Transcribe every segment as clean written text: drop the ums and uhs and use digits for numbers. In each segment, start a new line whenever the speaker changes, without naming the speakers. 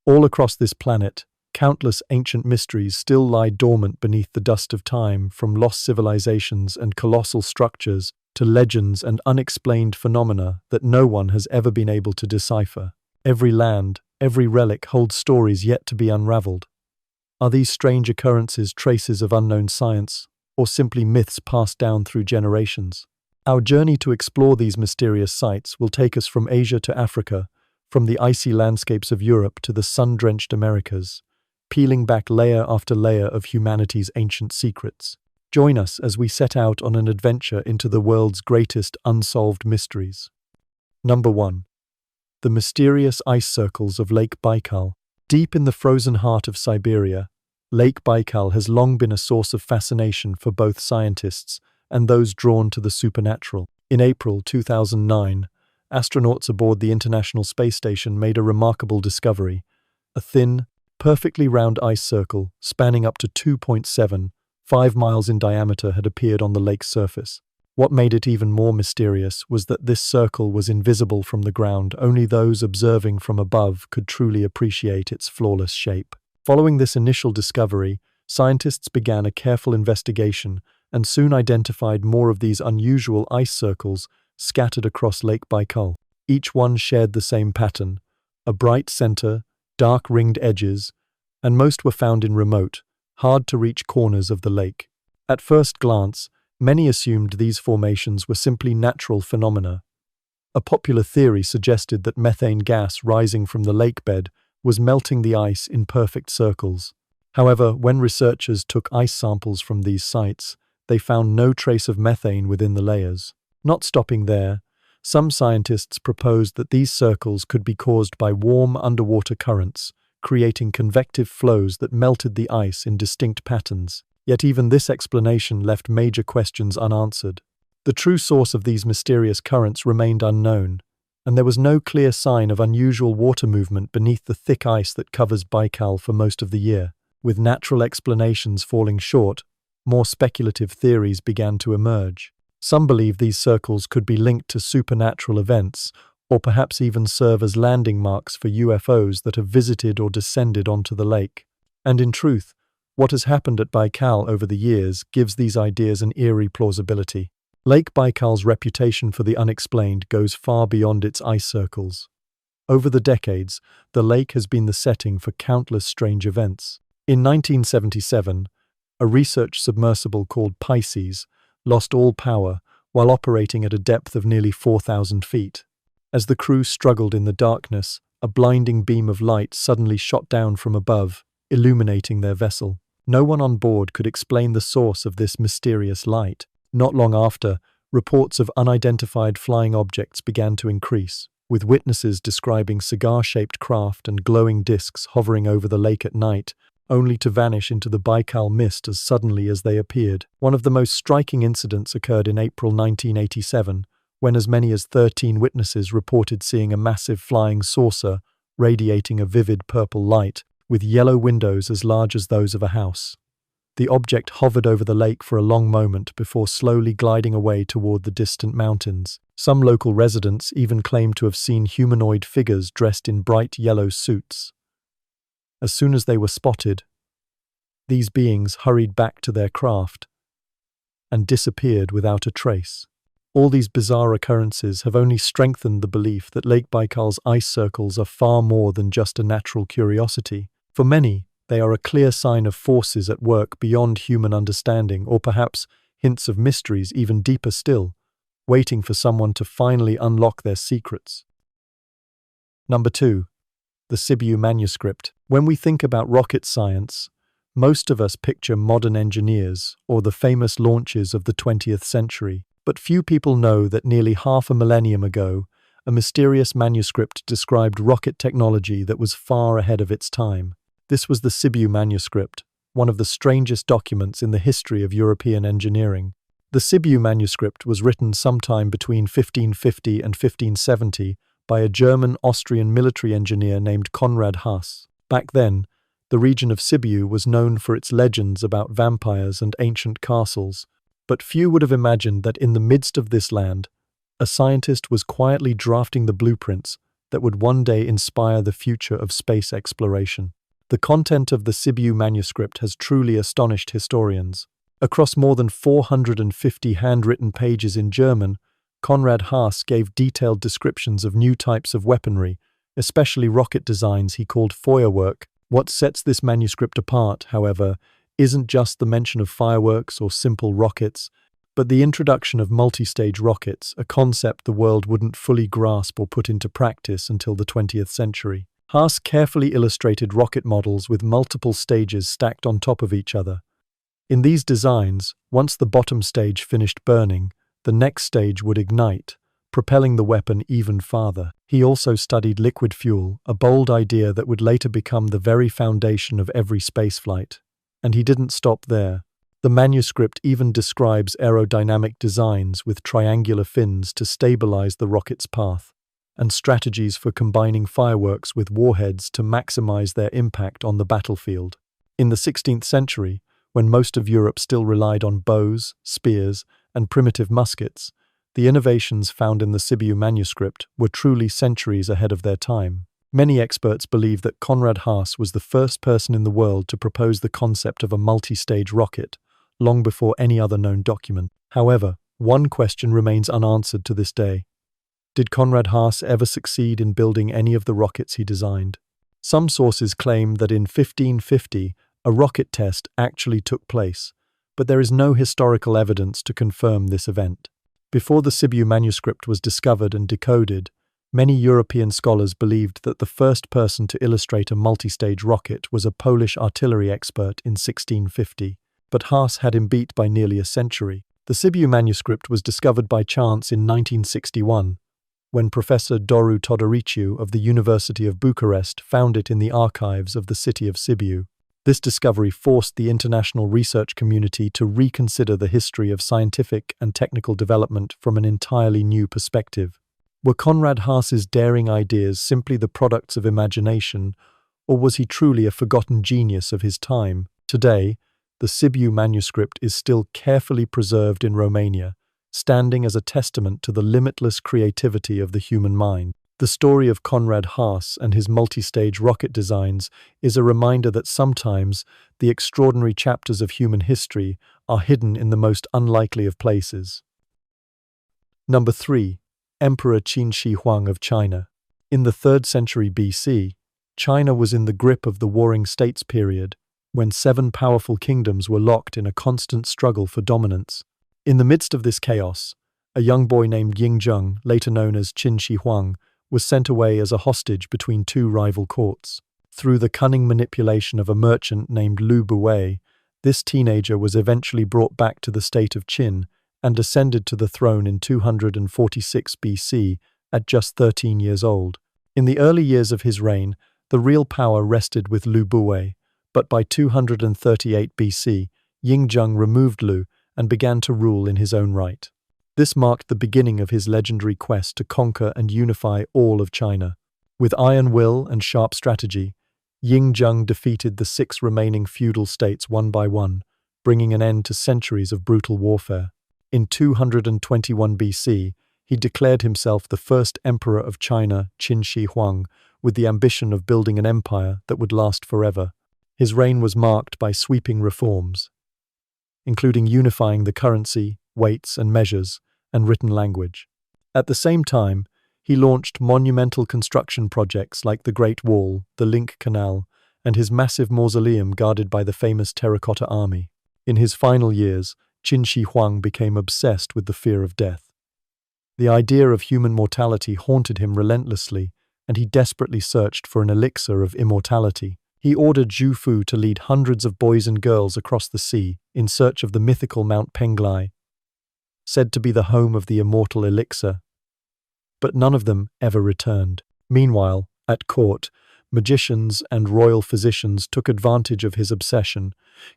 All across this planet, countless ancient mysteries still lie dormant beneath the dust of time, from lost civilizations and colossal structures to legends and unexplained phenomena that no one has ever been able to decipher. Every land, every relic holds stories yet to be unraveled. Are these strange occurrences traces of unknown science, or simply myths passed down through generations? Our journey to explore these mysterious sites will take us from Asia to Africa, from the icy landscapes of Europe to the sun-drenched Americas, peeling back layer after layer of humanity's ancient secrets. Join us as we set out on an adventure into the world's greatest unsolved mysteries. Number 1. The mysterious ice circles of Lake Baikal. Deep in the frozen heart of Siberia, Lake Baikal has long been a source of fascination for both scientists and those drawn to the supernatural. In April 2009, astronauts aboard the International Space Station made a remarkable discovery. A thin, perfectly round ice circle, spanning up to 2.75 miles in diameter, had appeared on the lake's surface. What made it even more mysterious was that this circle was invisible from the ground. Only those observing from above could truly appreciate its flawless shape. Following this initial discovery, scientists began a careful investigation and soon identified more of these unusual ice circles scattered across Lake Baikal. Each one shared the same pattern: a bright center, dark ringed edges, and most were found in remote, hard-to-reach corners of the lake. At first glance, many assumed these formations were simply natural phenomena. A popular theory suggested that methane gas rising from the lake bed was melting the ice in perfect circles. However, when researchers took ice samples from these sites, they found no trace of methane within the layers. Not stopping there, some scientists proposed that these circles could be caused by warm underwater currents, creating convective flows that melted the ice in distinct patterns. Yet even this explanation left major questions unanswered. The true source of these mysterious currents remained unknown, and there was no clear sign of unusual water movement beneath the thick ice that covers Baikal for most of the year. With natural explanations falling short, more speculative theories began to emerge. Some believe these circles could be linked to supernatural events, or perhaps even serve as landing marks for UFOs that have visited or descended onto the lake. And in truth, what has happened at Baikal over the years gives these ideas an eerie plausibility. Lake Baikal's reputation for the unexplained goes far beyond its ice circles. Over the decades, the lake has been the setting for countless strange events. In 1977, a research submersible called Pisces lost all power while operating at a depth of nearly 4,000 feet. As the crew struggled in the darkness, a blinding beam of light suddenly shot down from above, illuminating their vessel. No one on board could explain the source of this mysterious light. Not long after, reports of unidentified flying objects began to increase, with witnesses describing cigar-shaped craft and glowing discs hovering over the lake at night, only to vanish into the Baikal mist as suddenly as they appeared. One of the most striking incidents occurred in April 1987, when as many as 13 witnesses reported seeing a massive flying saucer radiating a vivid purple light, with yellow windows as large as those of a house. The object hovered over the lake for a long moment before slowly gliding away toward the distant mountains. Some local residents even claimed to have seen humanoid figures dressed in bright yellow suits. As soon as they were spotted, these beings hurried back to their craft and disappeared without a trace. All these bizarre occurrences have only strengthened the belief that Lake Baikal's ice circles are far more than just a natural curiosity. For many, they are a clear sign of forces at work beyond human understanding, or perhaps hints of mysteries even deeper still, waiting for someone to finally unlock their secrets. Number 2. The Sibiu manuscript. When we think about rocket science, most of us picture modern engineers or the famous launches of the 20th century. But few people know that nearly half a millennium ago, a mysterious manuscript described rocket technology that was far ahead of its time. This was the Sibiu manuscript, one of the strangest documents in the history of European engineering. The Sibiu manuscript was written sometime between 1550 and 1570 by a German-Austrian military engineer named Konrad Haas. Back then, the region of Sibiu was known for its legends about vampires and ancient castles, but few would have imagined that in the midst of this land, a scientist was quietly drafting the blueprints that would one day inspire the future of space exploration. The content of the Sibiu manuscript has truly astonished historians. Across more than 450 handwritten pages in German, Konrad Haas gave detailed descriptions of new types of weaponry, especially rocket designs he called Feuerwerk. What sets this manuscript apart, however, isn't just the mention of fireworks or simple rockets, but the introduction of multi-stage rockets, a concept the world wouldn't fully grasp or put into practice until the 20th century. Haas carefully illustrated rocket models with multiple stages stacked on top of each other. In these designs, once the bottom stage finished burning, the next stage would ignite, propelling the weapon even farther. He also studied liquid fuel, a bold idea that would later become the very foundation of every spaceflight. And he didn't stop there. The manuscript even describes aerodynamic designs with triangular fins to stabilize the rocket's path, and strategies for combining fireworks with warheads to maximize their impact on the battlefield. In the 16th century, when most of Europe still relied on bows, spears, and primitive muskets, the innovations found in the Sibiu manuscript were truly centuries ahead of their time. Many experts believe that Konrad Haas was the first person in the world to propose the concept of a multi-stage rocket, long before any other known document. However, one question remains unanswered to this day. Did Konrad Haas ever succeed in building any of the rockets he designed? Some sources claim that in 1550, a rocket test actually took place, but there is no historical evidence to confirm this event. Before the Sibiu manuscript was discovered and decoded, many European scholars believed that the first person to illustrate a multi-stage rocket was a Polish artillery expert in 1650, but Haas had him beat by nearly a century. The Sibiu manuscript was discovered by chance in 1961, when Professor Doru Todoriciu of the University of Bucharest found it in the archives of the city of Sibiu. This discovery forced the international research community to reconsider the history of scientific and technical development from an entirely new perspective. Were Konrad Haas's daring ideas simply the products of imagination, or was he truly a forgotten genius of his time? Today, the Sibiu manuscript is still carefully preserved in Romania, standing as a testament to the limitless creativity of the human mind. The story of Konrad Haas and his multi-stage rocket designs is a reminder that sometimes the extraordinary chapters of human history are hidden in the most unlikely of places. Number 3. Emperor Qin Shi Huang of China. In the 3rd century BC, China was in the grip of the Warring States period, when 7 powerful kingdoms were locked in a constant struggle for dominance. In the midst of this chaos, a young boy named Ying Zheng, later known as Qin Shi Huang, was sent away as a hostage between 2 rival courts. Through the cunning manipulation of a merchant named Lu Buwei, this teenager was eventually brought back to the state of Qin and ascended to the throne in 246 BC at just 13 years old. In the early years of his reign, the real power rested with Lu Buwei, but by 238 BC, Ying Zheng removed Lu and began to rule in his own right. This marked the beginning of his legendary quest to conquer and unify all of China. With iron will and sharp strategy, Ying Zheng defeated the 6 remaining feudal states one by one, bringing an end to centuries of brutal warfare. In 221 BC, he declared himself the first emperor of China, Qin Shi Huang, with the ambition of building an empire that would last forever. His reign was marked by sweeping reforms, including unifying the currency, weights and measures, and written language. At the same time, he launched monumental construction projects like the Great Wall, the Link Canal, and his massive mausoleum guarded by the famous Terracotta Army. In his final years, Qin Shi Huang became obsessed with the fear of death. The idea of human mortality haunted him relentlessly, and he desperately searched for an elixir of immortality. He ordered Zhu Fu to lead hundreds of boys and girls across the sea in search of the mythical Mount Penglai, said to be the home of the immortal elixir. But none of them ever returned. Meanwhile, at court, magicians and royal physicians took advantage of his obsession,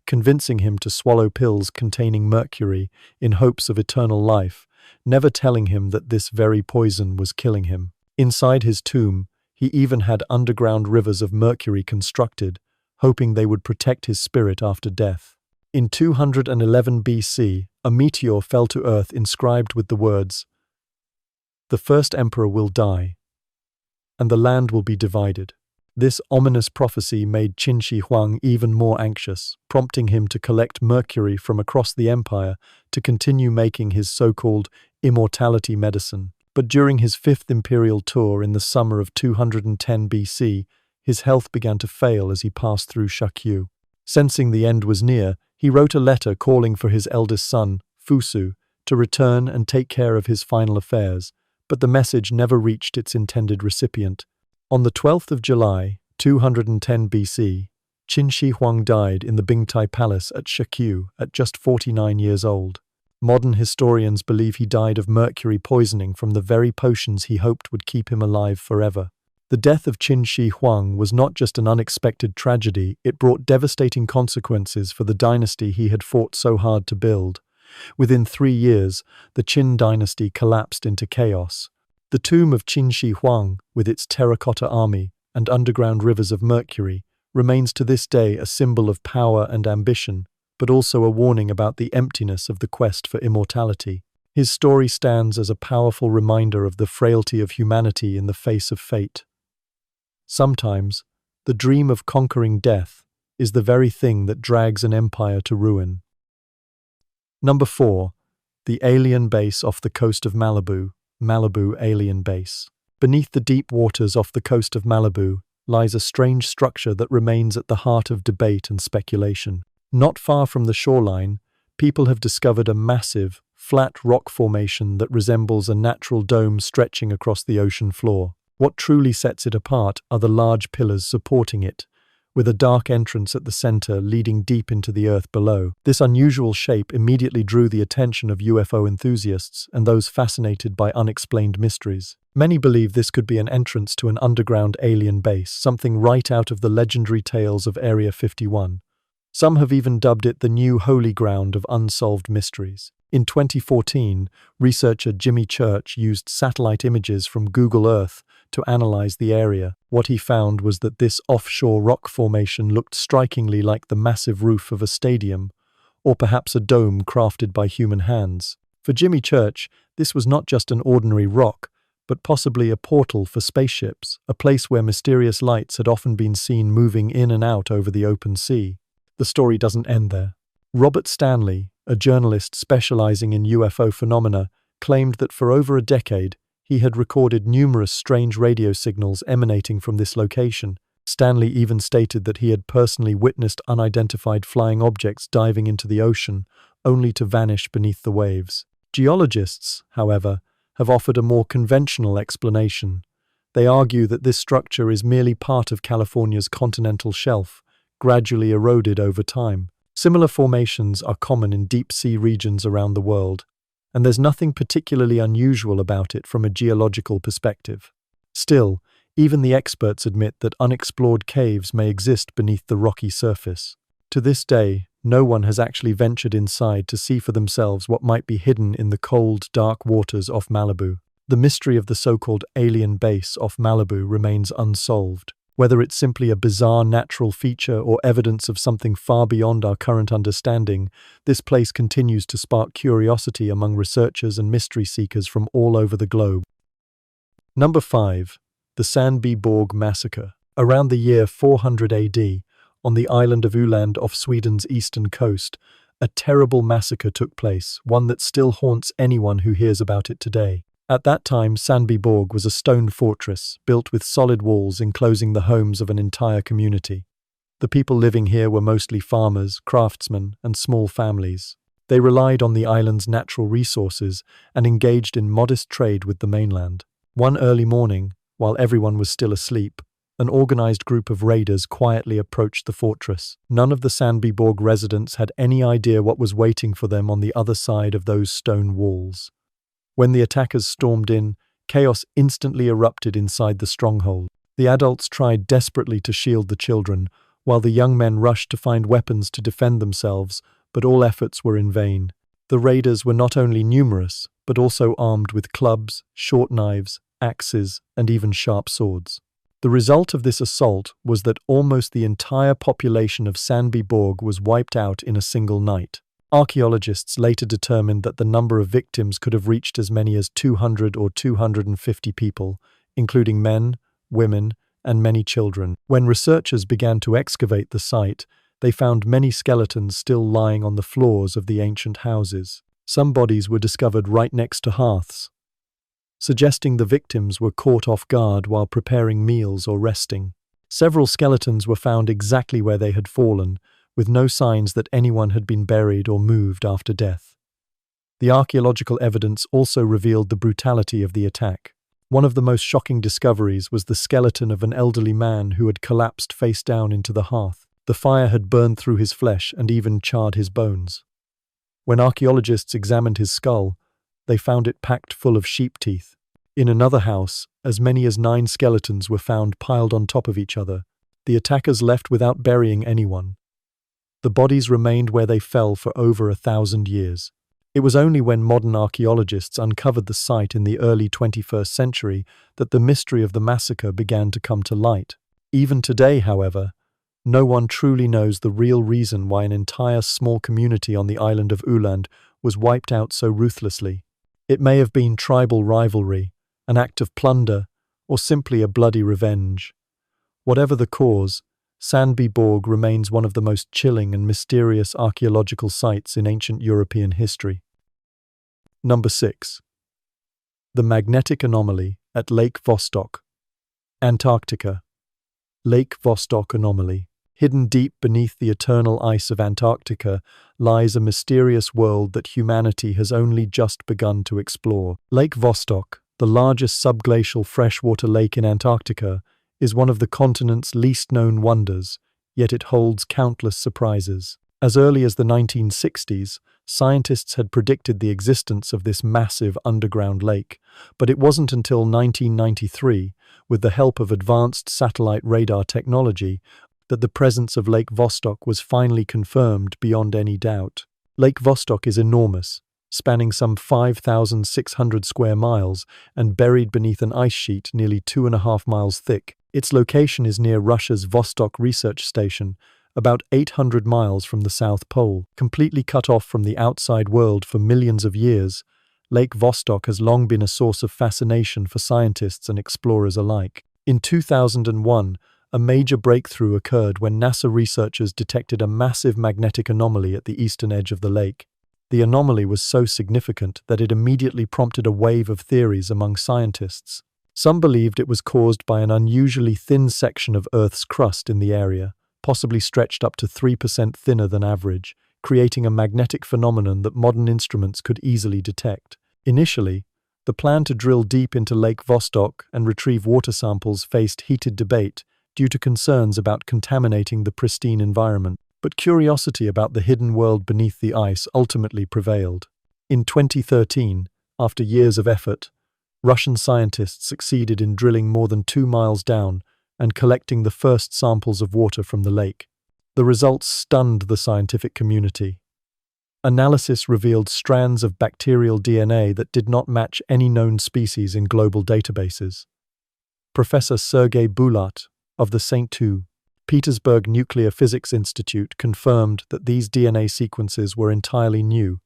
convincing him to swallow pills containing mercury in hopes of eternal life, never telling him that this very poison was killing him. Inside his tomb, he even had underground rivers of mercury constructed, hoping they would protect his spirit after death. In 211 BC, a meteor fell to Earth inscribed with the words, "The first emperor will die." and the land will be divided. This ominous prophecy made Qin Shi Huang even more anxious, prompting him to collect mercury from across the empire to continue making his so-called immortality medicine. But during his fifth imperial tour in the summer of 210 BC, his health began to fail as he passed through Shakyu. Sensing the end was near, he wrote a letter calling for his eldest son, Fusu, to return and take care of his final affairs, but the message never reached its intended recipient. On the 12th of July, 210 BC, Qin Shi Huang died in the Bingtai Palace at Shakyu at just 49 years old. Modern historians believe he died of mercury poisoning from the very potions he hoped would keep him alive forever. The death of Qin Shi Huang was not just an unexpected tragedy, it brought devastating consequences for the dynasty he had fought so hard to build. Within 3 years, the Qin dynasty collapsed into chaos. The tomb of Qin Shi Huang, with its terracotta army and underground rivers of mercury, remains to this day a symbol of power and ambition, but also a warning about the emptiness of the quest for immortality. His story stands as a powerful reminder of the frailty of humanity in the face of fate. Sometimes, the dream of conquering death is the very thing that drags an empire to ruin. Number 4. The alien base off the coast of Malibu, Malibu Alien Base. Beneath the deep waters off the coast of Malibu lies a strange structure that remains at the heart of debate and speculation. Not far from the shoreline, people have discovered a massive, flat rock formation that resembles a natural dome stretching across the ocean floor. What truly sets it apart are the large pillars supporting it, with a dark entrance at the center leading deep into the earth below. This unusual shape immediately drew the attention of UFO enthusiasts and those fascinated by unexplained mysteries. Many believe this could be an entrance to an underground alien base, something right out of the legendary tales of Area 51. Some have even dubbed it the new holy ground of unsolved mysteries. In 2014, researcher Jimmy Church used satellite images from Google Earth to analyze the area. What he found was that this offshore rock formation looked strikingly like the massive roof of a stadium, or perhaps a dome crafted by human hands. For Jimmy Church, this was not just an ordinary rock, but possibly a portal for spaceships, a place where mysterious lights had often been seen moving in and out over the open sea. The story doesn't end there. Robert Stanley, a journalist specializing in UFO phenomena, claimed that for over a decade, he had recorded numerous strange radio signals emanating from this location. Stanley even stated that he had personally witnessed unidentified flying objects diving into the ocean, only to vanish beneath the waves. Geologists, however, have offered a more conventional explanation. They argue that this structure is merely part of California's continental shelf, gradually eroded over time. Similar formations are common in deep-sea regions around the world, and there's nothing particularly unusual about it from a geological perspective. Still, even the experts admit that unexplored caves may exist beneath the rocky surface. To this day, no one has actually ventured inside to see for themselves what might be hidden in the cold, dark waters off Malibu. The mystery of the so-called alien base off Malibu remains unsolved. Whether it's simply a bizarre natural feature or evidence of something far beyond our current understanding, this place continues to spark curiosity among researchers and mystery seekers from all over the globe. Number 5. The Sandbyborg Massacre. Around the year 400 AD, on the island of Öland off Sweden's eastern coast, a terrible massacre took place, one that still haunts anyone who hears about it today. At that time, Sandbyborg was a stone fortress, built with solid walls enclosing the homes of an entire community. The people living here were mostly farmers, craftsmen, and small families. They relied on the island's natural resources and engaged in modest trade with the mainland. One early morning, while everyone was still asleep, an organized group of raiders quietly approached the fortress. None of the Sandbyborg residents had any idea what was waiting for them on the other side of those stone walls. When the attackers stormed in, chaos instantly erupted inside the stronghold. The adults tried desperately to shield the children, while the young men rushed to find weapons to defend themselves, but all efforts were in vain. The raiders were not only numerous, but also armed with clubs, short knives, axes, and even sharp swords. The result of this assault was that almost the entire population of Sandbyborg was wiped out in a single night. Archaeologists later determined that the number of victims could have reached as many as 200 or 250 people, including men, women, and many children. When researchers began to excavate the site, they found many skeletons still lying on the floors of the ancient houses. Some bodies were discovered right next to hearths, suggesting the victims were caught off guard while preparing meals or resting. Several skeletons were found exactly where they had fallen, with no signs that anyone had been buried or moved after death. The archaeological evidence also revealed the brutality of the attack. One of the most shocking discoveries was the skeleton of an elderly man who had collapsed face down into the hearth. The fire had burned through his flesh and even charred his bones. When archaeologists examined his skull, they found it packed full of sheep teeth. In another house, as many as 9 skeletons were found piled on top of each other. The attackers left without burying anyone. The bodies remained where they fell for over 1,000 years. It was only when modern archaeologists uncovered the site in the early 21st century that the mystery of the massacre began to come to light. Even today, however, no one truly knows the real reason why an entire small community on the island of Uland was wiped out so ruthlessly. It may have been tribal rivalry, an act of plunder, or simply a bloody revenge. Whatever the cause, Sandbyborg remains one of the most chilling and mysterious archaeological sites in ancient European history. Number 6. The magnetic anomaly at Lake Vostok, Antarctica. Lake Vostok anomaly. Hidden deep beneath the eternal ice of Antarctica lies a mysterious world that humanity has only just begun to explore. Lake Vostok, the largest subglacial freshwater lake in Antarctica, is one of the continent's least known wonders, yet it holds countless surprises. As early as the 1960s, scientists had predicted the existence of this massive underground lake, but it wasn't until 1993, with the help of advanced satellite radar technology, that the presence of Lake Vostok was finally confirmed beyond any doubt. Lake Vostok is enormous, spanning some 5,600 square miles and buried beneath an ice sheet nearly 2.5 miles thick. Its location is near Russia's Vostok Research Station, about 800 miles from the South Pole. Completely cut off from the outside world for millions of years, Lake Vostok has long been a source of fascination for scientists and explorers alike. In 2001, a major breakthrough occurred when NASA researchers detected a massive magnetic anomaly at the eastern edge of the lake. The anomaly was so significant that it immediately prompted a wave of theories among scientists. Some believed it was caused by an unusually thin section of Earth's crust in the area, possibly stretched up to 3% thinner than average, creating a magnetic phenomenon that modern instruments could easily detect. Initially, the plan to drill deep into Lake Vostok and retrieve water samples faced heated debate due to concerns about contaminating the pristine environment. But curiosity about the hidden world beneath the ice ultimately prevailed. In 2013, after years of effort, Russian scientists succeeded in drilling more than 2 miles down and collecting the first samples of water from the lake. The results stunned the scientific community. Analysis revealed strands of bacterial DNA that did not match any known species in global databases. Professor Sergei Bulat of the St. Petersburg Nuclear Physics Institute confirmed that these DNA sequences were entirely new,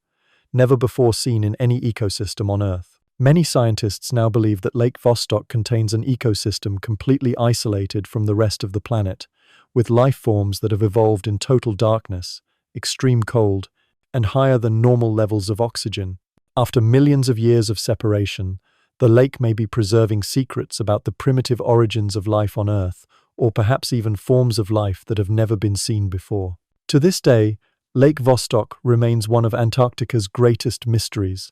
never before seen in any ecosystem on Earth. Many scientists now believe that Lake Vostok contains an ecosystem completely isolated from the rest of the planet, with life forms that have evolved in total darkness, extreme cold, and higher than normal levels of oxygen. After millions of years of separation, the lake may be preserving secrets about the primitive origins of life on Earth, or perhaps even forms of life that have never been seen before. To this day, Lake Vostok remains one of Antarctica's greatest mysteries,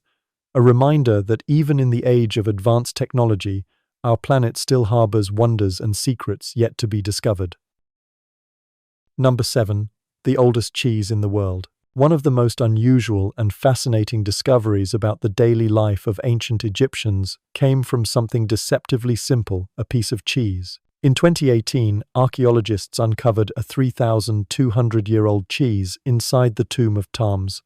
a reminder that even in the age of advanced technology, our planet still harbors wonders and secrets yet to be discovered. Number 7. The oldest cheese in the world. One of the most unusual and fascinating discoveries about the daily life of ancient Egyptians came from something deceptively simple, a piece of cheese. In 2018, archaeologists uncovered a 3,200-year-old cheese inside the tomb of Tams,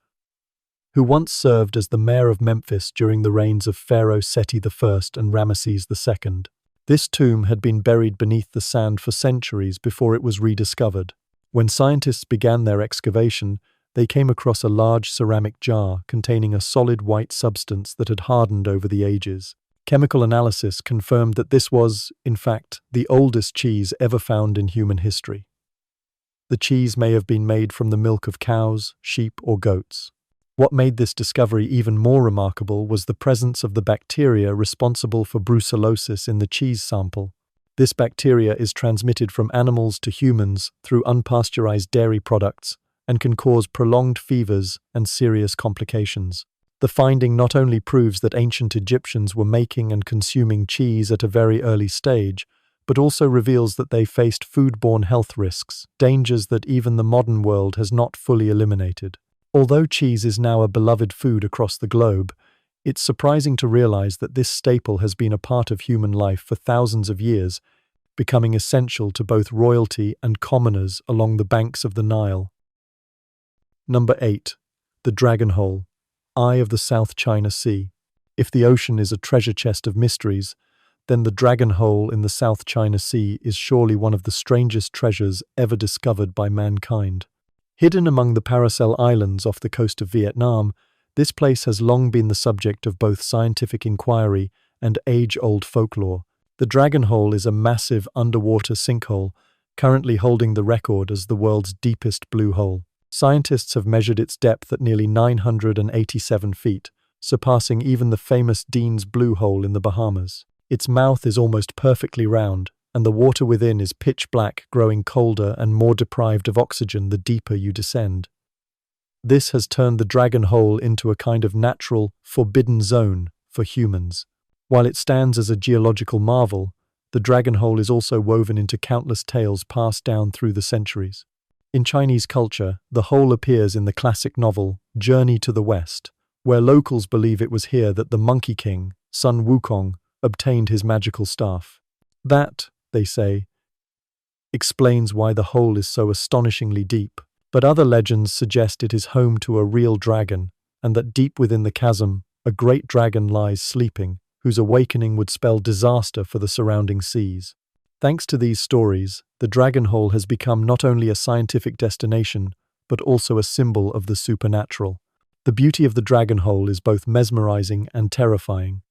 who once served as the mayor of Memphis during the reigns of Pharaoh Seti I and Ramesses II. This tomb had been buried beneath the sand for centuries before it was rediscovered. When scientists began their excavation, they came across a large ceramic jar containing a solid white substance that had hardened over the ages. Chemical analysis confirmed that this was, in fact, the oldest cheese ever found in human history. The cheese may have been made from the milk of cows, sheep, or goats. What made this discovery even more remarkable was the presence of the bacteria responsible for brucellosis in the cheese sample. This bacteria is transmitted from animals to humans through unpasteurized dairy products and can cause prolonged fevers and serious complications. The finding not only proves that ancient Egyptians were making and consuming cheese at a very early stage, but also reveals that they faced foodborne health risks, dangers that even the modern world has not fully eliminated. Although cheese is now a beloved food across the globe, it's surprising to realize that this staple has been a part of human life for thousands of years, becoming essential to both royalty and commoners along the banks of the Nile. Number 8. The Dragon Hole, Eye of the South China Sea. If the ocean is a treasure chest of mysteries, then the Dragon Hole in the South China Sea is surely one of the strangest treasures ever discovered by mankind. Hidden among the Paracel Islands off the coast of Vietnam, this place has long been the subject of both scientific inquiry and age-old folklore. The Dragon Hole is a massive underwater sinkhole, currently holding the record as the world's deepest blue hole. Scientists have measured its depth at nearly 987 feet, surpassing even the famous Dean's Blue Hole in the Bahamas. Its mouth is almost perfectly round, and the water within is pitch black, growing colder and more deprived of oxygen the deeper you descend. This has turned the Dragon Hole into a kind of natural, forbidden zone for humans. While it stands as a geological marvel, the Dragon Hole is also woven into countless tales passed down through the centuries. In Chinese culture, the hole appears in the classic novel Journey to the West, where locals believe it was here that the Monkey King, Sun Wukong, obtained his magical staff. That, they say, explains why the hole is so astonishingly deep. But other legends suggest it is home to a real dragon, and that deep within the chasm, a great dragon lies sleeping, whose awakening would spell disaster for the surrounding seas. Thanks to these stories, the Dragon Hole has become not only a scientific destination, but also a symbol of the supernatural. The beauty of the Dragon Hole is both mesmerizing and terrifying.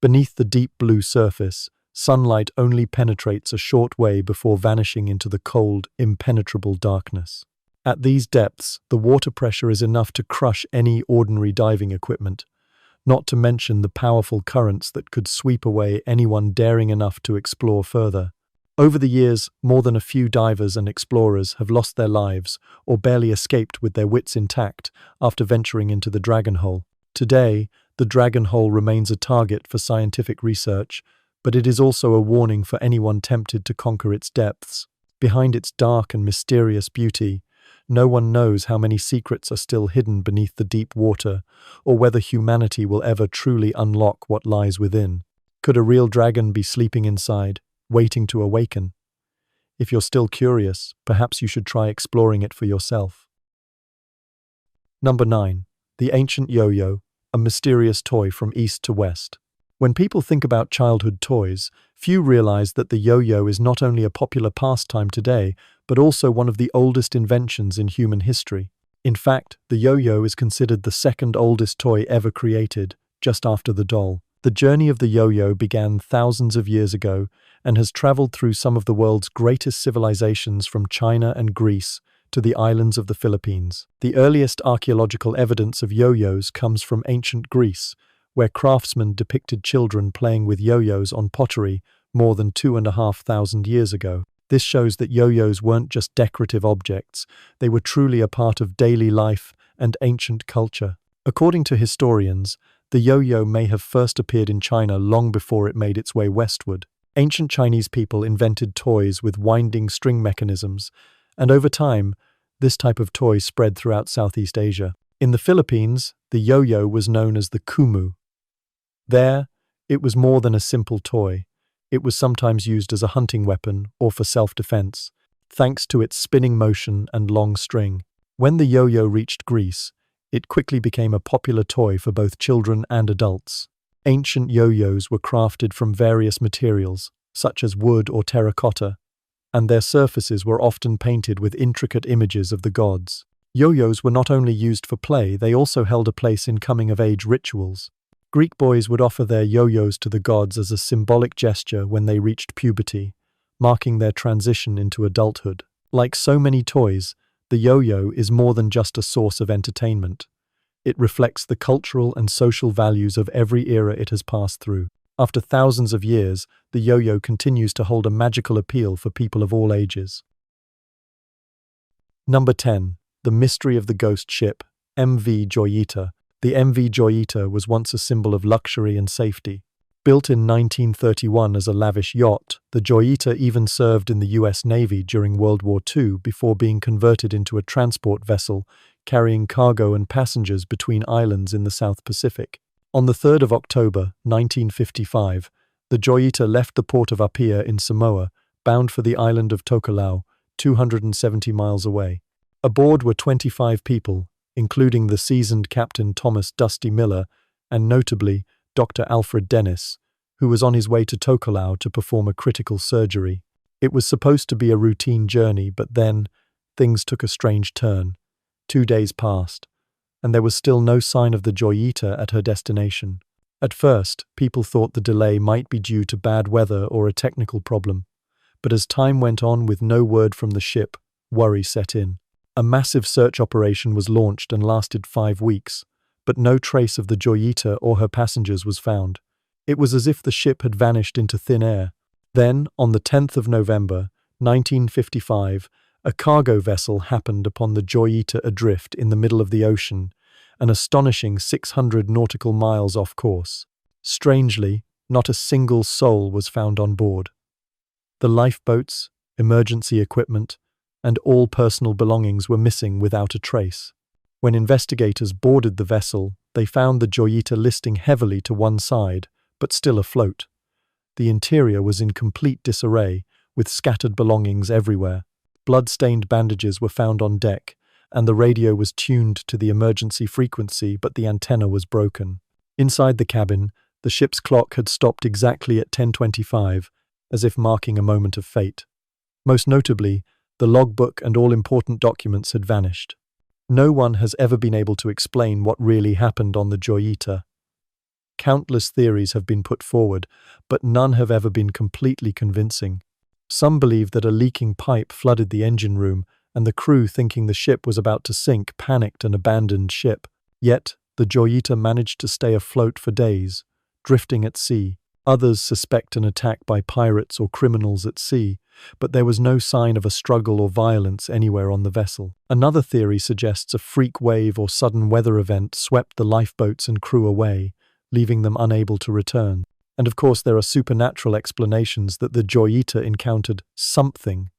Beneath the deep blue surface, sunlight only penetrates a short way before vanishing into the cold, impenetrable darkness. At these depths, the water pressure is enough to crush any ordinary diving equipment, not to mention the powerful currents that could sweep away anyone daring enough to explore further. Over the years, more than a few divers and explorers have lost their lives or barely escaped with their wits intact after venturing into the Dragon Hole. Today, the Dragon Hole remains a target for scientific research, but it is also a warning for anyone tempted to conquer its depths. Behind its dark and mysterious beauty, no one knows how many secrets are still hidden beneath the deep water, or whether humanity will ever truly unlock what lies within. Could a real dragon be sleeping inside, waiting to awaken? If you're still curious, perhaps you should try exploring it for yourself. Number 9. The Ancient Yo-Yo, a mysterious toy from east to west. When people think about childhood toys, few realize that the yo-yo is not only a popular pastime today, but also one of the oldest inventions in human history. In fact, the yo-yo is considered the second oldest toy ever created, just after the doll. The journey of the yo-yo began thousands of years ago and has traveled through some of the world's greatest civilizations from China and Greece to the islands of the Philippines. The earliest archaeological evidence of yo-yos comes from ancient Greece, where craftsmen depicted children playing with yo-yos on pottery more than 2,500 years ago. This shows that yo-yos weren't just decorative objects, they were truly a part of daily life and ancient culture. According to historians, the yo-yo may have first appeared in China long before it made its way westward. Ancient Chinese people invented toys with winding string mechanisms, and over time, this type of toy spread throughout Southeast Asia. In the Philippines, the yo-yo was known as the kumu. There, it was more than a simple toy. It was sometimes used as a hunting weapon or for self-defense, thanks to its spinning motion and long string. When the yo-yo reached Greece, it quickly became a popular toy for both children and adults. Ancient yo-yos were crafted from various materials, such as wood or terracotta, and their surfaces were often painted with intricate images of the gods. Yo-yos were not only used for play, they also held a place in coming-of-age rituals. Greek boys would offer their yo-yos to the gods as a symbolic gesture when they reached puberty, marking their transition into adulthood. Like so many toys, the yo-yo is more than just a source of entertainment. It reflects the cultural and social values of every era it has passed through. After thousands of years, the yo-yo continues to hold a magical appeal for people of all ages. Number 10. The Mystery of the Ghost Ship, MV Joyita. The MV Joyita was once a symbol of luxury and safety. Built in 1931 as a lavish yacht, the Joyita even served in the US Navy during World War II before being converted into a transport vessel carrying cargo and passengers between islands in the South Pacific. On the 3rd of October, 1955, the Joyita left the port of Apia in Samoa, bound for the island of Tokelau, 270 miles away. Aboard were 25 people, including the seasoned Captain Thomas Dusty Miller and, notably, Dr. Alfred Dennis, who was on his way to Tokelau to perform a critical surgery. It was supposed to be a routine journey, but then things took a strange turn. 2 days passed, and there was still no sign of the Joyita at her destination. At first, people thought the delay might be due to bad weather or a technical problem, but as time went on with no word from the ship, worry set in. A massive search operation was launched and lasted 5 weeks, but no trace of the Joyita or her passengers was found. It was as if the ship had vanished into thin air. Then, on the 10th of November, 1955, a cargo vessel happened upon the Joyita adrift in the middle of the ocean, an astonishing 600 nautical miles off course. Strangely, not a single soul was found on board. The lifeboats, emergency equipment, and all personal belongings were missing without a trace. When investigators boarded the vessel, they found the Joyita listing heavily to one side, but still afloat. The interior was in complete disarray, with scattered belongings everywhere. Blood-stained bandages were found on deck, and the radio was tuned to the emergency frequency, but the antenna was broken. Inside the cabin, the ship's clock had stopped exactly at 10:25, as if marking a moment of fate. Most notably, the logbook and all important documents had vanished. No one has ever been able to explain what really happened on the Joyita. Countless theories have been put forward, but none have ever been completely convincing. Some believe that a leaking pipe flooded the engine room, and the crew, thinking the ship was about to sink, panicked and abandoned ship. Yet, the Joyita managed to stay afloat for days, drifting at sea. Others suspect an attack by pirates or criminals at sea, but there was no sign of a struggle or violence anywhere on the vessel. Another theory suggests a freak wave or sudden weather event swept the lifeboats and crew away, leaving them unable to return. And of course, there are supernatural explanations that the Joyita encountered something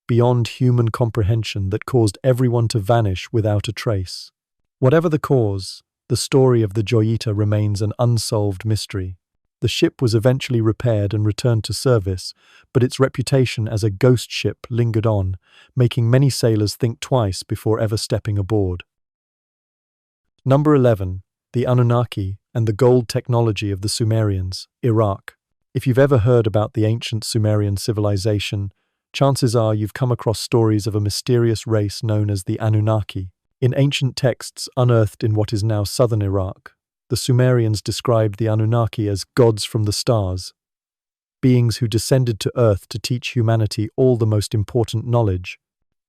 beyond human comprehension that caused everyone to vanish without a trace. Whatever the cause, the story of the Joyita remains an unsolved mystery. The ship was eventually repaired and returned to service, but its reputation as a ghost ship lingered on, making many sailors think twice before ever stepping aboard. Number 11. The Anunnaki and the gold technology of the Sumerians, Iraq. If you've ever heard about the ancient Sumerian civilization, chances are you've come across stories of a mysterious race known as the Anunnaki. In ancient texts unearthed in what is now southern Iraq, the Sumerians described the Anunnaki as gods from the stars, beings who descended to Earth to teach humanity all the most important knowledge,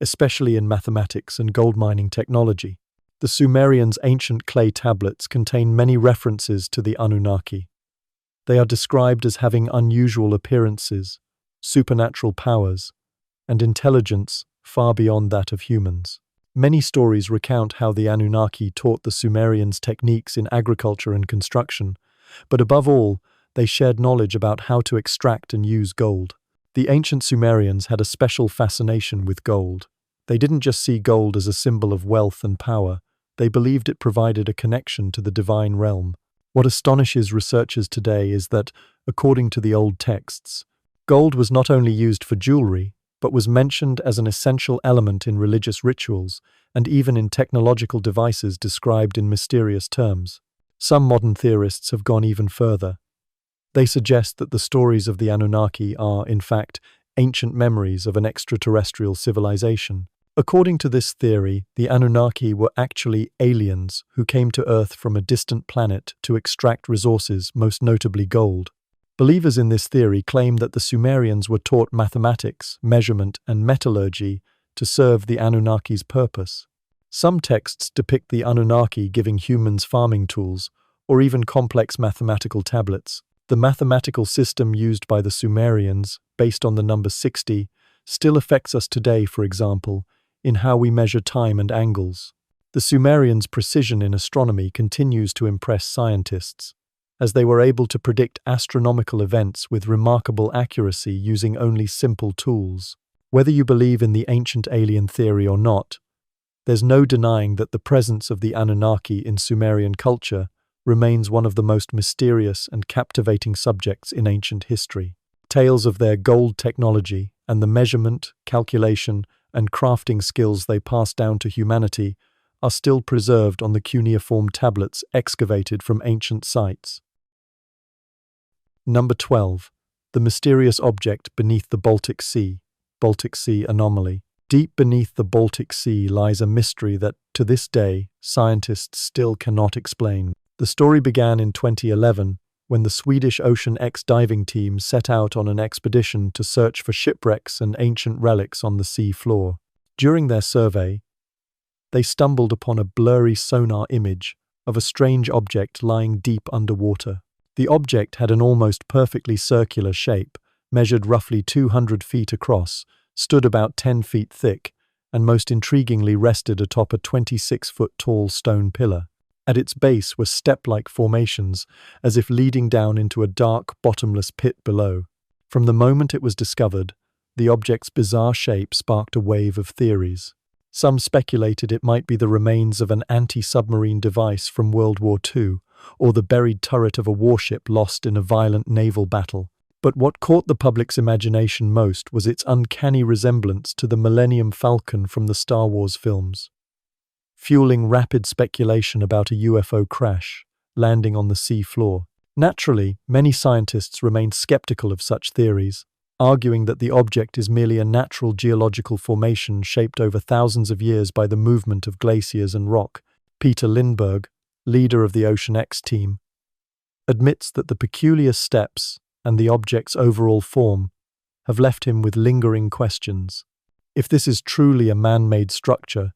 especially in mathematics and gold mining technology. The Sumerians' ancient clay tablets contain many references to the Anunnaki. They are described as having unusual appearances, supernatural powers, and intelligence far beyond that of humans. Many stories recount how the Anunnaki taught the Sumerians techniques in agriculture and construction, but above all, they shared knowledge about how to extract and use gold. The ancient Sumerians had a special fascination with gold. They didn't just see gold as a symbol of wealth and power, they believed it provided a connection to the divine realm. What astonishes researchers today is that, according to the old texts, gold was not only used for jewelry, but was mentioned as an essential element in religious rituals and even in technological devices described in mysterious terms. Some modern theorists have gone even further. They suggest that the stories of the Anunnaki are, in fact, ancient memories of an extraterrestrial civilization. According to this theory, the Anunnaki were actually aliens who came to Earth from a distant planet to extract resources, most notably gold. Believers in this theory claim that the Sumerians were taught mathematics, measurement, and metallurgy to serve the Anunnaki's purpose. Some texts depict the Anunnaki giving humans farming tools, or even complex mathematical tablets. The mathematical system used by the Sumerians, based on the number 60, still affects us today, for example, in how we measure time and angles. The Sumerians' precision in astronomy continues to impress scientists, as they were able to predict astronomical events with remarkable accuracy using only simple tools. Whether you believe in the ancient alien theory or not, there's no denying that the presence of the Anunnaki in Sumerian culture remains one of the most mysterious and captivating subjects in ancient history. Tales of their gold technology and the measurement, calculation, and crafting skills they passed down to humanity are still preserved on the cuneiform tablets excavated from ancient sites. Number 12. The mysterious object beneath the Baltic Sea anomaly. Deep beneath the Baltic Sea lies a mystery that, to this day, scientists still cannot explain. The story began in 2011, when the Swedish Ocean X diving team set out on an expedition to search for shipwrecks and ancient relics on the sea floor. During their survey, they stumbled upon a blurry sonar image of a strange object lying deep underwater. The object had an almost perfectly circular shape, measured roughly 200 feet across, stood about 10 feet thick, and most intriguingly rested atop a 26-foot-tall stone pillar. At its base were step-like formations, as if leading down into a dark, bottomless pit below. From the moment it was discovered, the object's bizarre shape sparked a wave of theories. Some speculated it might be the remains of an anti-submarine device from World War II, or the buried turret of a warship lost in a violent naval battle. But what caught the public's imagination most was its uncanny resemblance to the Millennium Falcon from the Star Wars films, fueling rapid speculation about a UFO crash landing on the sea floor. Naturally, many scientists remain skeptical of such theories, arguing that the object is merely a natural geological formation shaped over thousands of years by the movement of glaciers and rock. Peter Lindbergh, leader of the Ocean X team, admits that the peculiar steps and the object's overall form have left him with lingering questions. If this is truly a man-made structure,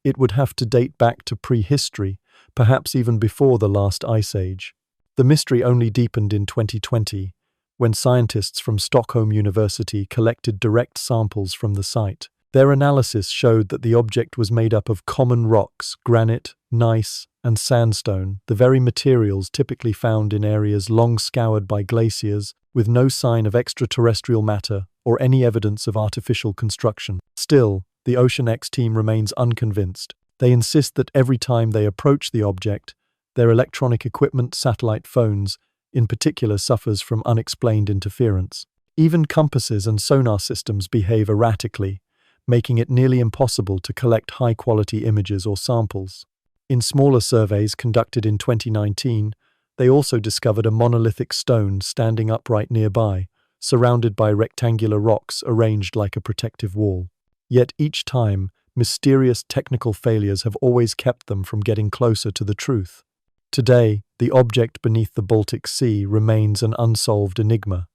it would have to date back to prehistory, perhaps even before the last ice age. The mystery only deepened in 2020, when scientists from Stockholm University collected direct samples from the site. Their analysis showed that the object was made up of common rocks, granite, gneiss, and sandstone, the very materials typically found in areas long scoured by glaciers, with no sign of extraterrestrial matter or any evidence of artificial construction. Still, the Ocean X team remains unconvinced. They insist that every time they approach the object, their electronic equipment, satellite phones, in particular, suffers from unexplained interference. Even compasses and sonar systems behave erratically, making it nearly impossible to collect high-quality images or samples. In smaller surveys conducted in 2019, they also discovered a monolithic stone standing upright nearby, surrounded by rectangular rocks arranged like a protective wall. Yet each time, mysterious technical failures have always kept them from getting closer to the truth. Today, the object beneath the Baltic Sea remains an unsolved enigma.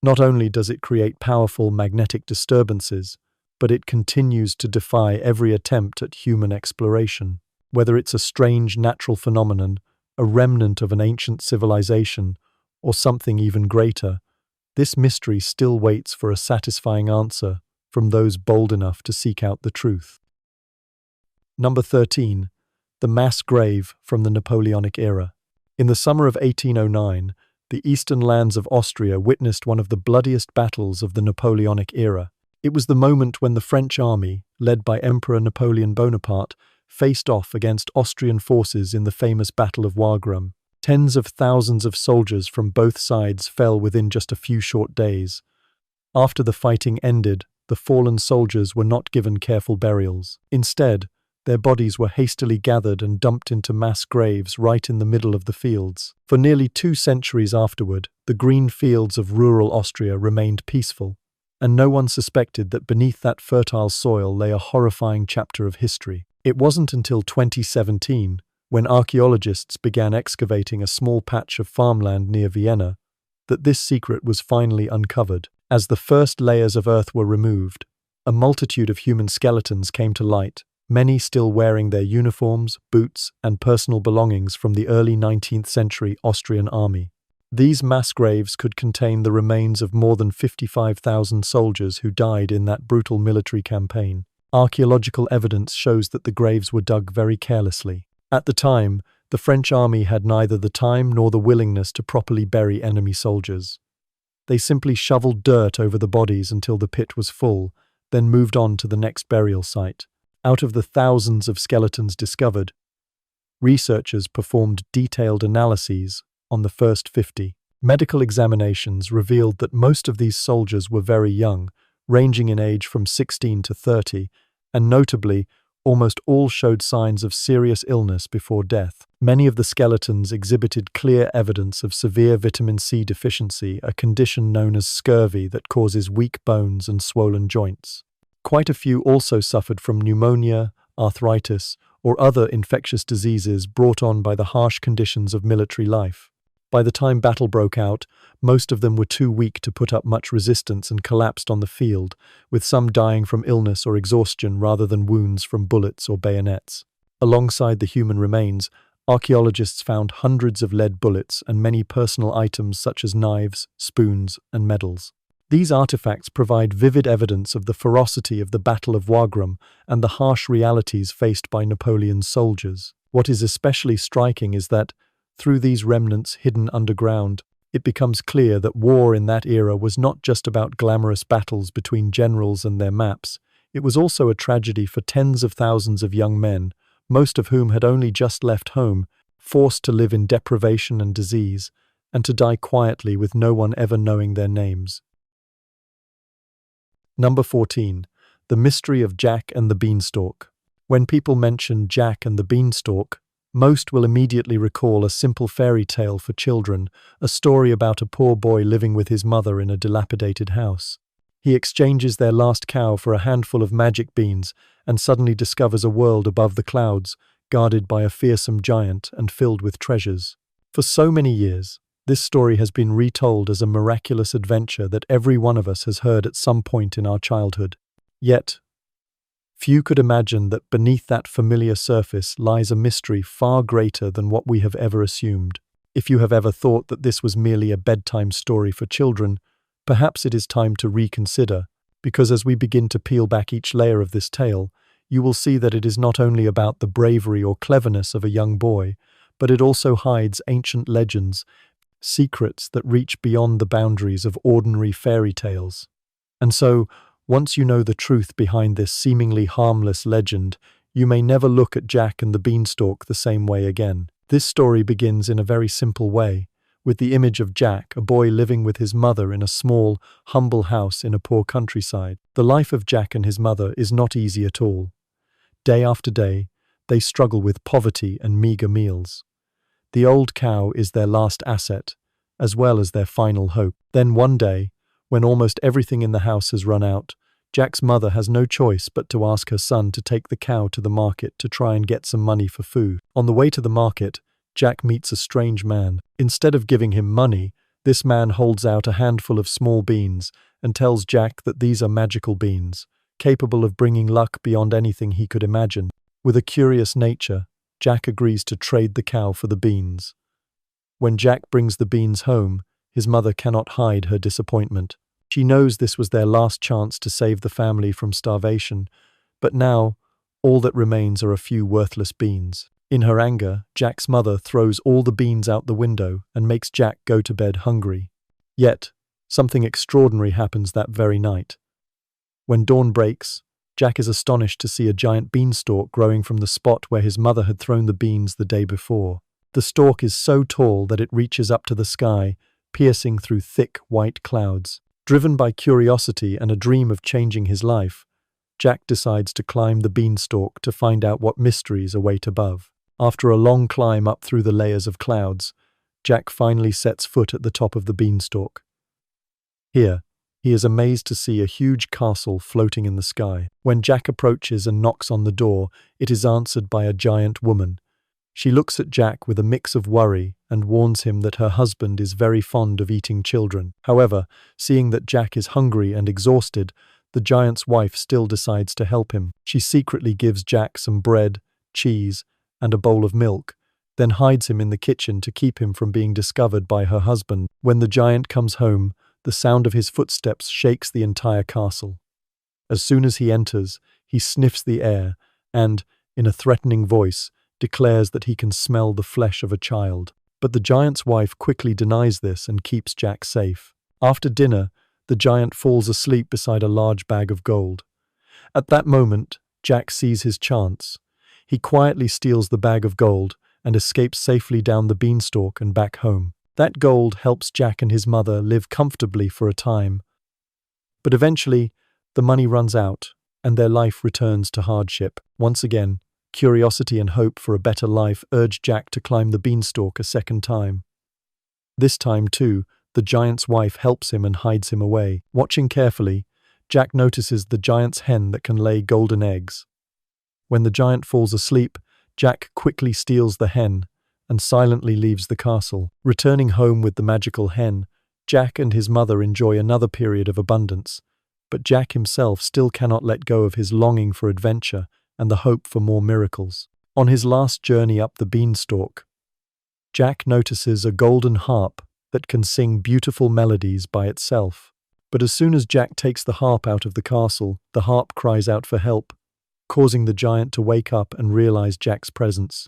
Not only does it create powerful magnetic disturbances, but it continues to defy every attempt at human exploration. Whether it's a strange natural phenomenon, a remnant of an ancient civilization, or something even greater, this mystery still waits for a satisfying answer from those bold enough to seek out the truth. Number 13. The mass grave from the Napoleonic era. In the summer of 1809, the eastern lands of Austria witnessed one of the bloodiest battles of the Napoleonic era. It was the moment when the French army, led by Emperor Napoleon Bonaparte, faced off against Austrian forces in the famous Battle of Wagram. Tens of thousands of soldiers from both sides fell within just a few short days. After the fighting ended, the fallen soldiers were not given careful burials. Instead, their bodies were hastily gathered and dumped into mass graves right in the middle of the fields. For nearly 2 centuries afterward, the green fields of rural Austria remained peaceful, and no one suspected that beneath that fertile soil lay a horrifying chapter of history. It wasn't until 2017, when archaeologists began excavating a small patch of farmland near Vienna, that this secret was finally uncovered. As the first layers of earth were removed, a multitude of human skeletons came to light, many still wearing their uniforms, boots, and personal belongings from the early 19th century Austrian army. These mass graves could contain the remains of more than 55,000 soldiers who died in that brutal military campaign. Archaeological evidence shows that the graves were dug very carelessly. At the time, the French army had neither the time nor the willingness to properly bury enemy soldiers. They simply shoveled dirt over the bodies until the pit was full, then moved on to the next burial site. Out of the thousands of skeletons discovered, researchers performed detailed analyses on the first 50. Medical examinations revealed that most of these soldiers were very young, ranging in age from 16 to 30, and notably, almost all showed signs of serious illness before death. Many of the skeletons exhibited clear evidence of severe vitamin C deficiency, a condition known as scurvy that causes weak bones and swollen joints. Quite a few also suffered from pneumonia, arthritis, or other infectious diseases brought on by the harsh conditions of military life. By the time battle broke out, most of them were too weak to put up much resistance and collapsed on the field, with some dying from illness or exhaustion rather than wounds from bullets or bayonets. Alongside the human remains, archaeologists found hundreds of lead bullets and many personal items such as knives, spoons, and medals. These artifacts provide vivid evidence of the ferocity of the Battle of Wagram and the harsh realities faced by Napoleon's soldiers. What is especially striking is that, through these remnants hidden underground, it becomes clear that war in that era was not just about glamorous battles between generals and their maps. It was also a tragedy for tens of thousands of young men, most of whom had only just left home, forced to live in deprivation and disease, and to die quietly with no one ever knowing their names. Number 14. The Mystery of Jack and the Beanstalk. When people mention Jack and the Beanstalk, most will immediately recall a simple fairy tale for children, a story about a poor boy living with his mother in a dilapidated house. He exchanges their last cow for a handful of magic beans and suddenly discovers a world above the clouds, guarded by a fearsome giant and filled with treasures. For so many years, this story has been retold as a miraculous adventure that every one of us has heard at some point in our childhood. Yet, few could imagine that beneath that familiar surface lies a mystery far greater than what we have ever assumed. If you have ever thought that this was merely a bedtime story for children, perhaps it is time to reconsider, because as we begin to peel back each layer of this tale, you will see that it is not only about the bravery or cleverness of a young boy, but it also hides ancient legends, secrets that reach beyond the boundaries of ordinary fairy tales. And so, once you know the truth behind this seemingly harmless legend, you may never look at Jack and the Beanstalk the same way again. This story begins in a very simple way, with the image of Jack, a boy living with his mother in a small, humble house in a poor countryside. The life of Jack and his mother is not easy at all. Day after day, they struggle with poverty and meager meals. The old cow is their last asset, as well as their final hope. Then one day, when almost everything in the house has run out, Jack's mother has no choice but to ask her son to take the cow to the market to try and get some money for food. On the way to the market, Jack meets a strange man. Instead of giving him money, this man holds out a handful of small beans and tells Jack that these are magical beans, capable of bringing luck beyond anything he could imagine. With a curious nature, Jack agrees to trade the cow for the beans. When Jack brings the beans home, his mother cannot hide her disappointment. She knows this was their last chance to save the family from starvation, but now, all that remains are a few worthless beans. In her anger, Jack's mother throws all the beans out the window and makes Jack go to bed hungry. Yet, something extraordinary happens that very night. When dawn breaks, Jack is astonished to see a giant beanstalk growing from the spot where his mother had thrown the beans the day before. The stalk is so tall that it reaches up to the sky, piercing through thick, white clouds. Driven by curiosity and a dream of changing his life, Jack decides to climb the beanstalk to find out what mysteries await above. After a long climb up through the layers of clouds, Jack finally sets foot at the top of the beanstalk. Here, He is amazed to see a huge castle floating in the sky. When Jack approaches and knocks on the door, it is answered by a giant woman. She looks at Jack with a mix of worry and warns him that her husband is very fond of eating children. However, seeing that Jack is hungry and exhausted, the giant's wife still decides to help him. She secretly gives Jack some bread, cheese, and a bowl of milk, then hides him in the kitchen to keep him from being discovered by her husband. When the giant comes home, the sound of his footsteps shakes the entire castle. As soon as he enters, he sniffs the air and, in a threatening voice, declares that he can smell the flesh of a child. But the giant's wife quickly denies this and keeps Jack safe. After dinner, the giant falls asleep beside a large bag of gold. At that moment, Jack sees his chance. He quietly steals the bag of gold and escapes safely down the beanstalk and back home. That gold helps Jack and his mother live comfortably for a time. But eventually, the money runs out, and their life returns to hardship. Once again, curiosity and hope for a better life urge Jack to climb the beanstalk a second time. This time, too, the giant's wife helps him and hides him away. Watching carefully, Jack notices the giant's hen that can lay golden eggs. When the giant falls asleep, Jack quickly steals the hen and silently leaves the castle. Returning home with the magical hen, Jack and his mother enjoy another period of abundance. But Jack himself still cannot let go of his longing for adventure and the hope for more miracles. On his last journey up the beanstalk, Jack notices a golden harp that can sing beautiful melodies by itself. But as soon as Jack takes the harp out of the castle, the harp cries out for help, causing the giant to wake up and realize Jack's presence.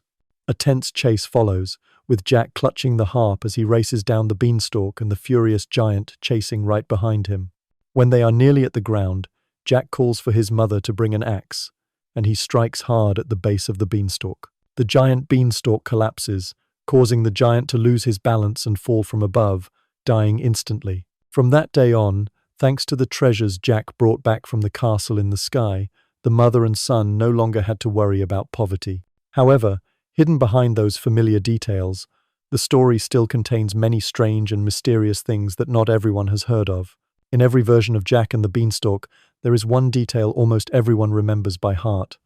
A tense chase follows, with Jack clutching the harp as he races down the beanstalk and the furious giant chasing right behind him. When they are nearly at the ground, Jack calls for his mother to bring an axe, and he strikes hard at the base of the beanstalk. The giant beanstalk collapses, causing the giant to lose his balance and fall from above, dying instantly. From that day on, thanks to the treasures Jack brought back from the castle in the sky, the mother and son no longer had to worry about poverty. However, hidden behind those familiar details, the story still contains many strange and mysterious things that not everyone has heard of. In every version of Jack and the Beanstalk, there is one detail almost everyone remembers by heart: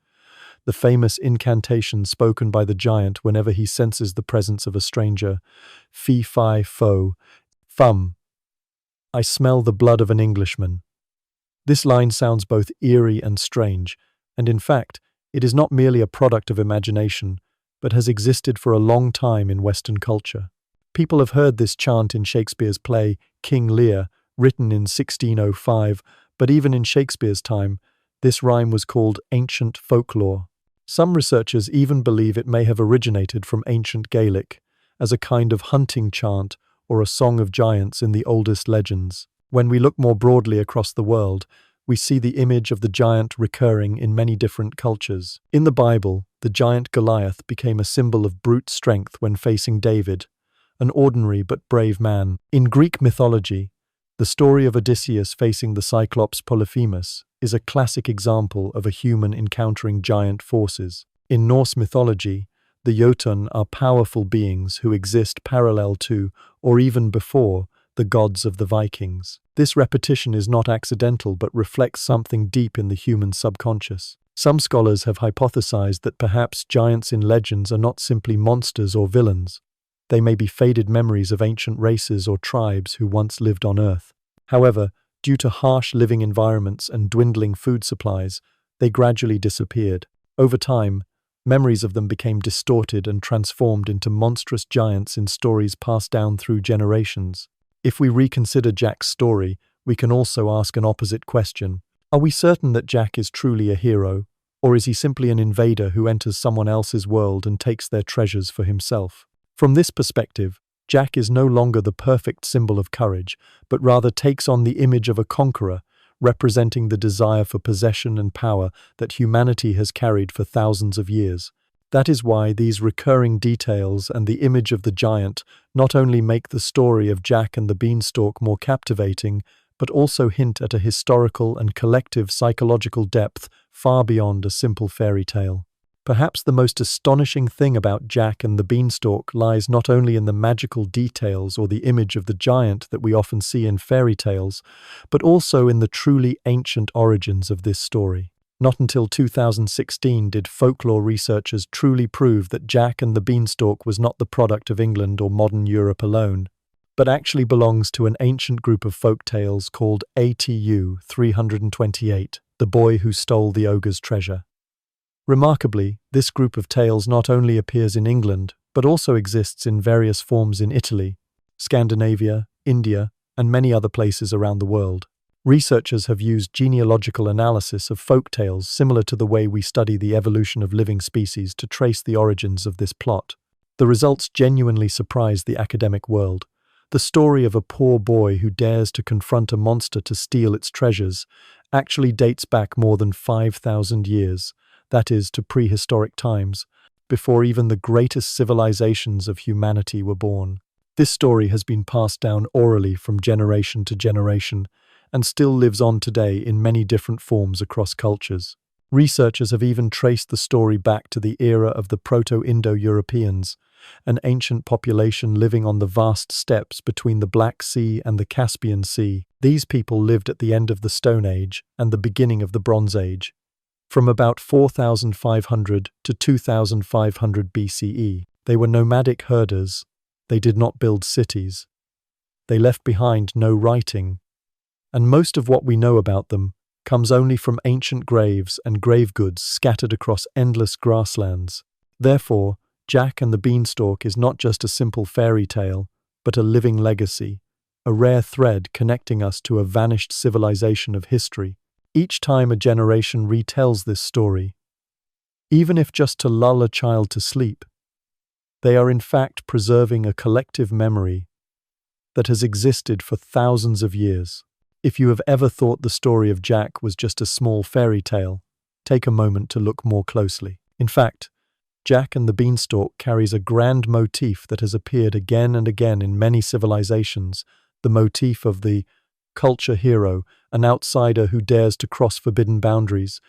the famous incantation spoken by the giant whenever he senses the presence of a stranger. Fee, fi, fo, fum. I smell the blood of an Englishman. This line sounds both eerie and strange, and in fact, it is not merely a product of imagination, but has existed for a long time in Western culture. People have heard this chant in Shakespeare's play King Lear, written in 1605, but even in Shakespeare's time, this rhyme was called ancient folklore. Some researchers even believe it may have originated from ancient Gaelic, as a kind of hunting chant or a song of giants in the oldest legends. When we look more broadly across the world, we see the image of the giant recurring in many different cultures. In the Bible, the giant Goliath became a symbol of brute strength when facing David, an ordinary but brave man. In Greek mythology, the story of Odysseus facing the Cyclops Polyphemus is a classic example of a human encountering giant forces. In Norse mythology, the Jotun are powerful beings who exist parallel to, or even before, the gods of the Vikings. This repetition is not accidental but reflects something deep in the human subconscious. Some scholars have hypothesized that perhaps giants in legends are not simply monsters or villains. They may be faded memories of ancient races or tribes who once lived on Earth. However, due to harsh living environments and dwindling food supplies, they gradually disappeared. Over time, memories of them became distorted and transformed into monstrous giants in stories passed down through generations. If we reconsider Jack's story, we can also ask an opposite question. Are we certain that Jack is truly a hero, or is he simply an invader who enters someone else's world and takes their treasures for himself? From this perspective, Jack is no longer the perfect symbol of courage, but rather takes on the image of a conqueror, representing the desire for possession and power that humanity has carried for thousands of years. That is why these recurring details and the image of the giant not only make the story of Jack and the Beanstalk more captivating, but also hint at a historical and collective psychological depth far beyond a simple fairy tale. Perhaps the most astonishing thing about Jack and the Beanstalk lies not only in the magical details or the image of the giant that we often see in fairy tales, but also in the truly ancient origins of this story. Not until 2016 did folklore researchers truly prove that Jack and the Beanstalk was not the product of England or modern Europe alone, but actually belongs to an ancient group of folk tales called ATU 328, the boy who stole the ogre's treasure. Remarkably, this group of tales not only appears in England, but also exists in various forms in Italy, Scandinavia, India, and many other places around the world. Researchers have used genealogical analysis of folk tales similar to the way we study the evolution of living species to trace the origins of this plot. The results genuinely surprise the academic world. The story of a poor boy who dares to confront a monster to steal its treasures actually dates back more than 5,000 years. That is, to prehistoric times, before even the greatest civilizations of humanity were born. This story has been passed down orally from generation to generation and still lives on today in many different forms across cultures. Researchers have even traced the story back to the era of the Proto-Indo-Europeans, an ancient population living on the vast steppes between the Black Sea and the Caspian Sea. These people lived at the end of the Stone Age and the beginning of the Bronze Age, from about 4,500 to 2,500 BCE. They were nomadic herders. They did not build cities. They left behind no writing. And most of what we know about them comes only from ancient graves and grave goods scattered across endless grasslands. Therefore, Jack and the Beanstalk is not just a simple fairy tale, but a living legacy, a rare thread connecting us to a vanished civilization of history. Each time a generation retells this story, even if just to lull a child to sleep, they are in fact preserving a collective memory that has existed for thousands of years. If you have ever thought the story of Jack was just a small fairy tale, take a moment to look more closely. In fact, Jack and the Beanstalk carries a grand motif that has appeared again and again in many civilizations, the motif of the culture hero, an outsider who dares to cross forbidden boundaries,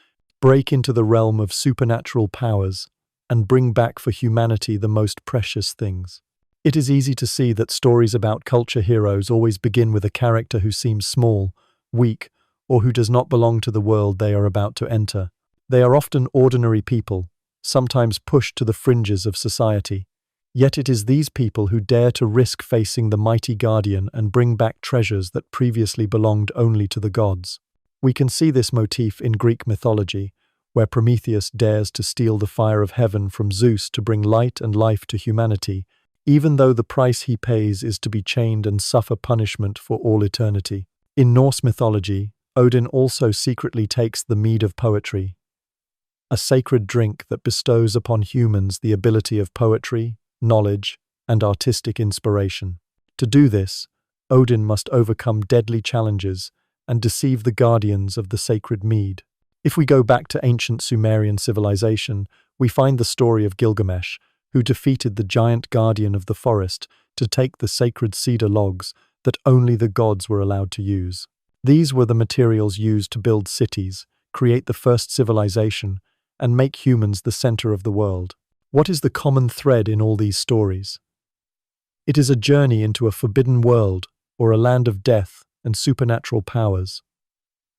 break into the realm of supernatural powers, and bring back for humanity the most precious things. It is easy to see that stories about culture heroes always begin with a character who seems small, weak, or who does not belong to the world they are about to enter. They are often ordinary people, sometimes pushed to the fringes of society. Yet it is these people who dare to risk facing the mighty guardian and bring back treasures that previously belonged only to the gods. We can see this motif in Greek mythology, where Prometheus dares to steal the fire of heaven from Zeus to bring light and life to humanity, even though the price he pays is to be chained and suffer punishment for all eternity. In Norse mythology, Odin also secretly takes the mead of poetry, a sacred drink that bestows upon humans the ability of poetry, knowledge, and artistic inspiration. To do this, Odin must overcome deadly challenges and deceive the guardians of the sacred mead. If we go back to ancient Sumerian civilization, we find the story of Gilgamesh, who defeated the giant guardian of the forest to take the sacred cedar logs that only the gods were allowed to use. These were the materials used to build cities, create the first civilization, and make humans the center of the world. What is the common thread in all these stories? It is a journey into a forbidden world or a land of death and supernatural powers,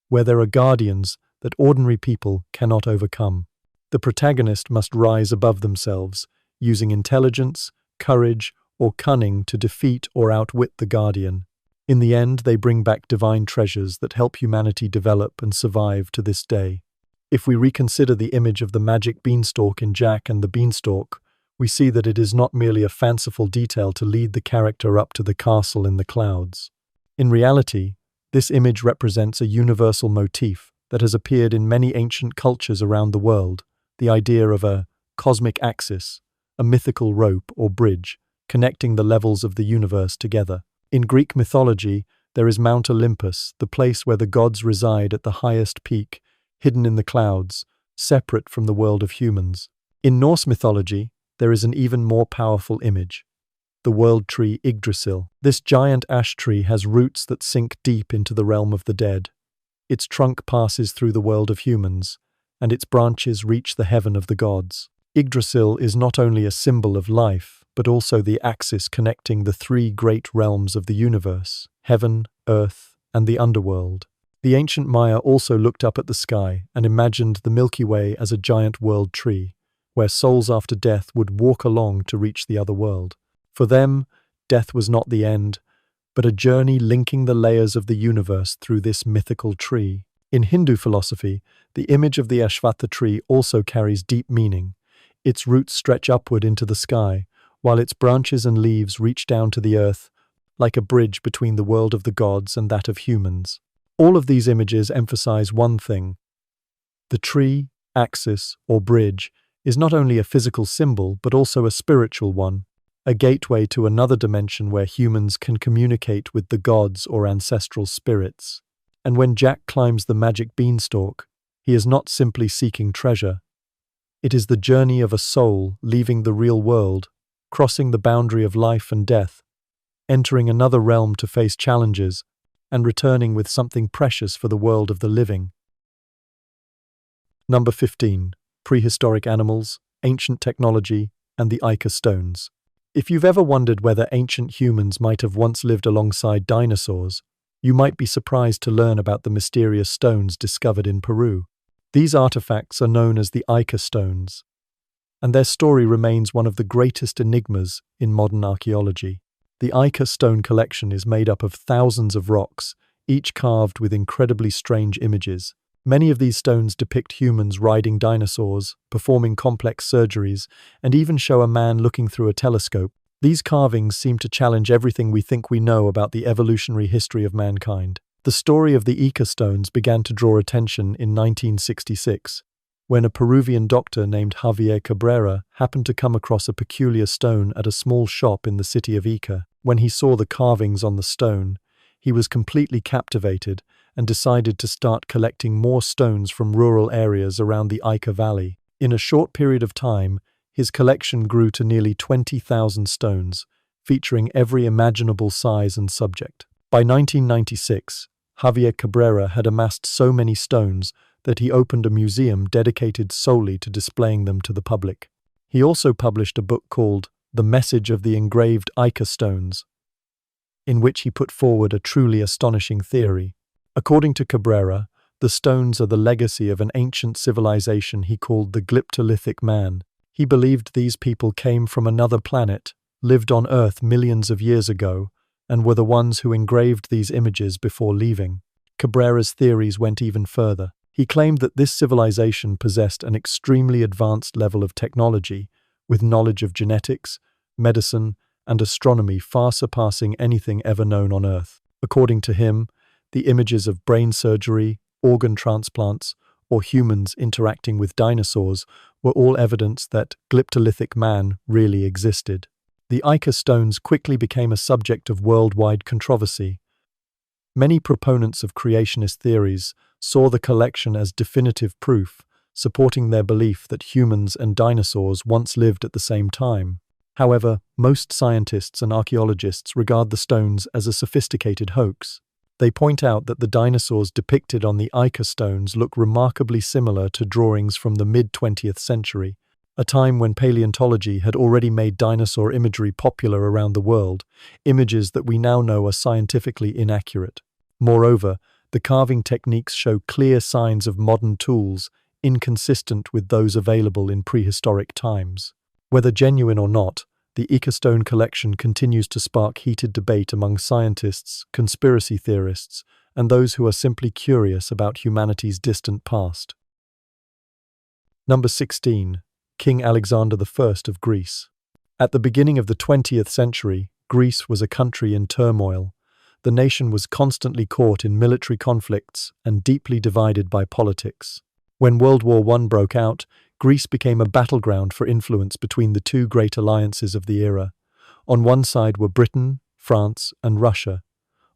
where there are guardians that ordinary people cannot overcome. The protagonist must rise above themselves, using intelligence, courage, or cunning to defeat or outwit the guardian. In the end, they bring back divine treasures that help humanity develop and survive to this day. If we reconsider the image of the magic beanstalk in Jack and the Beanstalk, we see that it is not merely a fanciful detail to lead the character up to the castle in the clouds. In reality, this image represents a universal motif that has appeared in many ancient cultures around the world, the idea of a cosmic axis, a mythical rope or bridge, connecting the levels of the universe together. In Greek mythology, there is Mount Olympus, the place where the gods reside at the highest peak, hidden in the clouds, separate from the world of humans. In Norse mythology, there is an even more powerful image, the world tree Yggdrasil. This giant ash tree has roots that sink deep into the realm of the dead. Its trunk passes through the world of humans, and its branches reach the heaven of the gods. Yggdrasil is not only a symbol of life, but also the axis connecting the three great realms of the universe: heaven, earth, and the underworld. The ancient Maya also looked up at the sky and imagined the Milky Way as a giant world tree, where souls after death would walk along to reach the other world. For them, death was not the end, but a journey linking the layers of the universe through this mythical tree. In Hindu philosophy, the image of the Ashvatha tree also carries deep meaning. Its roots stretch upward into the sky, while its branches and leaves reach down to the earth, like a bridge between the world of the gods and that of humans. All of these images emphasize one thing: the tree, axis, or bridge is not only a physical symbol, but also a spiritual one, a gateway to another dimension where humans can communicate with the gods or ancestral spirits. And when Jack climbs the magic beanstalk, he is not simply seeking treasure. It is the journey of a soul leaving the real world, crossing the boundary of life and death, entering another realm to face challenges, and returning with something precious for the world of the living. Number 15. Prehistoric animals, ancient technology, and the Ica stones. If you've ever wondered whether ancient humans might have once lived alongside dinosaurs, you might be surprised to learn about the mysterious stones discovered in Peru. These artifacts are known as the Ica stones, and their story remains one of the greatest enigmas in modern archaeology. The Ica stone collection is made up of thousands of rocks, each carved with incredibly strange images. Many of these stones depict humans riding dinosaurs, performing complex surgeries, and even show a man looking through a telescope. These carvings seem to challenge everything we think we know about the evolutionary history of mankind. The story of the Ica stones began to draw attention in 1966, when a Peruvian doctor named Javier Cabrera happened to come across a peculiar stone at a small shop in the city of Ica. When he saw the carvings on the stone, he was completely captivated and decided to start collecting more stones from rural areas around the Ica Valley. In a short period of time, his collection grew to nearly 20,000 stones, featuring every imaginable size and subject. By 1996, Javier Cabrera had amassed so many stones that he opened a museum dedicated solely to displaying them to the public. He also published a book called The Message of the Engraved Ica Stones, in which he put forward a truly astonishing theory. According to Cabrera, the stones are the legacy of an ancient civilization he called the Glyptolithic man. He believed these people came from another planet, lived on Earth millions of years ago, and were the ones who engraved these images before leaving. Cabrera's theories went even further. He claimed that this civilization possessed an extremely advanced level of technology, with knowledge of genetics, medicine, and astronomy far surpassing anything ever known on Earth. According to him, the images of brain surgery, organ transplants, or humans interacting with dinosaurs were all evidence that Glyptolithic man really existed. The Ica stones quickly became a subject of worldwide controversy. Many proponents of creationist theories saw the collection as definitive proof, supporting their belief that humans and dinosaurs once lived at the same time. However, most scientists and archaeologists regard the stones as a sophisticated hoax. They point out that the dinosaurs depicted on the Ica stones look remarkably similar to drawings from the mid-20th century, a time when paleontology had already made dinosaur imagery popular around the world, images that we now know are scientifically inaccurate. Moreover, the carving techniques show clear signs of modern tools, inconsistent with those available in prehistoric times. Whether genuine or not, the Ica stone collection continues to spark heated debate among scientists, conspiracy theorists, and those who are simply curious about humanity's distant past. Number 16. King Alexander I of Greece. At the beginning of the 20th century, Greece was a country in turmoil. The nation was constantly caught in military conflicts and deeply divided by politics. When World War I broke out, Greece became a battleground for influence between the two great alliances of the era. On one side were Britain, France, and Russia.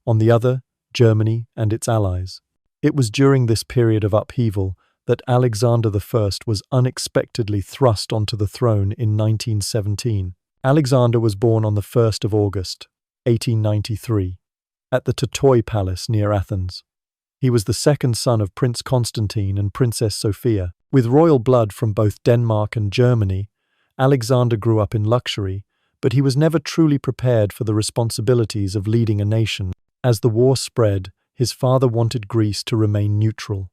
On the other, Germany and its allies. It was during this period of upheaval that Alexander I was unexpectedly thrust onto the throne in 1917. Alexander was born on the 1st of August, 1893, at the Totoi Palace near Athens. He was the second son of Prince Constantine and Princess Sophia. With royal blood from both Denmark and Germany, Alexander grew up in luxury, but he was never truly prepared for the responsibilities of leading a nation. As the war spread, his father wanted Greece to remain neutral.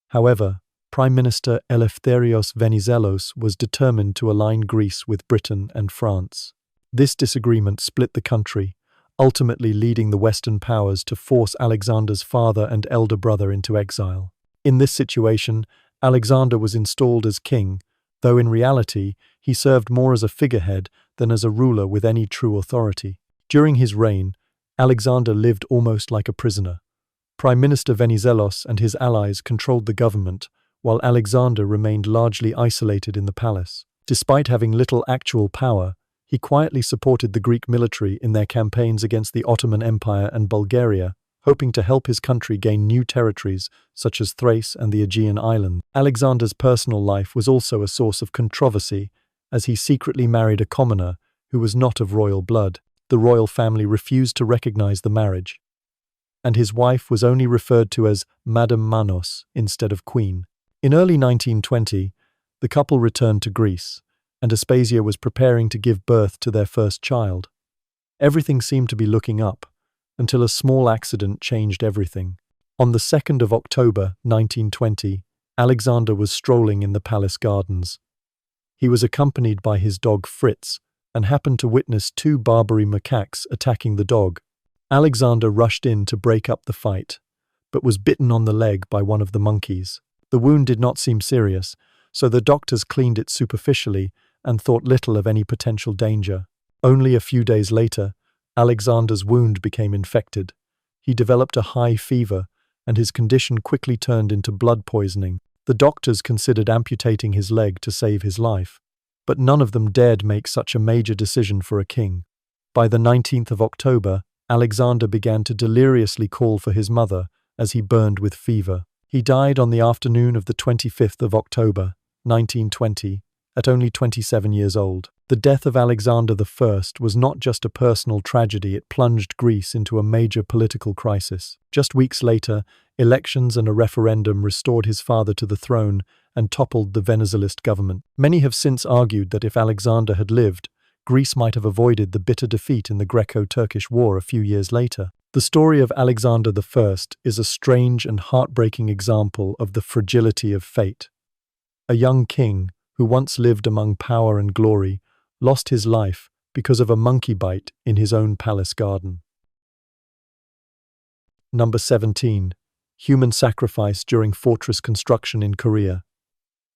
However, Prime Minister Eleftherios Venizelos was determined to align Greece with Britain and France. This disagreement split the country, ultimately leading the Western powers to force Alexander's father and elder brother into exile. In this situation, Alexander was installed as king, though in reality, he served more as a figurehead than as a ruler with any true authority. During his reign, Alexander lived almost like a prisoner. Prime Minister Venizelos and his allies controlled the government, while Alexander remained largely isolated in the palace. Despite having little actual power, he quietly supported the Greek military in their campaigns against the Ottoman Empire and Bulgaria, hoping to help his country gain new territories such as Thrace and the Aegean islands. Alexander's personal life was also a source of controversy, as he secretly married a commoner who was not of royal blood. The royal family refused to recognize the marriage, and his wife was only referred to as Madame Manos instead of Queen. In early 1920, the couple returned to Greece, and Aspasia was preparing to give birth to their first child. Everything seemed to be looking up, until a small accident changed everything. On the 2nd of October 1920, Alexander was strolling in the palace gardens. He was accompanied by his dog Fritz, and happened to witness two Barbary macaques attacking the dog. Alexander rushed in to break up the fight, but was bitten on the leg by one of the monkeys. The wound did not seem serious, so the doctors cleaned it superficially and thought little of any potential danger. Only a few days later, Alexander's wound became infected. He developed a high fever, and his condition quickly turned into blood poisoning. The doctors considered amputating his leg to save his life, but none of them dared make such a major decision for a king. By the 19th of October, Alexander began to deliriously call for his mother as he burned with fever. He died on the afternoon of the 25th of October, 1920, at only 27 years old. The death of Alexander I was not just a personal tragedy, it plunged Greece into a major political crisis. Just weeks later, elections and a referendum restored his father to the throne and toppled the Venizelist government. Many have since argued that if Alexander had lived, Greece might have avoided the bitter defeat in the Greco-Turkish War a few years later. The story of Alexander I is a strange and heartbreaking example of the fragility of fate. A young king, who once lived among power and glory, lost his life because of a monkey bite in his own palace garden. Number 17. Human sacrifice during fortress construction in Korea.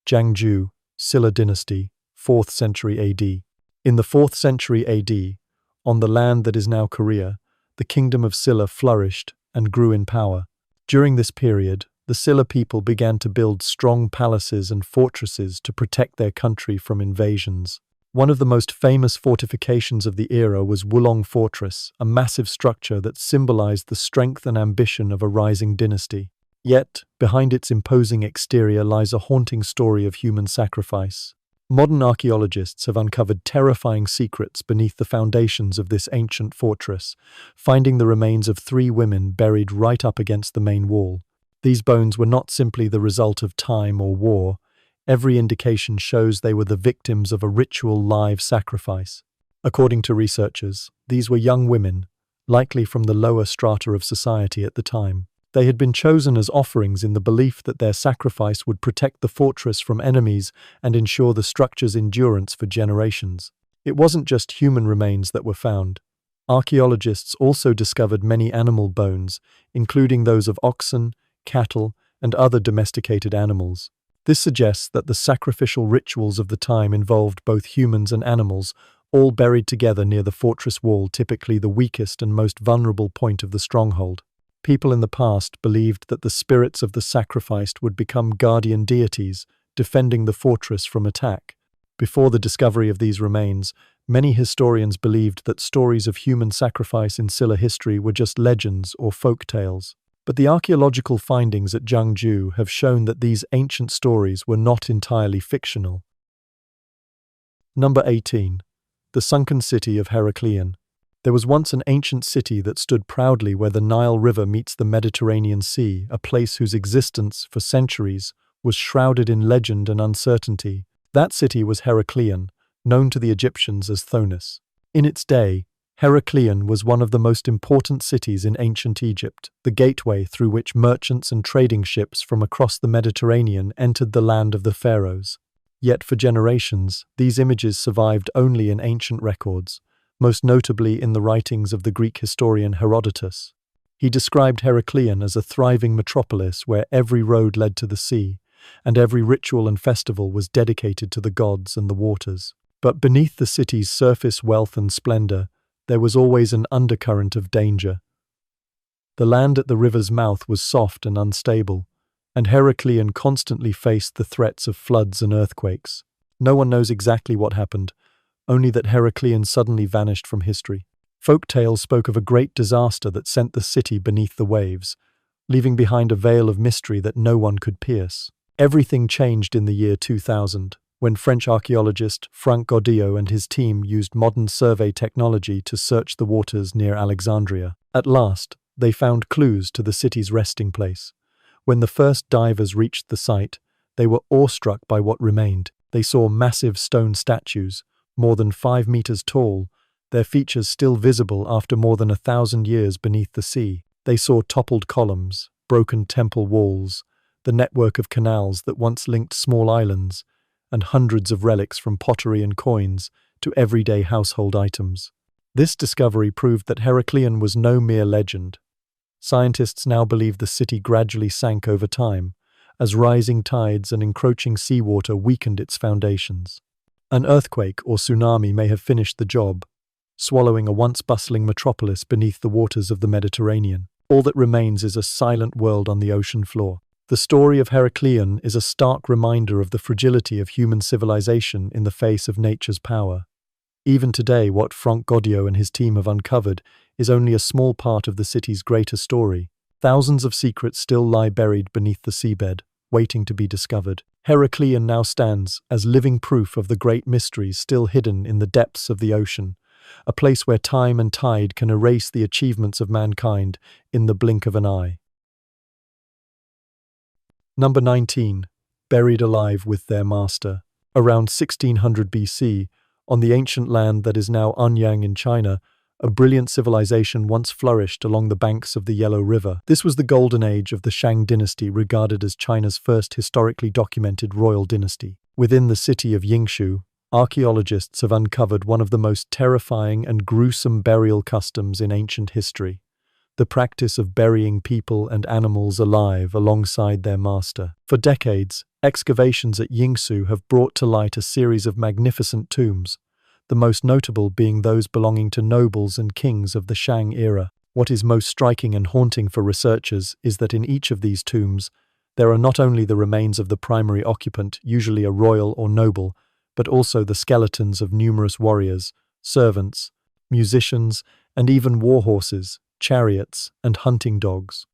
Jangju, Silla dynasty, 4th century AD. In the 4th century AD, on the land that is now Korea, the kingdom of Silla flourished and grew in power. During this period, the Silla people began to build strong palaces and fortresses to protect their country from invasions. One of the most famous fortifications of the era was Wulong Fortress, a massive structure that symbolized the strength and ambition of a rising dynasty. Yet, behind its imposing exterior lies a haunting story of human sacrifice. Modern archaeologists have uncovered terrifying secrets beneath the foundations of this ancient fortress, finding the remains of 3 women buried right up against the main wall. These bones were not simply the result of time or war. Every indication shows they were the victims of a ritual live sacrifice. According to researchers, these were young women, likely from the lower strata of society at the time. They had been chosen as offerings in the belief that their sacrifice would protect the fortress from enemies and ensure the structure's endurance for generations. It wasn't just human remains that were found. Archaeologists also discovered many animal bones, including those of oxen, cattle, and other domesticated animals. This suggests that the sacrificial rituals of the time involved both humans and animals, all buried together near the fortress wall, typically the weakest and most vulnerable point of the stronghold. People in the past believed that the spirits of the sacrificed would become guardian deities, defending the fortress from attack. Before the discovery of these remains, many historians believed that stories of human sacrifice in Silla history were just legends or folk tales. But the archaeological findings at Jangju have shown that these ancient stories were not entirely fictional. Number 18. The sunken city of Heraklion. There was once an ancient city that stood proudly where the Nile River meets the Mediterranean Sea, a place whose existence, for centuries, was shrouded in legend and uncertainty. That city was Heracleion, known to the Egyptians as Thonis. In its day, Heracleion was one of the most important cities in ancient Egypt, the gateway through which merchants and trading ships from across the Mediterranean entered the land of the pharaohs. Yet for generations, these images survived only in ancient records, most notably in the writings of the Greek historian Herodotus. He described Heracleion as a thriving metropolis where every road led to the sea, and every ritual and festival was dedicated to the gods and the waters. But beneath the city's surface wealth and splendor, there was always an undercurrent of danger. The land at the river's mouth was soft and unstable, and Heracleion constantly faced the threats of floods and earthquakes. No one knows exactly what happened, only that Heracleion suddenly vanished from history. Folk tales spoke of a great disaster that sent the city beneath the waves, leaving behind a veil of mystery that no one could pierce. Everything changed in the year 2000, when French archaeologist Franck Godillot and his team used modern survey technology to search the waters near Alexandria. At last, they found clues to the city's resting place. When the first divers reached the site, they were awestruck by what remained. They saw massive stone statues, more than 5 meters tall, their features still visible after more than 1,000 years beneath the sea. They saw toppled columns, broken temple walls, the network of canals that once linked small islands, and hundreds of relics from pottery and coins to everyday household items. This discovery proved that Heracleion was no mere legend. Scientists now believe the city gradually sank over time, as rising tides and encroaching seawater weakened its foundations. An earthquake or tsunami may have finished the job, swallowing a once bustling metropolis beneath the waters of the Mediterranean. All that remains is a silent world on the ocean floor. The story of Heracleion is a stark reminder of the fragility of human civilization in the face of nature's power. Even today, what Franck Godillot and his team have uncovered is only a small part of the city's greater story. Thousands of secrets still lie buried beneath the seabed, waiting to be discovered. Heracleion now stands as living proof of the great mysteries still hidden in the depths of the ocean, a place where time and tide can erase the achievements of mankind in the blink of an eye. Number 19. Buried alive with their master. Around 1600 BC, on the ancient land that is now Anyang in China, a brilliant civilization once flourished along the banks of the Yellow River. This was the golden age of the Shang dynasty, regarded as China's first historically documented royal dynasty. Within the city of Yingshu, archaeologists have uncovered one of the most terrifying and gruesome burial customs in ancient history: the practice of burying people and animals alive alongside their master. For decades, excavations at Yingshu have brought to light a series of magnificent tombs, the most notable being those belonging to nobles and kings of the Shang era. What is most striking and haunting for researchers is that in each of these tombs, there are not only the remains of the primary occupant, usually a royal or noble, but also the skeletons of numerous warriors, servants, musicians, and even war horses, chariots, and hunting dogs.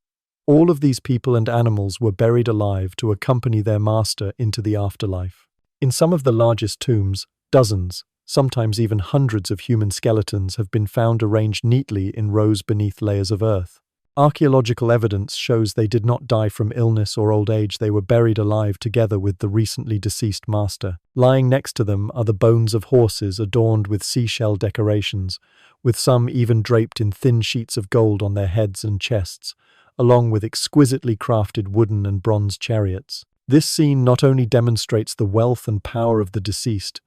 All of these people and animals were buried alive to accompany their master into the afterlife. In some of the largest tombs, dozens, sometimes even hundreds of human skeletons have been found arranged neatly in rows beneath layers of earth. Archaeological evidence shows they did not die from illness or old age. They were buried alive together with the recently deceased master. Lying next to them are the bones of horses adorned with seashell decorations, with some even draped in thin sheets of gold on their heads and chests, along with exquisitely crafted wooden and bronze chariots. This scene not only demonstrates the wealth and power of the deceased,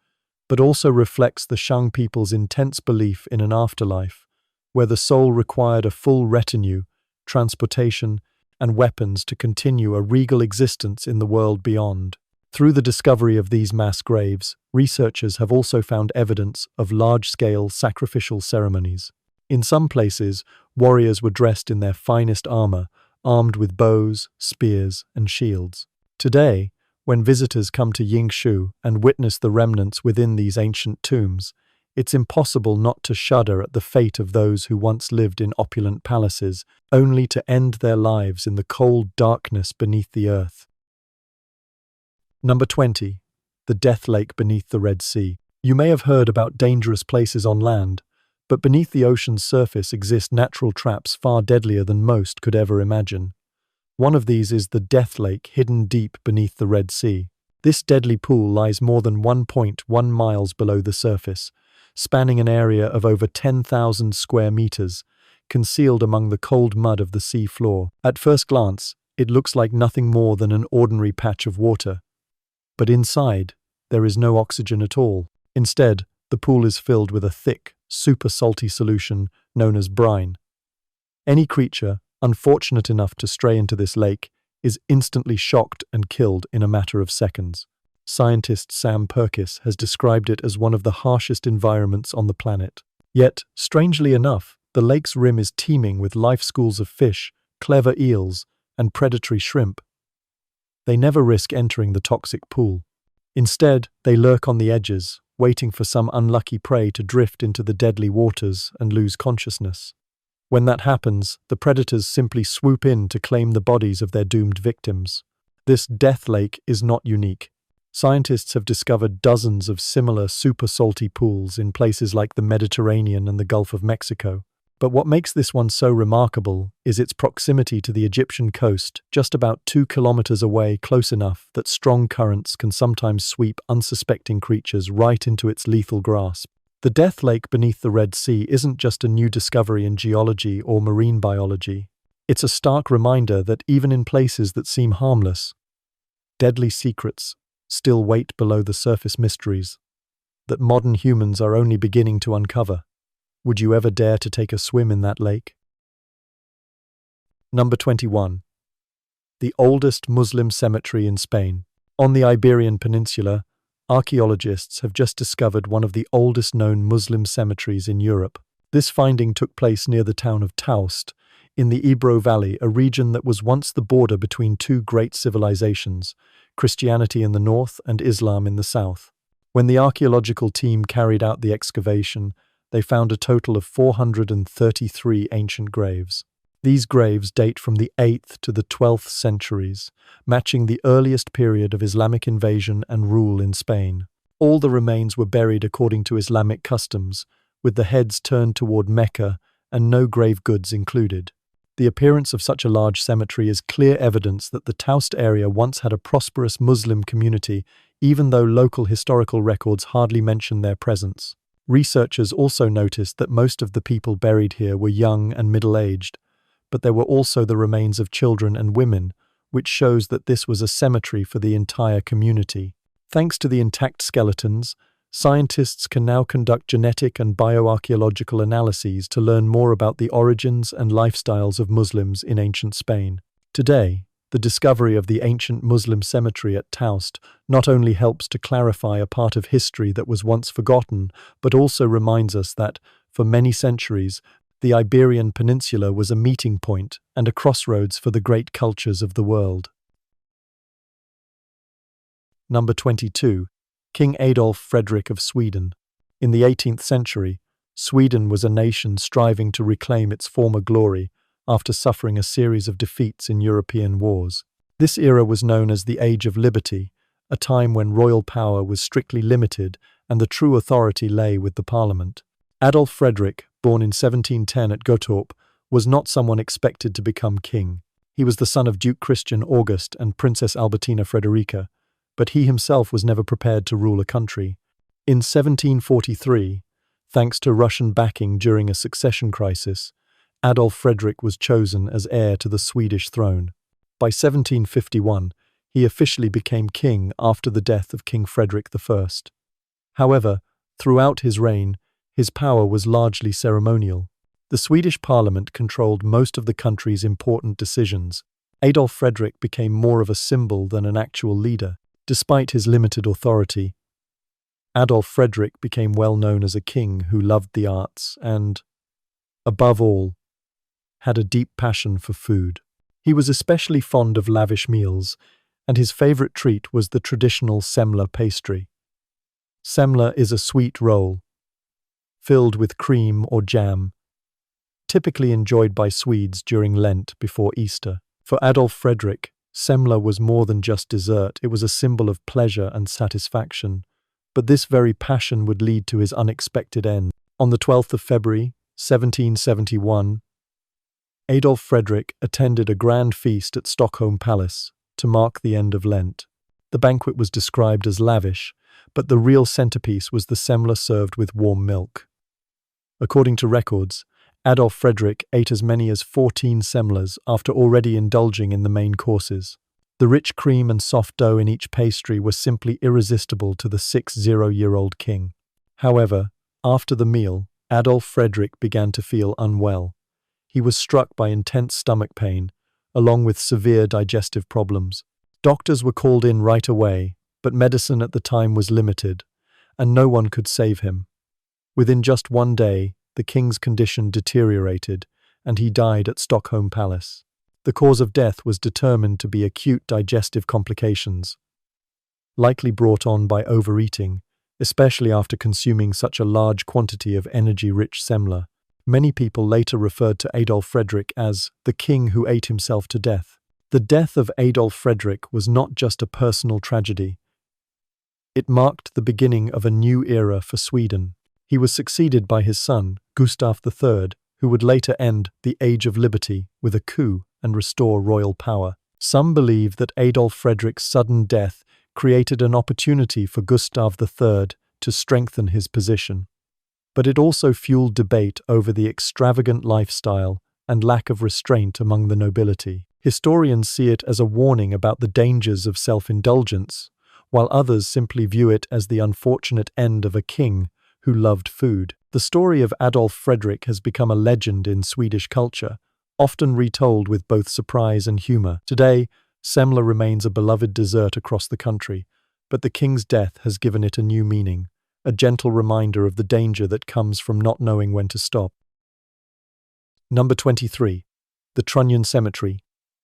but also reflects the Shang people's intense belief in an afterlife, where the soul required a full retinue, transportation, and weapons to continue a regal existence in the world beyond. Through the discovery of these mass graves, researchers have also found evidence of large-scale sacrificial ceremonies. In some places, warriors were dressed in their finest armor, armed with bows, spears, and shields. Today, when visitors come to Yingshu and witness the remnants within these ancient tombs, it's impossible not to shudder at the fate of those who once lived in opulent palaces, only to end their lives in the cold darkness beneath the earth. Number 20. The Death Lake beneath the Red Sea. You may have heard about dangerous places on land, but beneath the ocean's surface exist natural traps far deadlier than most could ever imagine. One of these is the Death Lake, hidden deep beneath the Red Sea. This deadly pool lies more than 1.1 miles below the surface, spanning an area of over 10,000 square meters, concealed among the cold mud of the sea floor. At first glance, it looks like nothing more than an ordinary patch of water. But inside, there is no oxygen at all. Instead, the pool is filled with a thick, super salty solution known as brine. Any creature unfortunate enough to stray into this lake is instantly shocked and killed in a matter of seconds. Scientist Sam Purkis has described it as one of the harshest environments on the planet. Yet, strangely enough, the lake's rim is teeming with life schools of fish, clever eels, and predatory shrimp. They never risk entering the toxic pool. Instead, they lurk on the edges, waiting for some unlucky prey to drift into the deadly waters and lose consciousness. When that happens, the predators simply swoop in to claim the bodies of their doomed victims. This death lake is not unique. Scientists have discovered dozens of similar super salty pools in places like the Mediterranean and the Gulf of Mexico. But what makes this one so remarkable is its proximity to the Egyptian coast, just about 2 kilometers away, close enough that strong currents can sometimes sweep unsuspecting creatures right into its lethal grasp. The Death Lake beneath the Red Sea isn't just a new discovery in geology or marine biology. It's a stark reminder that even in places that seem harmless, deadly secrets still wait below the surface mysteries that modern humans are only beginning to uncover. Would you ever dare to take a swim in that lake? Number 21. The oldest Muslim cemetery in Spain. On the Iberian Peninsula, archaeologists have just discovered one of the oldest known Muslim cemeteries in Europe. This finding took place near the town of Taust, in the Ebro Valley, a region that was once the border between two great civilizations, Christianity in the north and Islam in the south. When the archaeological team carried out the excavation, they found a total of 433 ancient graves. These graves date from the 8th to the 12th centuries, matching the earliest period of Islamic invasion and rule in Spain. All the remains were buried according to Islamic customs, with the heads turned toward Mecca and no grave goods included. The appearance of such a large cemetery is clear evidence that the Taust area once had a prosperous Muslim community, even though local historical records hardly mention their presence. Researchers also noticed that most of the people buried here were young and middle-aged, but there were also the remains of children and women, which shows that this was a cemetery for the entire community. Thanks to the intact skeletons, scientists can now conduct genetic and bioarchaeological analyses to learn more about the origins and lifestyles of Muslims in ancient Spain. Today, the discovery of the ancient Muslim cemetery at Taust not only helps to clarify a part of history that was once forgotten, but also reminds us that, for many centuries, the Iberian Peninsula was a meeting point and a crossroads for the great cultures of the world. Number 22. King Adolf Fredrik of Sweden. In the 18th century, Sweden was a nation striving to reclaim its former glory after suffering a series of defeats in European wars. This era was known as the Age of Liberty, a time when royal power was strictly limited and the true authority lay with the parliament. Adolf Fredrik, born in 1710 at Gottorp, was not someone expected to become king. He was the son of Duke Christian August and Princess Albertina Frederica, but he himself was never prepared to rule a country. In 1743, thanks to Russian backing during a succession crisis, Adolf Fredrik was chosen as heir to the Swedish throne. By 1751, he officially became king after the death of King Frederick I. However, throughout his reign, his power was largely ceremonial. The Swedish parliament controlled most of the country's important decisions. Adolf Fredrik became more of a symbol than an actual leader. Despite his limited authority, Adolf Fredrik became well known as a king who loved the arts and, above all, had a deep passion for food. He was especially fond of lavish meals, and his favorite treat was the traditional semla pastry. Semla is a sweet roll, filled with cream or jam, typically enjoyed by Swedes during Lent before Easter. For Adolf Fredrik, semla was more than just dessert, it was a symbol of pleasure and satisfaction. But this very passion would lead to his unexpected end. On the 12th of February, 1771, Adolf Fredrik attended a grand feast at Stockholm Palace to mark the end of Lent. The banquet was described as lavish, but the real centerpiece was the semla served with warm milk. According to records, Adolf Fredrik ate as many as 14 semlas after already indulging in the main courses. The rich cream and soft dough in each pastry were simply irresistible to the 60-year-old king. However, after the meal, Adolf Fredrik began to feel unwell. He was struck by intense stomach pain, along with severe digestive problems. Doctors were called in right away, but medicine at the time was limited, and no one could save him. Within just one day, the king's condition deteriorated, and he died at Stockholm Palace. The cause of death was determined to be acute digestive complications, likely brought on by overeating, especially after consuming such a large quantity of energy-rich semla. Many people later referred to Adolf Fredrik as the king who ate himself to death. The death of Adolf Fredrik was not just a personal tragedy. It marked the beginning of a new era for Sweden. He was succeeded by his son, Gustav III, who would later end the Age of Liberty with a coup and restore royal power. Some believe that Adolf Fredrik's sudden death created an opportunity for Gustav III to strengthen his position. But it also fueled debate over the extravagant lifestyle and lack of restraint among the nobility. Historians see it as a warning about the dangers of self-indulgence, while others simply view it as the unfortunate end of a king who loved food. The story of Adolf Fredrik has become a legend in Swedish culture, often retold with both surprise and humor. Today, semla remains a beloved dessert across the country, but the king's death has given it a new meaning, a gentle reminder of the danger that comes from not knowing when to stop. Number 23. The Trunyan Cemetery,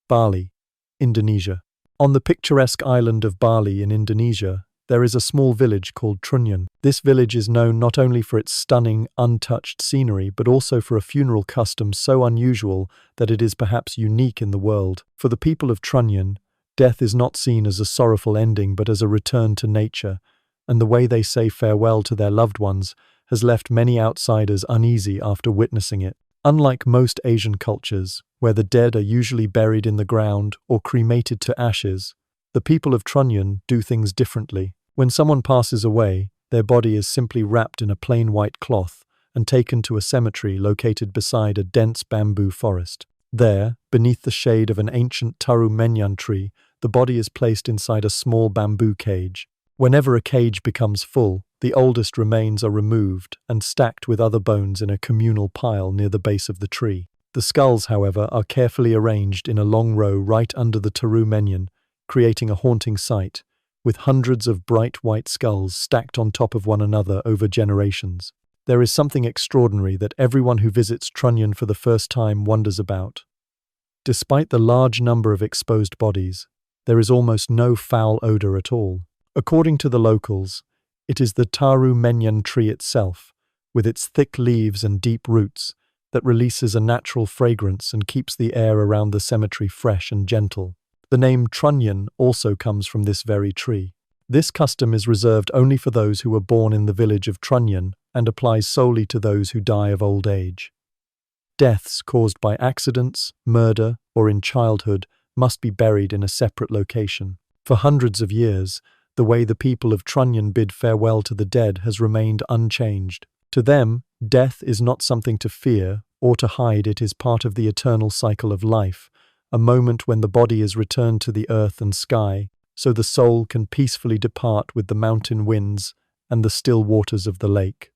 Bali, Indonesia. On the picturesque island of Bali in Indonesia, there is a small village called Trunyan. This village is known not only for its stunning, untouched scenery, but also for a funeral custom so unusual that it is perhaps unique in the world. For the people of Trunyan, death is not seen as a sorrowful ending but as a return to nature, and the way they say farewell to their loved ones has left many outsiders uneasy after witnessing it. Unlike most Asian cultures, where the dead are usually buried in the ground or cremated to ashes, the people of Trunyan do things differently. When someone passes away, their body is simply wrapped in a plain white cloth and taken to a cemetery located beside a dense bamboo forest. There, beneath the shade of an ancient Taru Menyan tree, the body is placed inside a small bamboo cage. Whenever a cage becomes full, the oldest remains are removed and stacked with other bones in a communal pile near the base of the tree. The skulls, however, are carefully arranged in a long row right under the Taru Menyan, creating a haunting sight, with hundreds of bright white skulls stacked on top of one another over generations. There is something extraordinary that everyone who visits Trunyan for the first time wonders about. Despite the large number of exposed bodies, there is almost no foul odor at all. According to the locals, it is the Taru Menyan tree itself, with its thick leaves and deep roots, that releases a natural fragrance and keeps the air around the cemetery fresh and gentle. The name Trunyan also comes from this very tree. This custom is reserved only for those who were born in the village of Trunyan and applies solely to those who die of old age. Deaths caused by accidents, murder, or in childhood must be buried in a separate location. For hundreds of years, the way the people of Trunyan bid farewell to the dead has remained unchanged. To them, death is not something to fear or to hide. It is part of the eternal cycle of life, a moment when the body is returned to the earth and sky, so the soul can peacefully depart with the mountain winds and the still waters of the lake.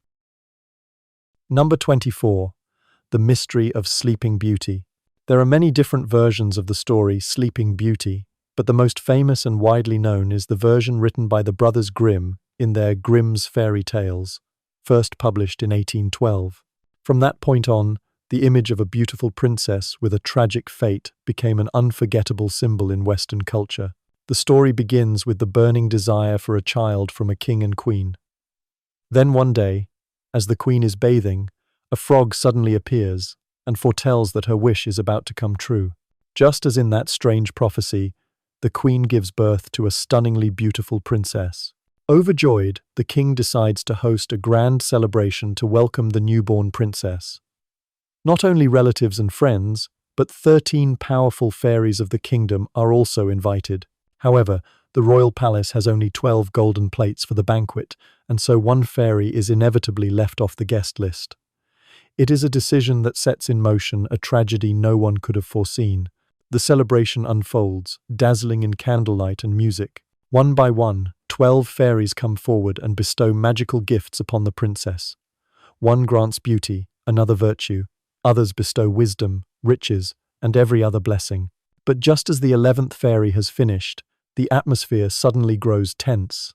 Number 24. The Mystery of Sleeping Beauty. There are many different versions of the story Sleeping Beauty, but the most famous and widely known is the version written by the brothers Grimm in their Grimm's Fairy Tales, first published in 1812. From that point on, the image of a beautiful princess with a tragic fate became an unforgettable symbol in Western culture. The story begins with the burning desire for a child from a king and queen. Then one day, as the queen is bathing, a frog suddenly appears and foretells that her wish is about to come true. Just as in that strange prophecy, the queen gives birth to a stunningly beautiful princess. Overjoyed, the king decides to host a grand celebration to welcome the newborn princess. Not only relatives and friends, but 13 powerful fairies of the kingdom are also invited. However, the royal palace has only 12 golden plates for the banquet, and so one fairy is inevitably left off the guest list. It is a decision that sets in motion a tragedy no one could have foreseen. The celebration unfolds, dazzling in candlelight and music. One by one, 12 fairies come forward and bestow magical gifts upon the princess. One grants beauty, another virtue, others bestow wisdom, riches, and every other blessing. But just as the 11th fairy has finished, the atmosphere suddenly grows tense.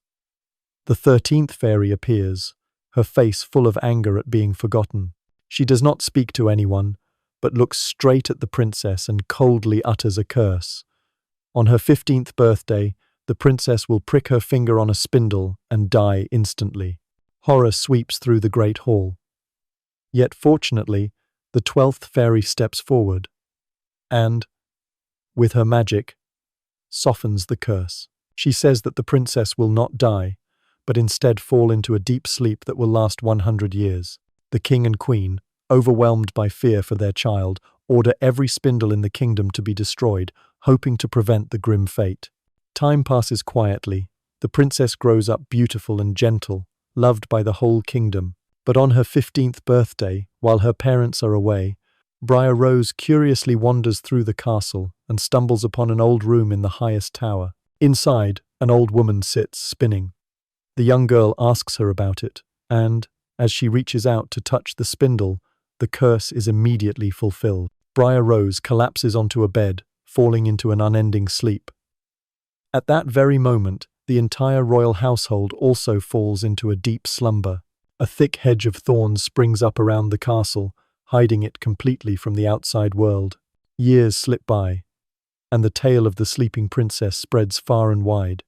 The 13th fairy appears, her face full of anger at being forgotten. She does not speak to anyone, but looks straight at the princess and coldly utters a curse. On her 15th birthday, the princess will prick her finger on a spindle and die instantly. Horror sweeps through the great hall. Yet fortunately, the 12th fairy steps forward and, with her magic, softens the curse. She says that the princess will not die, but instead fall into a deep sleep that will last 100 years. The king and queen, overwhelmed by fear for their child, order every spindle in the kingdom to be destroyed, hoping to prevent the grim fate. Time passes quietly. The princess grows up beautiful and gentle, loved by the whole kingdom. But on her 15th birthday, while her parents are away, Briar Rose curiously wanders through the castle and stumbles upon an old room in the highest tower. Inside, an old woman sits, spinning. The young girl asks her about it, and, as she reaches out to touch the spindle, the curse is immediately fulfilled. Briar Rose collapses onto a bed, falling into an unending sleep. At that very moment, the entire royal household also falls into a deep slumber. A thick hedge of thorns springs up around the castle, hiding it completely from the outside world. Years slip by, and the tale of the sleeping princess spreads far and wide.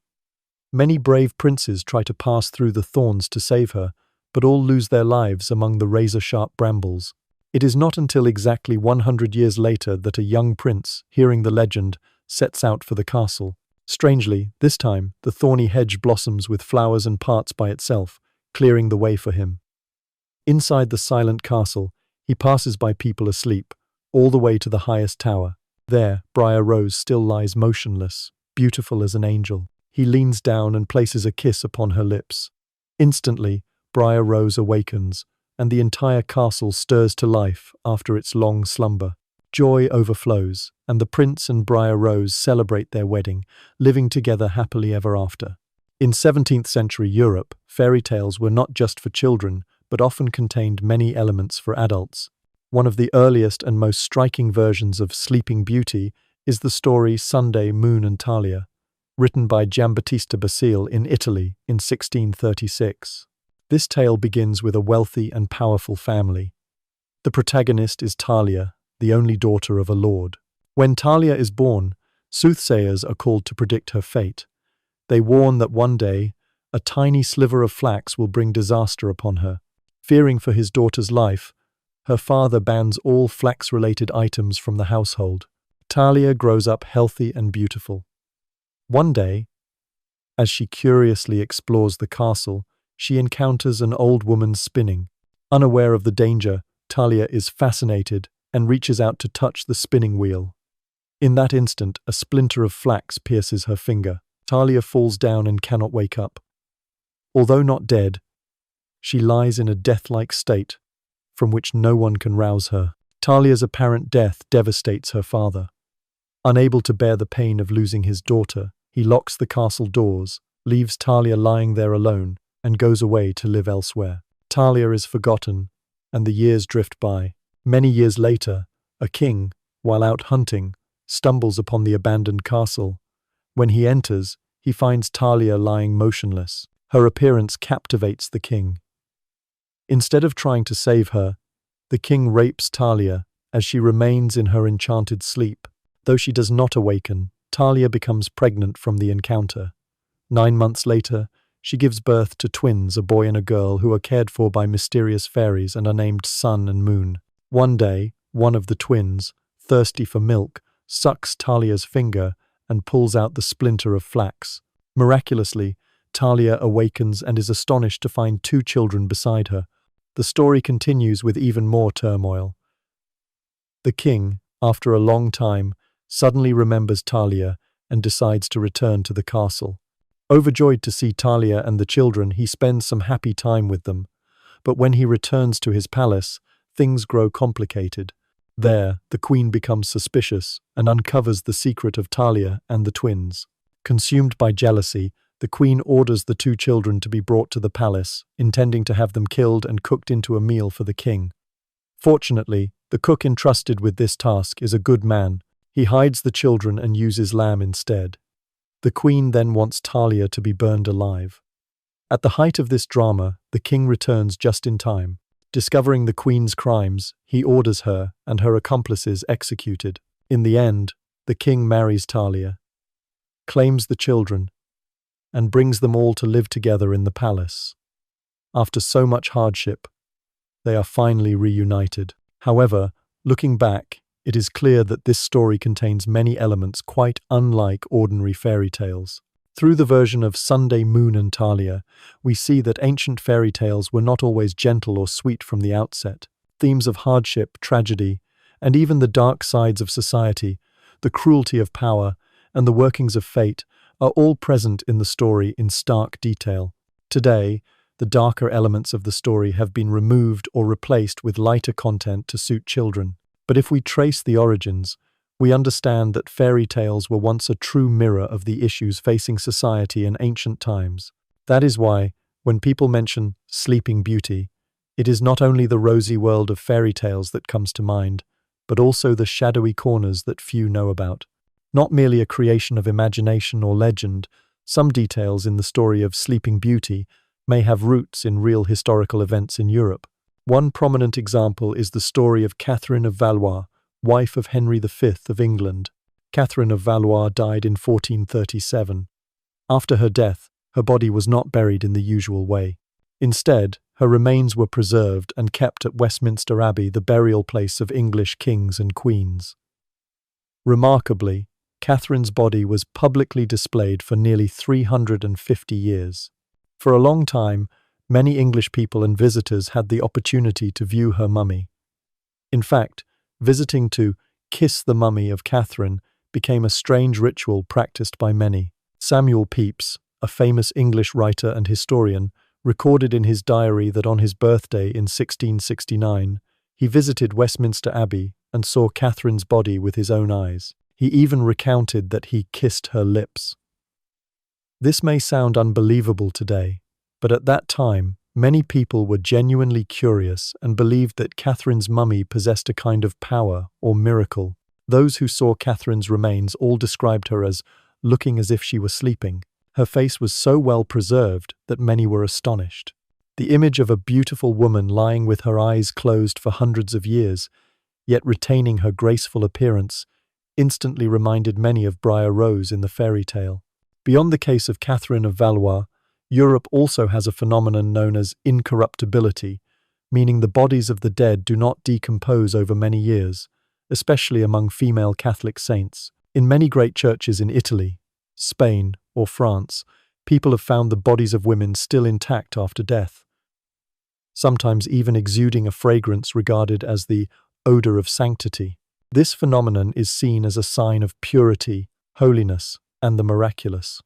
Many brave princes try to pass through the thorns to save her, but all lose their lives among the razor-sharp brambles. It is not until exactly 100 years later that a young prince, hearing the legend, sets out for the castle. Strangely, this time, the thorny hedge blossoms with flowers and parts by itself, clearing the way for him. Inside the silent castle, he passes by people asleep, all the way to the highest tower. There, Briar Rose still lies motionless, beautiful as an angel. He leans down and places a kiss upon her lips. Instantly, Briar Rose awakens, and the entire castle stirs to life after its long slumber. Joy overflows, and the prince and Briar Rose celebrate their wedding, living together happily ever after. In 17th century Europe, fairy tales were not just for children, but often contained many elements for adults. One of the earliest and most striking versions of Sleeping Beauty is the story Sunday, Moon and Talia, written by Giambattista Basile in Italy in 1636. This tale begins with a wealthy and powerful family. The protagonist is Talia, the only daughter of a lord. When Talia is born, soothsayers are called to predict her fate. They warn that one day, a tiny sliver of flax will bring disaster upon her. Fearing for his daughter's life, her father bans all flax-related items from the household. Talia grows up healthy and beautiful. One day, as she curiously explores the castle, she encounters an old woman spinning. Unaware of the danger, Talia is fascinated and reaches out to touch the spinning wheel. In that instant, a splinter of flax pierces her finger. Talia falls down and cannot wake up. Although not dead, she lies in a death-like state, from which no one can rouse her. Talia's apparent death devastates her father. Unable to bear the pain of losing his daughter, he locks the castle doors, leaves Talia lying there alone, and goes away to live elsewhere. Talia is forgotten, and the years drift by. Many years later, a king, while out hunting, stumbles upon the abandoned castle. When he enters, he finds Talia lying motionless. Her appearance captivates the king. Instead of trying to save her, the king rapes Talia as she remains in her enchanted sleep. Though she does not awaken, Talia becomes pregnant from the encounter. 9 months later, she gives birth to twins, a boy and a girl, who are cared for by mysterious fairies and are named Sun and Moon. One day, one of the twins, thirsty for milk, sucks Talia's finger and pulls out the splinter of flax. Miraculously, Talia awakens and is astonished to find 2 children beside her. The story continues with even more turmoil. The king, after a long time, suddenly remembers Talia and decides to return to the castle. Overjoyed to see Talia and the children, he spends some happy time with them. But when he returns to his palace, things grow complicated. There, the queen becomes suspicious and uncovers the secret of Talia and the twins. Consumed by jealousy, the queen orders the two children to be brought to the palace, intending to have them killed and cooked into a meal for the king. Fortunately, the cook entrusted with this task is a good man. He hides the children and uses lamb instead. The queen then wants Talia to be burned alive. At the height of this drama, the king returns just in time. Discovering the queen's crimes, he orders her and her accomplices executed. In the end, the king marries Talia, claims the children, and brings them all to live together in the palace. After so much hardship, they are finally reunited. However, looking back, it is clear that this story contains many elements quite unlike ordinary fairy tales. Through the version of Sunday Moon and Talia, we see that ancient fairy tales were not always gentle or sweet from the outset. Themes of hardship, tragedy, and even the dark sides of society, the cruelty of power, and the workings of fate are all present in the story in stark detail. Today, the darker elements of the story have been removed or replaced with lighter content to suit children. But if we trace the origins, we understand that fairy tales were once a true mirror of the issues facing society in ancient times. That is why, when people mention Sleeping Beauty, it is not only the rosy world of fairy tales that comes to mind, but also the shadowy corners that few know about. Not merely a creation of imagination or legend, some details in the story of Sleeping Beauty may have roots in real historical events in Europe. One prominent example is the story of Catherine of Valois, wife of Henry V of England. Catherine of Valois died in 1437. After her death, her body was not buried in the usual way. Instead, her remains were preserved and kept at Westminster Abbey, the burial place of English kings and queens. Remarkably, Catherine's body was publicly displayed for nearly 350 years. For a long time, many English people and visitors had the opportunity to view her mummy. In fact, visiting to kiss the mummy of Catherine became a strange ritual practiced by many. Samuel Pepys, a famous English writer and historian, recorded in his diary that on his birthday in 1669, he visited Westminster Abbey and saw Catherine's body with his own eyes. He even recounted that he kissed her lips. This may sound unbelievable today, but at that time, many people were genuinely curious and believed that Catherine's mummy possessed a kind of power or miracle. Those who saw Catherine's remains all described her as looking as if she were sleeping. Her face was so well preserved that many were astonished. The image of a beautiful woman lying with her eyes closed for hundreds of years, yet retaining her graceful appearance, instantly reminded many of Briar Rose in the fairy tale. Beyond the case of Catherine of Valois, Europe also has a phenomenon known as incorruptibility, meaning the bodies of the dead do not decompose over many years, especially among female Catholic saints. In many great churches in Italy, Spain, or France, people have found the bodies of women still intact after death, sometimes even exuding a fragrance regarded as the odor of sanctity. This phenomenon is seen as a sign of purity, holiness, and the miraculous.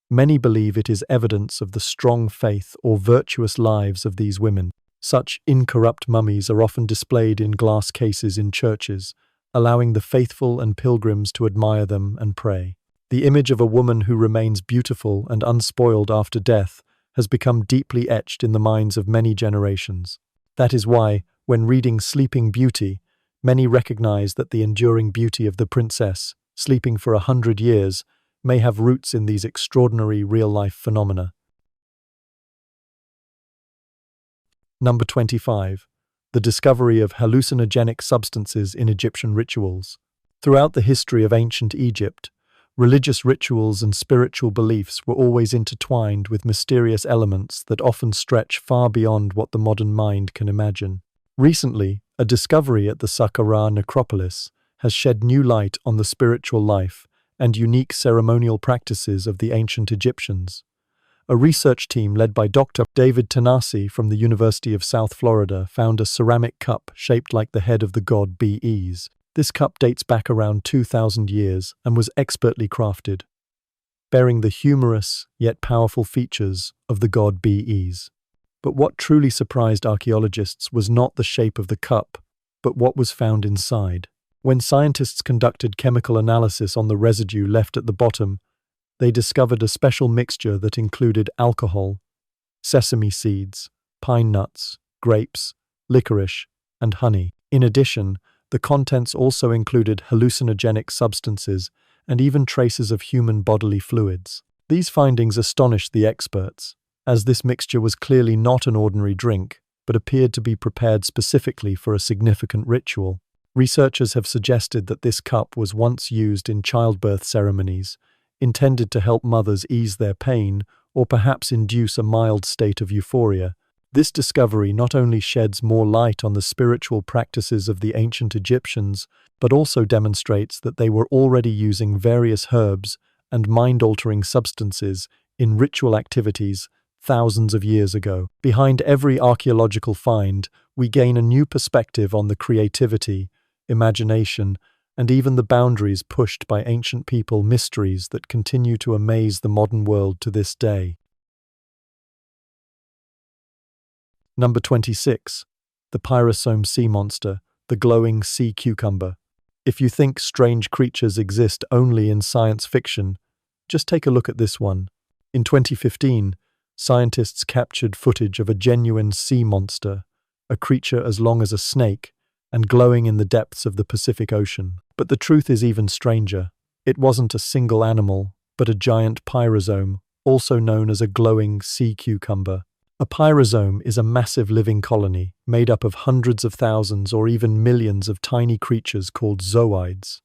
Many believe it is evidence of the strong faith or virtuous lives of these women. Such incorrupt mummies are often displayed in glass cases in churches, allowing the faithful and pilgrims to admire them and pray. The image of a woman who remains beautiful and unspoiled after death has become deeply etched in the minds of many generations. That is why, when reading Sleeping Beauty, many recognize that the enduring beauty of the princess, sleeping for 100 years, may have roots in these extraordinary real-life phenomena. Number 25. The discovery of hallucinogenic substances in Egyptian rituals. Throughout the history of ancient Egypt, religious rituals and spiritual beliefs were always intertwined with mysterious elements that often stretch far beyond what the modern mind can imagine. Recently, a discovery at the Saqqara necropolis has shed new light on the spiritual life and unique ceremonial practices of the ancient Egyptians. A research team led by Dr. David Tanasi from the University of South Florida found a ceramic cup shaped like the head of the god Bes. This cup dates back around 2,000 years and was expertly crafted, bearing the humorous yet powerful features of the god Bes. But what truly surprised archaeologists was not the shape of the cup, but what was found inside. When scientists conducted chemical analysis on the residue left at the bottom, they discovered a special mixture that included alcohol, sesame seeds, pine nuts, grapes, licorice, and honey. In addition, the contents also included hallucinogenic substances and even traces of human bodily fluids. These findings astonished the experts, as this mixture was clearly not an ordinary drink, but appeared to be prepared specifically for a significant ritual. Researchers have suggested that this cup was once used in childbirth ceremonies, intended to help mothers ease their pain or perhaps induce a mild state of euphoria. This discovery not only sheds more light on the spiritual practices of the ancient Egyptians, but also demonstrates that they were already using various herbs and mind-altering substances in ritual activities thousands of years ago. Behind every archaeological find, we gain a new perspective on the creativity, imagination, and even the boundaries pushed by ancient people, mysteries that continue to amaze the modern world to this day. Number 26. The pyrosome sea monster, the glowing sea cucumber. If you think strange creatures exist only in science fiction, just take a look at this one. In 2015, scientists captured footage of a genuine sea monster, a creature as long as a snake, and glowing in the depths of the Pacific Ocean. But the truth is even stranger. It wasn't a single animal, but a giant pyrosome, also known as a glowing sea cucumber. A pyrosome is a massive living colony made up of hundreds of thousands or even millions of tiny creatures called zooids.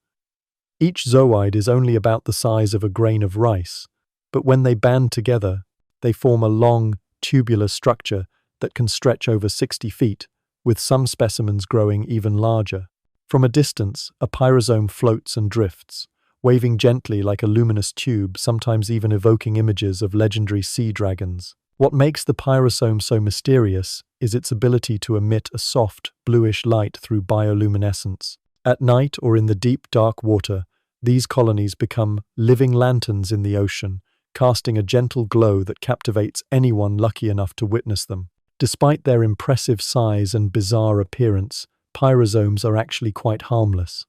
Each zooid is only about the size of a grain of rice, but when they band together, they form a long, tubular structure that can stretch over 60 feet, with some specimens growing even larger. From a distance, a pyrosome floats and drifts, waving gently like a luminous tube, sometimes even evoking images of legendary sea dragons. What makes the pyrosome so mysterious is its ability to emit a soft, bluish light through bioluminescence. At night or in the deep, dark water, these colonies become living lanterns in the ocean, casting a gentle glow that captivates anyone lucky enough to witness them. Despite their impressive size and bizarre appearance, pyrosomes are actually quite harmless.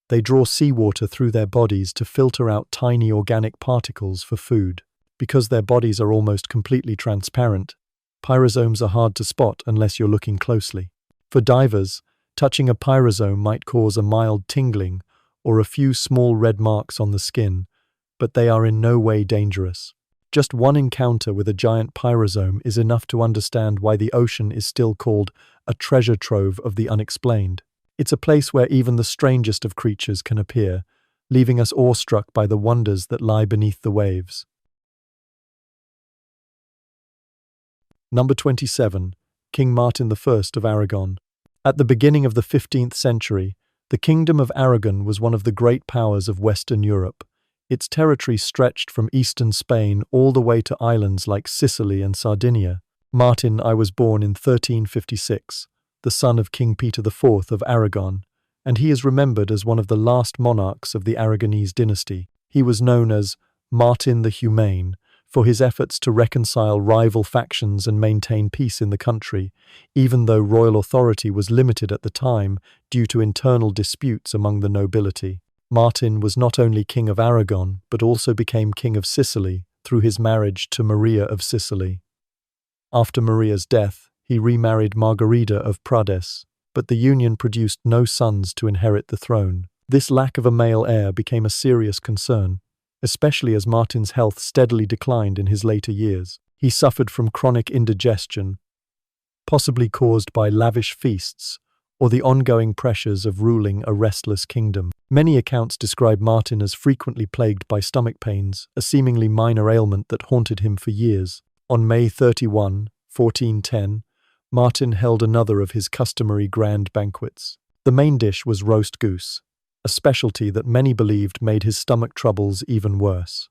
They draw seawater through their bodies to filter out tiny organic particles for food. Because their bodies are almost completely transparent, pyrosomes are hard to spot unless you're looking closely. For divers, touching a pyrosome might cause a mild tingling or a few small red marks on the skin, but they are in no way dangerous. Just one encounter with a giant pyrosome is enough to understand why the ocean is still called a treasure trove of the unexplained. It's a place where even the strangest of creatures can appear, leaving us awestruck by the wonders that lie beneath the waves. Number 27. King Martin I of Aragon. At the beginning of the 15th century, the Kingdom of Aragon was one of the great powers of Western Europe. Its territory stretched from eastern Spain all the way to islands like Sicily and Sardinia. Martin I was born in 1356, the son of King Peter IV of Aragon, and he is remembered as one of the last monarchs of the Aragonese dynasty. He was known as Martin the Humane for his efforts to reconcile rival factions and maintain peace in the country, even though royal authority was limited at the time due to internal disputes among the nobility. Martin was not only King of Aragon, but also became King of Sicily through his marriage to Maria of Sicily. After Maria's death, he remarried Margarida of Prades, but the union produced no sons to inherit the throne. This lack of a male heir became a serious concern, especially as Martin's health steadily declined in his later years. He suffered from chronic indigestion, possibly caused by lavish feasts or the ongoing pressures of ruling a restless kingdom. Many accounts describe Martin as frequently plagued by stomach pains, a seemingly minor ailment that haunted him for years. On May 31, 1410, Martin held another of his customary grand banquets. The main dish was roast goose, a specialty that many believed made his stomach troubles even worse.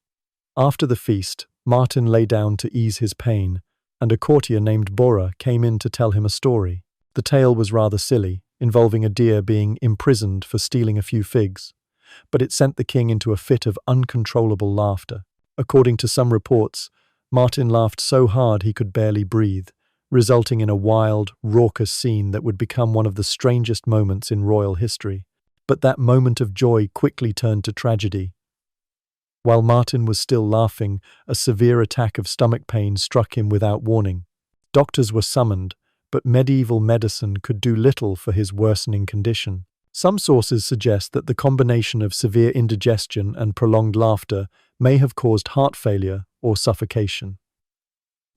After the feast, Martin lay down to ease his pain, and a courtier named Bora came in to tell him a story. The tale was rather silly, involving a deer being imprisoned for stealing a few figs, but it sent the king into a fit of uncontrollable laughter. According to some reports, Martin laughed so hard he could barely breathe, resulting in a wild, raucous scene that would become one of the strangest moments in royal history. But that moment of joy quickly turned to tragedy. While Martin was still laughing, a severe attack of stomach pain struck him without warning. Doctors were summoned, but medieval medicine could do little for his worsening condition. Some sources suggest that the combination of severe indigestion and prolonged laughter may have caused heart failure or suffocation.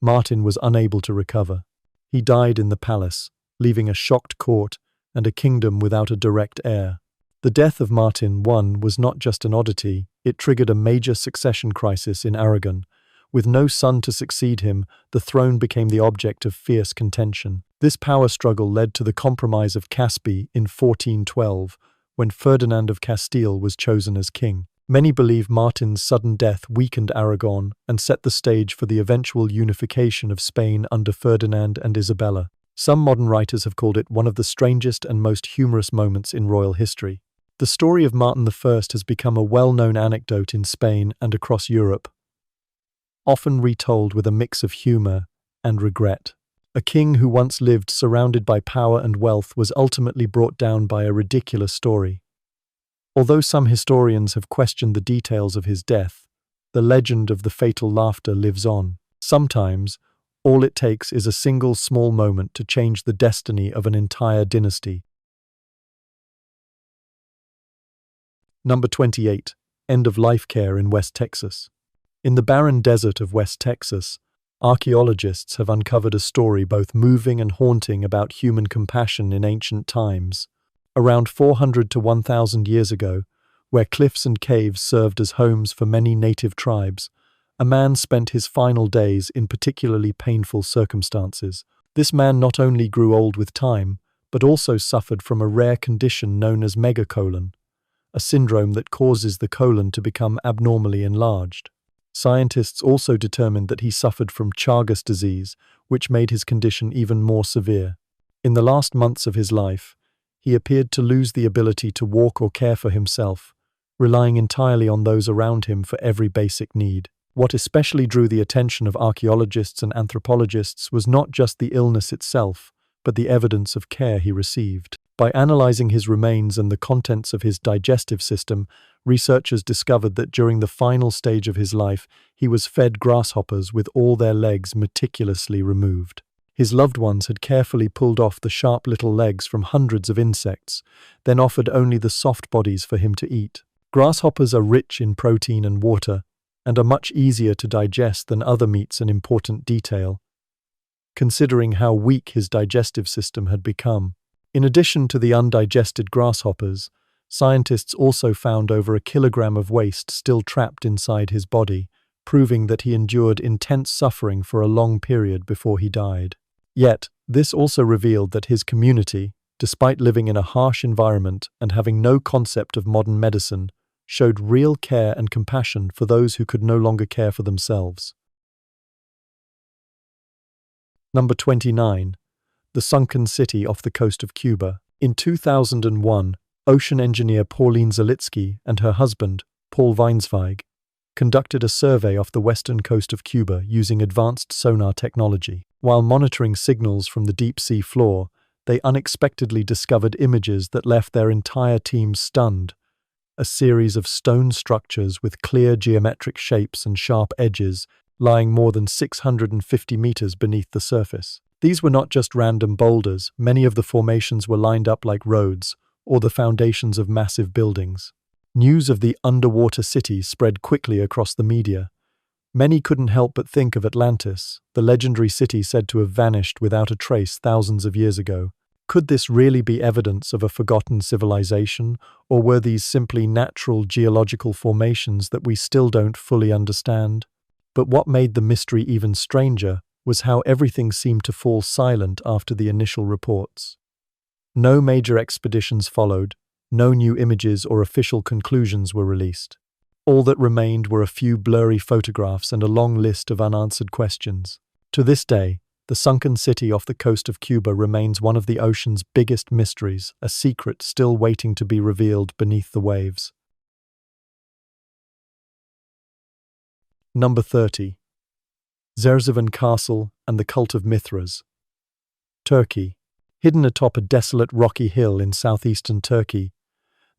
Martin was unable to recover. He died in the palace, leaving a shocked court and a kingdom without a direct heir. The death of Martin I was not just an oddity, it triggered a major succession crisis in Aragon. With no son to succeed him, the throne became the object of fierce contention. This power struggle led to the Compromise of Caspi in 1412, when Ferdinand of Castile was chosen as king. Many believe Martin's sudden death weakened Aragon and set the stage for the eventual unification of Spain under Ferdinand and Isabella. Some modern writers have called it one of the strangest and most humorous moments in royal history. The story of Martin I has become a well-known anecdote in Spain and across Europe, often retold with a mix of humor and regret. A king who once lived surrounded by power and wealth was ultimately brought down by a ridiculous story. Although some historians have questioned the details of his death, the legend of the fatal laughter lives on. Sometimes, all it takes is a single small moment to change the destiny of an entire dynasty. Number 28. End-of-life care in West Texas. In the barren desert of West Texas, archaeologists have uncovered a story both moving and haunting about human compassion in ancient times. Around 400 to 1,000 years ago, where cliffs and caves served as homes for many native tribes, a man spent his final days in particularly painful circumstances. This man not only grew old with time, but also suffered from a rare condition known as megacolon, a syndrome that causes the colon to become abnormally enlarged. Scientists also determined that he suffered from Chagas disease, which made his condition even more severe. In the last months of his life, he appeared to lose the ability to walk or care for himself, relying entirely on those around him for every basic need. What especially drew the attention of archaeologists and anthropologists was not just the illness itself, but the evidence of care he received. By analyzing his remains and the contents of his digestive system, researchers discovered that during the final stage of his life, he was fed grasshoppers with all their legs meticulously removed. His loved ones had carefully pulled off the sharp little legs from hundreds of insects, then offered only the soft bodies for him to eat. Grasshoppers are rich in protein and water, and are much easier to digest than other meats, an important detail, considering how weak his digestive system had become. In addition to the undigested grasshoppers, scientists also found over a kilogram of waste still trapped inside his body, proving that he endured intense suffering for a long period before he died. Yet, this also revealed that his community, despite living in a harsh environment and having no concept of modern medicine, showed real care and compassion for those who could no longer care for themselves. Number 29. The sunken city off the coast of Cuba. In 2001, ocean engineer Pauline Zalitsky and her husband, Paul Weinsweig, conducted a survey off the western coast of Cuba using advanced sonar technology. While monitoring signals from the deep sea floor, they unexpectedly discovered images that left their entire team stunned. A series of stone structures with clear geometric shapes and sharp edges lying more than 650 meters beneath the surface. These were not just random boulders, many of the formations were lined up like roads or the foundations of massive buildings. News of the underwater city spread quickly across the media. Many couldn't help but think of Atlantis, the legendary city said to have vanished without a trace thousands of years ago. Could this really be evidence of a forgotten civilization, or were these simply natural geological formations that we still don't fully understand? But what made the mystery even stranger was how everything seemed to fall silent after the initial reports. No major expeditions followed, no new images or official conclusions were released. All that remained were a few blurry photographs and a long list of unanswered questions. To this day, The sunken city off the coast of Cuba remains one of the ocean's biggest mysteries, a secret still waiting to be revealed beneath the waves. Number 30. Zerzevan Castle and the Cult of Mithras. Turkey. Hidden atop a desolate rocky hill in southeastern Turkey,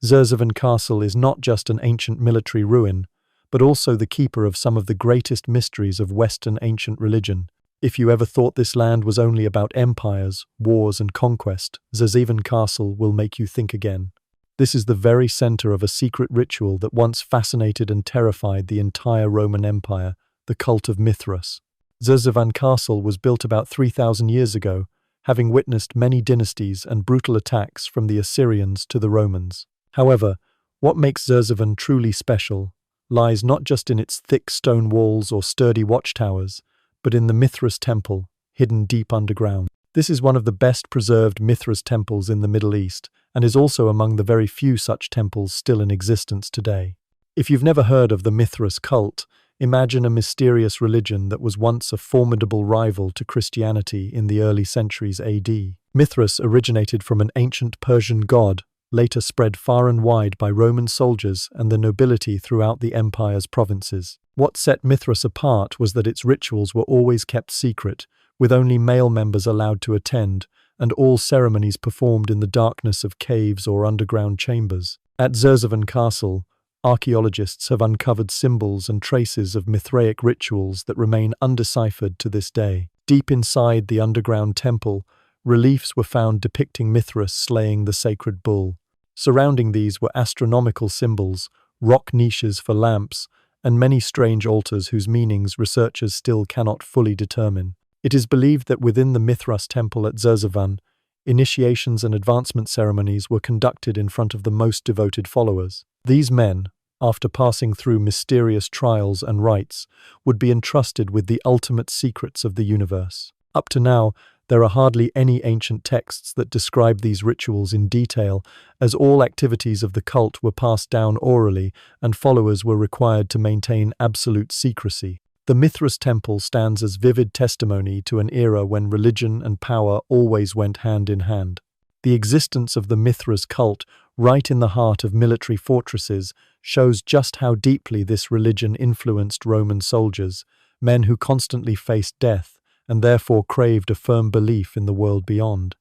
Zerzevan Castle is not just an ancient military ruin, but also the keeper of some of the greatest mysteries of Western ancient religion. If you ever thought this land was only about empires, wars, and conquest, Zerzevan Castle will make you think again. This is the very center of a secret ritual that once fascinated and terrified the entire Roman Empire, the cult of Mithras. Zerzevan Castle was built about 3,000 years ago, having witnessed many dynasties and brutal attacks from the Assyrians to the Romans. However, what makes Zerzevan truly special lies not just in its thick stone walls or sturdy watchtowers, but in the Mithras temple, hidden deep underground. This is one of the best preserved Mithras temples in the Middle East, and is also among the very few such temples still in existence today. If you've never heard of the Mithras cult, imagine a mysterious religion that was once a formidable rival to Christianity in the early centuries AD. Mithras originated from an ancient Persian god, later spread far and wide by Roman soldiers and the nobility throughout the empire's provinces. What set Mithras apart was that its rituals were always kept secret, with only male members allowed to attend, and all ceremonies performed in the darkness of caves or underground chambers. At Zerzevan Castle, archaeologists have uncovered symbols and traces of Mithraic rituals that remain undeciphered to this day. Deep inside the underground temple, reliefs were found depicting Mithras slaying the sacred bull. Surrounding these were astronomical symbols, rock niches for lamps, and many strange altars whose meanings researchers still cannot fully determine. It is believed that within the Mithras temple at Zerzevan, initiations and advancement ceremonies were conducted in front of the most devoted followers. These men, after passing through mysterious trials and rites, would be entrusted with the ultimate secrets of the universe. Up to now, there are hardly any ancient texts that describe these rituals in detail, as all activities of the cult were passed down orally and followers were required to maintain absolute secrecy. The Mithras temple stands as vivid testimony to an era when religion and power always went hand in hand. The existence of the Mithras cult, right in the heart of military fortresses, shows just how deeply this religion influenced Roman soldiers, men who constantly faced death and therefore craved a firm belief in the world beyond.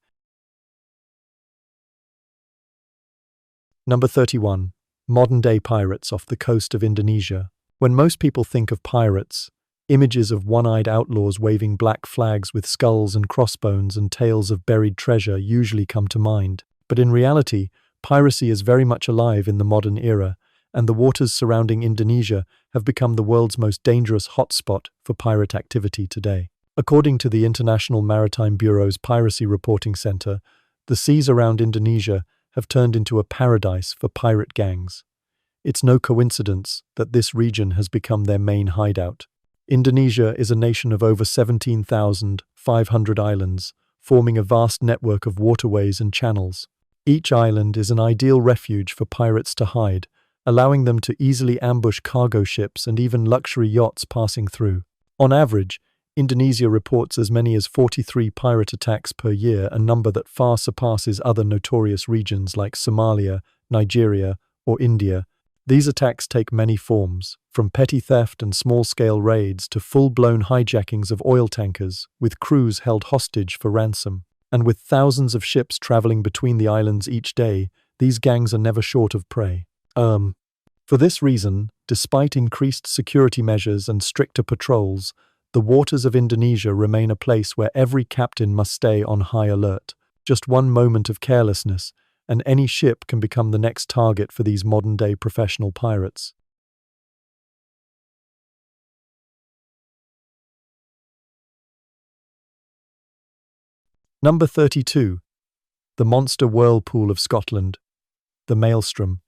Number 31. Modern-day pirates off the coast of Indonesia. When most people think of pirates, images of one-eyed outlaws waving black flags with skulls and crossbones and tales of buried treasure usually come to mind. But in reality, piracy is very much alive in the modern era, and the waters surrounding Indonesia have become the world's most dangerous hotspot for pirate activity today. According to the International Maritime Bureau's Piracy Reporting Center, the seas around Indonesia have turned into a paradise for pirate gangs. It's no coincidence that this region has become their main hideout. Indonesia is a nation of over 17,500 islands, forming a vast network of waterways and channels. Each island is an ideal refuge for pirates to hide, allowing them to easily ambush cargo ships and even luxury yachts passing through. On average, Indonesia reports as many as 43 pirate attacks per year, a number that far surpasses other notorious regions like Somalia, Nigeria, or India. These attacks take many forms, from petty theft and small-scale raids to full-blown hijackings of oil tankers, with crews held hostage for ransom. And with thousands of ships traveling between the islands each day, these gangs are never short of prey. For this reason, despite increased security measures and stricter patrols, the waters of Indonesia remain a place where every captain must stay on high alert. Just one moment of carelessness, and any ship can become the next target for these modern-day professional pirates. Number 32. The monster whirlpool of Scotland. The Maelstrom.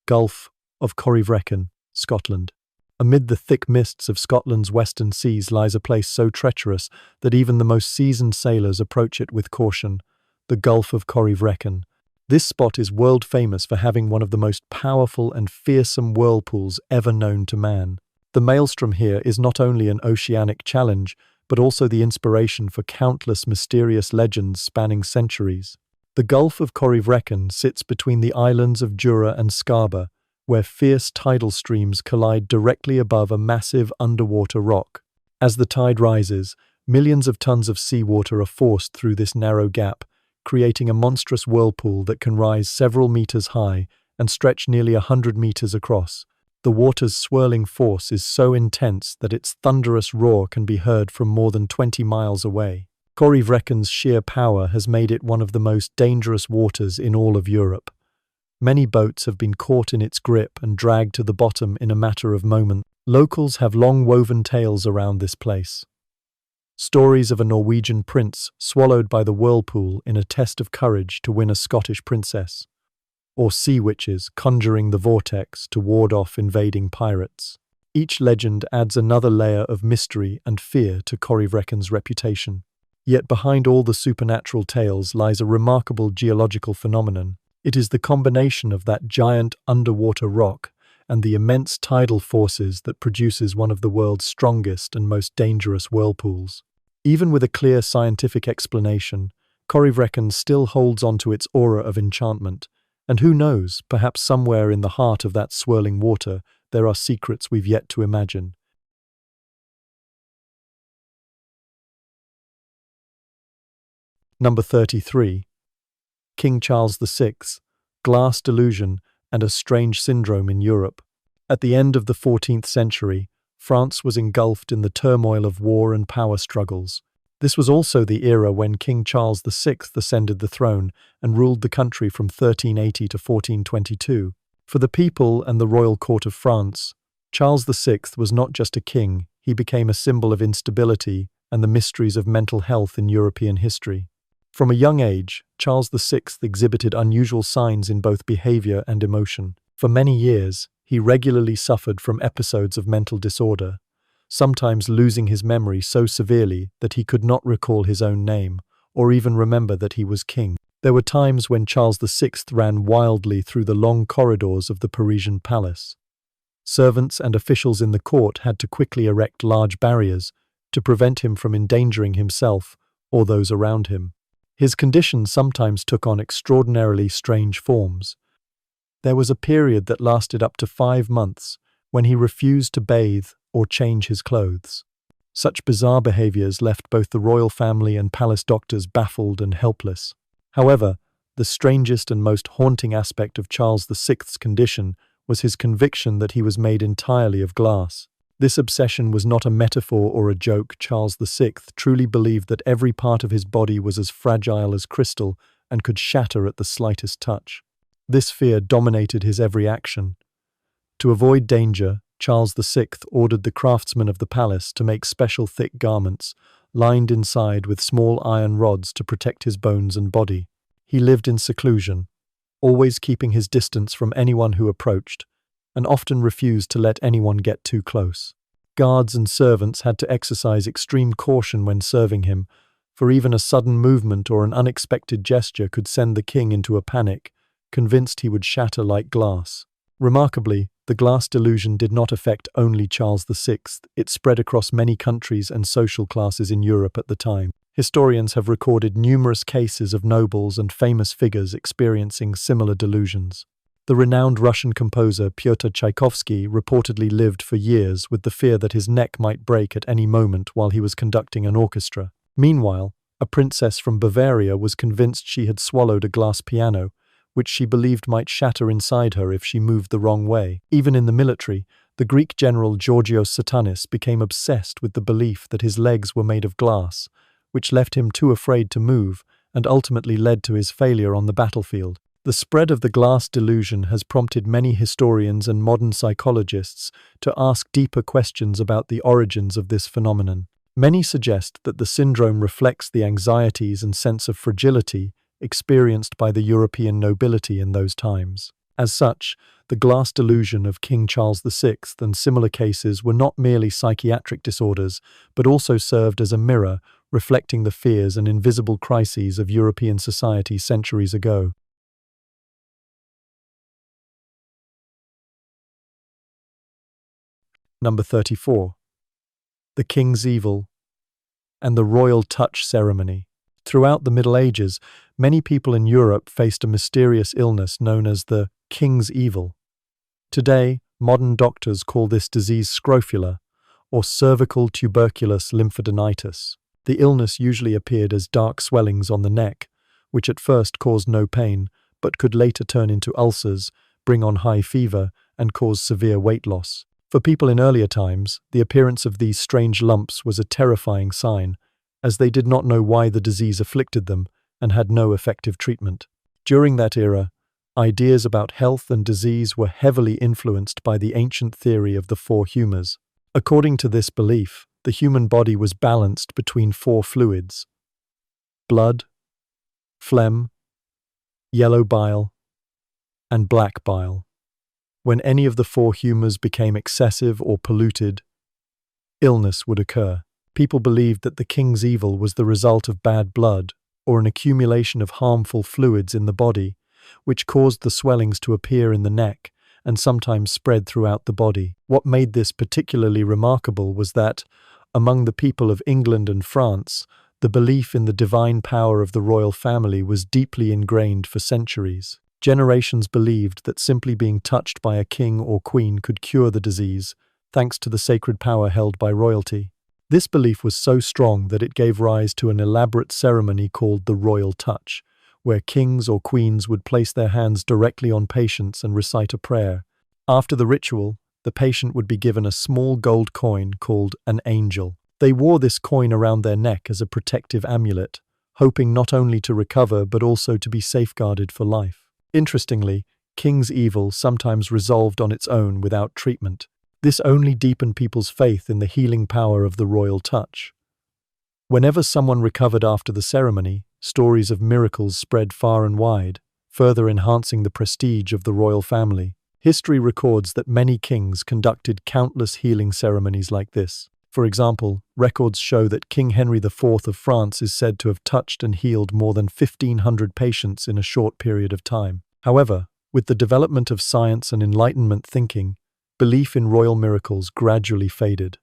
Gulf of Corryvreckan, Scotland. Amid the thick mists of Scotland's western seas lies a place so treacherous that even the most seasoned sailors approach it with caution, the Gulf of Corryvreckan. This spot is world famous for having one of the most powerful and fearsome whirlpools ever known to man. The Maelstrom here is not only an oceanic challenge, but also the inspiration for countless mysterious legends spanning centuries. The Gulf of Corryvreckan sits between the islands of Jura and Skaba, where fierce tidal streams collide directly above a massive underwater rock. As the tide rises, millions of tons of seawater are forced through this narrow gap, creating a monstrous whirlpool that can rise several meters high and stretch nearly 100 meters across. The water's swirling force is so intense that its thunderous roar can be heard from more than 20 miles away. Corryvreckan's sheer power has made it one of the most dangerous waters in all of Europe. Many boats have been caught in its grip and dragged to the bottom in a matter of moments. Locals have long woven tales around this place. Stories of a Norwegian prince swallowed by the whirlpool in a test of courage to win a Scottish princess, or sea witches conjuring the vortex to ward off invading pirates. Each legend adds another layer of mystery and fear to Corryvreckan's reputation. Yet behind all the supernatural tales lies a remarkable geological phenomenon. It is the combination of that giant underwater rock and the immense tidal forces that produces one of the world's strongest and most dangerous whirlpools. Even with a clear scientific explanation, Corryvreckan still holds on to its aura of enchantment, and who knows, perhaps somewhere in the heart of that swirling water there are secrets we've yet to imagine. Number 33. King Charles VI, glass delusion and a strange syndrome in Europe. At the end of the 14th century, France was engulfed in the turmoil of war and power struggles. This was also the era when King Charles VI ascended the throne and ruled the country from 1380 to 1422. For the people and the royal court of France, Charles VI was not just a king, he became a symbol of instability and the mysteries of mental health in European history. From a young age, Charles VI exhibited unusual signs in both behavior and emotion. For many years, he regularly suffered from episodes of mental disorder, sometimes losing his memory so severely that he could not recall his own name, or even remember that he was king. There were times when Charles VI ran wildly through the long corridors of the Parisian palace. Servants and officials in the court had to quickly erect large barriers to prevent him from endangering himself or those around him. His condition sometimes took on extraordinarily strange forms. There was a period that lasted up to 5 months when he refused to bathe or change his clothes. Such bizarre behaviors left both the royal family and palace doctors baffled and helpless. However, the strangest and most haunting aspect of Charles VI's condition was his conviction that he was made entirely of glass. This obsession was not a metaphor or a joke. Charles VI truly believed that every part of his body was as fragile as crystal and could shatter at the slightest touch. This fear dominated his every action. To avoid danger, Charles VI ordered the craftsmen of the palace to make special thick garments, lined inside with small iron rods to protect his bones and body. He lived in seclusion, always keeping his distance from anyone who approached, and often refused to let anyone get too close. Guards and servants had to exercise extreme caution when serving him, for even a sudden movement or an unexpected gesture could send the king into a panic, convinced he would shatter like glass. Remarkably, the glass delusion did not affect only Charles VI, it spread across many countries and social classes in Europe at the time. Historians have recorded numerous cases of nobles and famous figures experiencing similar delusions. The renowned Russian composer Pyotr Tchaikovsky reportedly lived for years with the fear that his neck might break at any moment while he was conducting an orchestra. Meanwhile, a princess from Bavaria was convinced she had swallowed a glass piano, which she believed might shatter inside her if she moved the wrong way. Even in the military, the Greek general Georgios Satanis became obsessed with the belief that his legs were made of glass, which left him too afraid to move and ultimately led to his failure on the battlefield. The spread of the glass delusion has prompted many historians and modern psychologists to ask deeper questions about the origins of this phenomenon. Many suggest that the syndrome reflects the anxieties and sense of fragility experienced by the European nobility in those times. As such, the glass delusion of King Charles VI and similar cases were not merely psychiatric disorders, but also served as a mirror reflecting the fears and invisible crises of European society centuries ago. Number 34. The King's Evil. and the royal touch ceremony. Throughout the Middle Ages, many people in Europe faced a mysterious illness known as the king's evil. Today, modern doctors call this disease scrofula, or cervical tuberculous lymphadenitis. The illness usually appeared as dark swellings on the neck, which at first caused no pain, but could later turn into ulcers, bring on high fever, and cause severe weight loss. For people in earlier times, the appearance of these strange lumps was a terrifying sign, as they did not know why the disease afflicted them and had no effective treatment. During that era, ideas about health and disease were heavily influenced by the ancient theory of the four humours. According to this belief, the human body was balanced between four fluids: blood, phlegm, yellow bile, and black bile. When any of the four humours became excessive or polluted, illness would occur. People believed that the king's evil was the result of bad blood or an accumulation of harmful fluids in the body, which caused the swellings to appear in the neck and sometimes spread throughout the body. What made this particularly remarkable was that, among the people of England and France, the belief in the divine power of the royal family was deeply ingrained for centuries. Generations believed that simply being touched by a king or queen could cure the disease, thanks to the sacred power held by royalty. This belief was so strong that it gave rise to an elaborate ceremony called the royal touch, where kings or queens would place their hands directly on patients and recite a prayer. After the ritual, the patient would be given a small gold coin called an angel. They wore this coin around their neck as a protective amulet, hoping not only to recover but also to be safeguarded for life. Interestingly, king's evil sometimes resolved on its own without treatment. This only deepened people's faith in the healing power of the royal touch. Whenever someone recovered after the ceremony, stories of miracles spread far and wide, further enhancing the prestige of the royal family. History records that many kings conducted countless healing ceremonies like this. For example, records show that King Henry IV of France is said to have touched and healed more than 1,500 patients in a short period of time. However, with the development of science and Enlightenment thinking, belief in royal miracles gradually faded.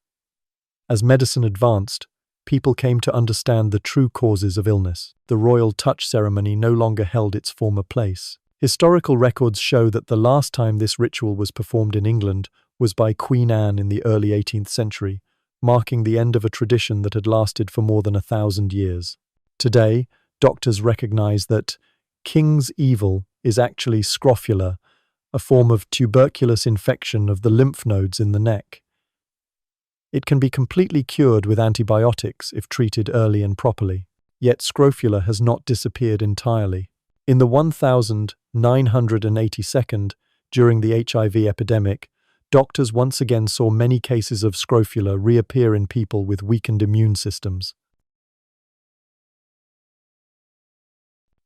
As medicine advanced, people came to understand the true causes of illness. The royal touch ceremony no longer held its former place. Historical records show that the last time this ritual was performed in England was by Queen Anne in the early 18th century, marking the end of a tradition that had lasted for more than 1,000 years. Today, doctors recognize that king's evil is actually scrofula, a form of tuberculous infection of the lymph nodes in the neck. It can be completely cured with antibiotics if treated early and properly. Yet scrofula has not disappeared entirely. In the 1982, during the HIV epidemic, doctors once again saw many cases of scrofula reappear in people with weakened immune systems.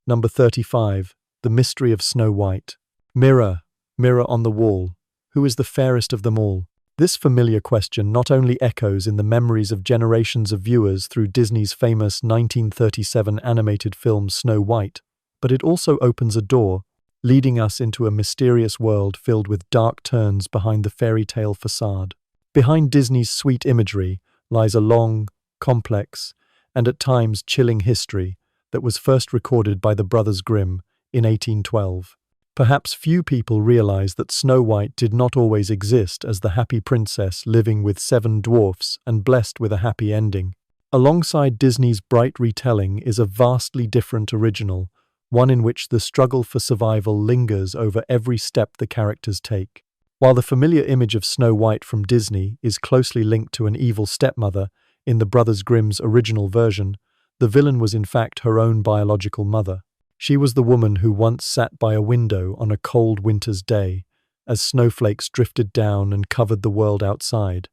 Number 35. The Mystery of Snow White. Mirror, mirror on the wall, who is the fairest of them all? This familiar question not only echoes in the memories of generations of viewers through Disney's famous 1937 animated film Snow White, but it also opens a door, leading us into a mysterious world filled with dark turns behind the fairy tale facade. Behind Disney's sweet imagery lies a long, complex, and at times chilling history that was first recorded by the Brothers Grimm in 1812. Perhaps few people realize that Snow White did not always exist as the happy princess living with 7 dwarfs and blessed with a happy ending. Alongside Disney's bright retelling is a vastly different original, one in which the struggle for survival lingers over every step the characters take. While the familiar image of Snow White from Disney is closely linked to an evil stepmother in the Brothers Grimm's original version, the villain was in fact her own biological mother. She was the woman who once sat by a window on a cold winter's day, as snowflakes drifted down and covered the world outside.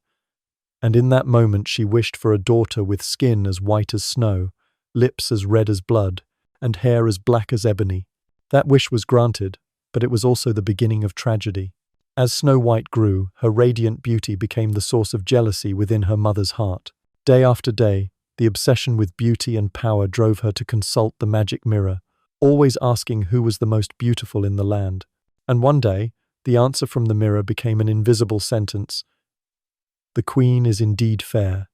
And in that moment she wished for a daughter with skin as white as snow, lips as red as blood, and hair as black as ebony. That wish was granted, but it was also the beginning of tragedy. As Snow White grew, her radiant beauty became the source of jealousy within her mother's heart. Day after day, the obsession with beauty and power drove her to consult the magic mirror, always asking who was the most beautiful in the land. And one day, the answer from the mirror became an invisible sentence: "The queen is indeed fair."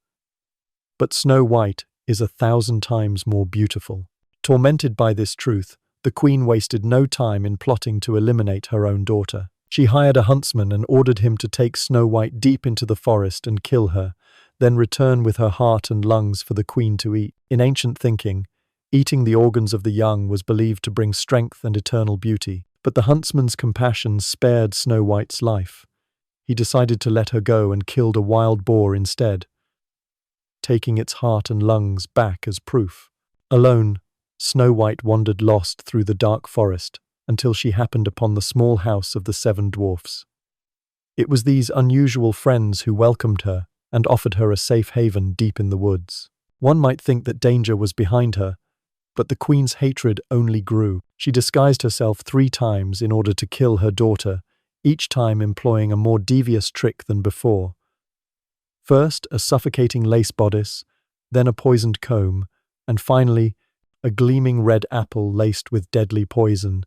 But Snow White, is 1,000 times more beautiful. Tormented by this truth, the queen wasted no time in plotting to eliminate her own daughter. She hired a huntsman and ordered him to take Snow White deep into the forest and kill her, then return with her heart and lungs for the queen to eat. In ancient thinking, eating the organs of the young was believed to bring strength and eternal beauty. But the huntsman's compassion spared Snow White's life. He decided to let her go and killed a wild boar instead, taking its heart and lungs back as proof. Alone, Snow White wandered lost through the dark forest until she happened upon the small house of the 7 dwarfs. It was these unusual friends who welcomed her and offered her a safe haven deep in the woods. One might think that danger was behind her, but the queen's hatred only grew. She disguised herself 3 times in order to kill her daughter, each time employing a more devious trick than before. First, a suffocating lace bodice, then a poisoned comb, and finally, a gleaming red apple laced with deadly poison.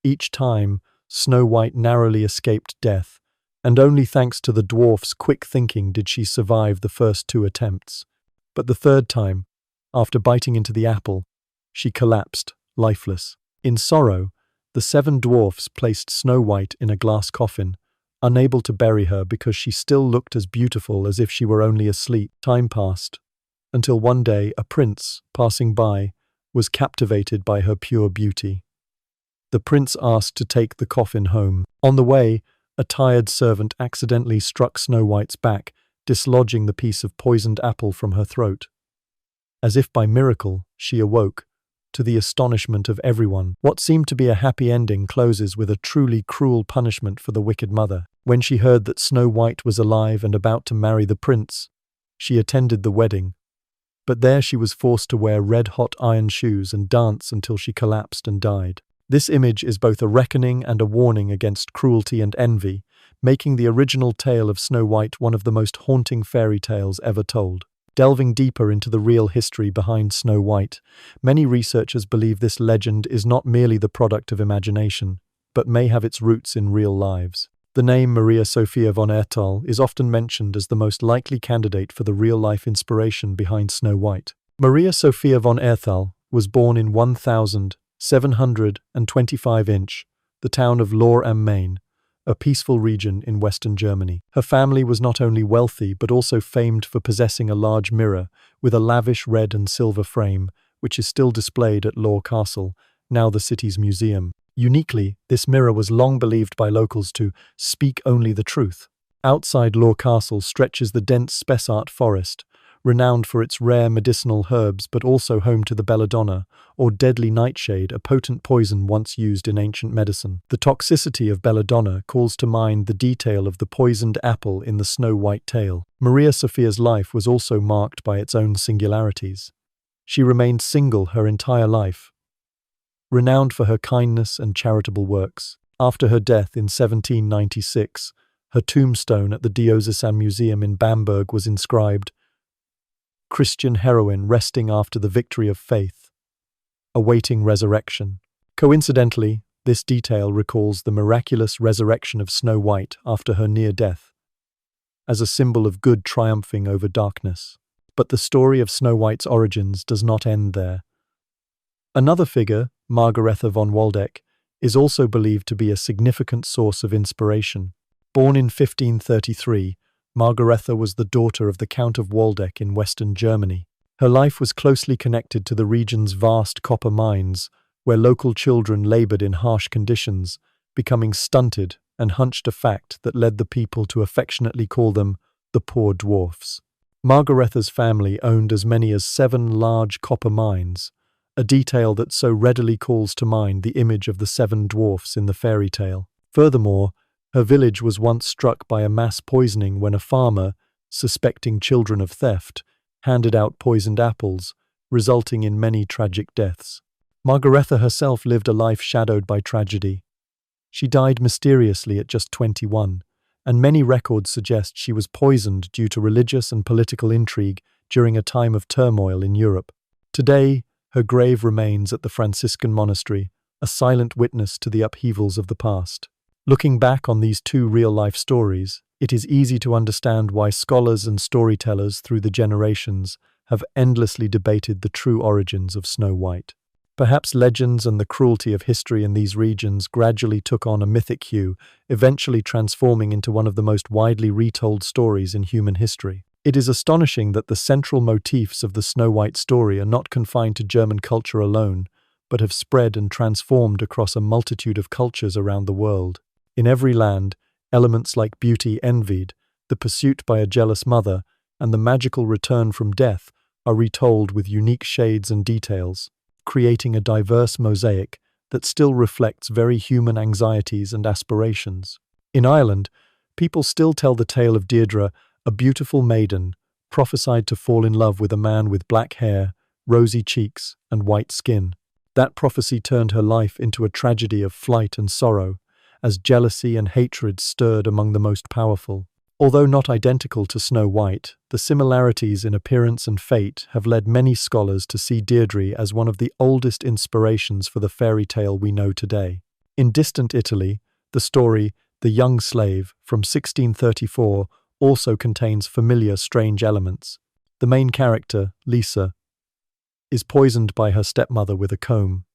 Each time, Snow White narrowly escaped death, and only thanks to the dwarf's quick thinking did she survive the first 2 attempts. But the 3rd time, after biting into the apple, she collapsed, lifeless. In sorrow, the 7 dwarfs placed Snow White in a glass coffin, unable to bury her because she still looked as beautiful as if she were only asleep. Time passed, until one day a prince, passing by, was captivated by her pure beauty. The prince asked to take the coffin home. On the way, a tired servant accidentally struck Snow White's back, dislodging the piece of poisoned apple from her throat. As if by miracle, she awoke, to the astonishment of everyone. What seemed to be a happy ending closes with a truly cruel punishment for the wicked mother. When she heard that Snow White was alive and about to marry the prince, she attended the wedding. But there she was forced to wear red-hot iron shoes and dance until she collapsed and died. This image is both a reckoning and a warning against cruelty and envy, making the original tale of Snow White one of the most haunting fairy tales ever told. Delving deeper into the real history behind Snow White, many researchers believe this legend is not merely the product of imagination, but may have its roots in real lives. The name Maria Sophia von Erthal is often mentioned as the most likely candidate for the real-life inspiration behind Snow White. Maria Sophia von Erthal was born in 1725 the town of Lohr am Main, a peaceful region in western Germany. Her family was not only wealthy but also famed for possessing a large mirror with a lavish red and silver frame, which is still displayed at Lohr Castle, now the city's museum. Uniquely, this mirror was long believed by locals to speak only the truth. Outside Lohr Castle stretches the dense Spessart forest, renowned for its rare medicinal herbs but also home to the belladonna, or deadly nightshade, a potent poison once used in ancient medicine. The toxicity of belladonna calls to mind the detail of the poisoned apple in the Snow White tale. Maria Sophia's life was also marked by its own singularities. She remained single her entire life, renowned for her kindness and charitable works. After her death in 1796, her tombstone at the Diocesan Museum in Bamberg was inscribed, "Christian heroine resting after the victory of faith, awaiting resurrection." Coincidentally, this detail recalls the miraculous resurrection of Snow White after her near death, as a symbol of good triumphing over darkness. But the story of Snow White's origins does not end there. Another figure, Margaretha von Waldeck, is also believed to be a significant source of inspiration. Born in 1533, Margaretha was the daughter of the Count of Waldeck in western Germany. Her life was closely connected to the region's vast copper mines, where local children labored in harsh conditions, becoming stunted and hunched, a fact that led the people to affectionately call them the poor dwarfs. Margaretha's family owned as many as 7 large copper mines, a detail that so readily calls to mind the image of the 7 dwarfs in the fairy tale. Furthermore, her village was once struck by a mass poisoning when a farmer, suspecting children of theft, handed out poisoned apples, resulting in many tragic deaths. Margaretha herself lived a life shadowed by tragedy. She died mysteriously at just 21, and many records suggest she was poisoned due to religious and political intrigue during a time of turmoil in Europe. Today, her grave remains at the Franciscan monastery, a silent witness to the upheavals of the past. Looking back on these 2 real-life stories, it is easy to understand why scholars and storytellers through the generations have endlessly debated the true origins of Snow White. Perhaps legends and the cruelty of history in these regions gradually took on a mythic hue, eventually transforming into one of the most widely retold stories in human history. It is astonishing that the central motifs of the Snow White story are not confined to German culture alone, but have spread and transformed across a multitude of cultures around the world. In every land, elements like beauty envied, the pursuit by a jealous mother, and the magical return from death are retold with unique shades and details, creating a diverse mosaic that still reflects very human anxieties and aspirations. In Ireland, people still tell the tale of Deirdre, a beautiful maiden, prophesied to fall in love with a man with black hair, rosy cheeks, and white skin. That prophecy turned her life into a tragedy of flight and sorrow, as jealousy and hatred stirred among the most powerful. Although not identical to Snow White, the similarities in appearance and fate have led many scholars to see Deirdre as one of the oldest inspirations for the fairy tale we know today. In distant Italy, the story The Young Slave from 1634 also contains familiar strange elements. The main character, Lisa, is poisoned by her stepmother with a comb,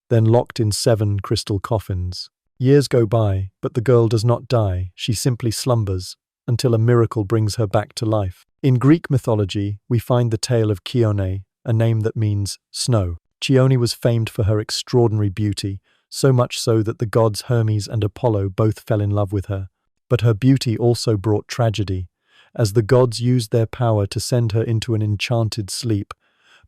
then locked in 7 crystal coffins. Years go by, but the girl does not die, she simply slumbers, until a miracle brings her back to life. In Greek mythology, we find the tale of Chione, a name that means snow. Chione was famed for her extraordinary beauty, so much so that the gods Hermes and Apollo both fell in love with her. But her beauty also brought tragedy, as the gods used their power to send her into an enchanted sleep,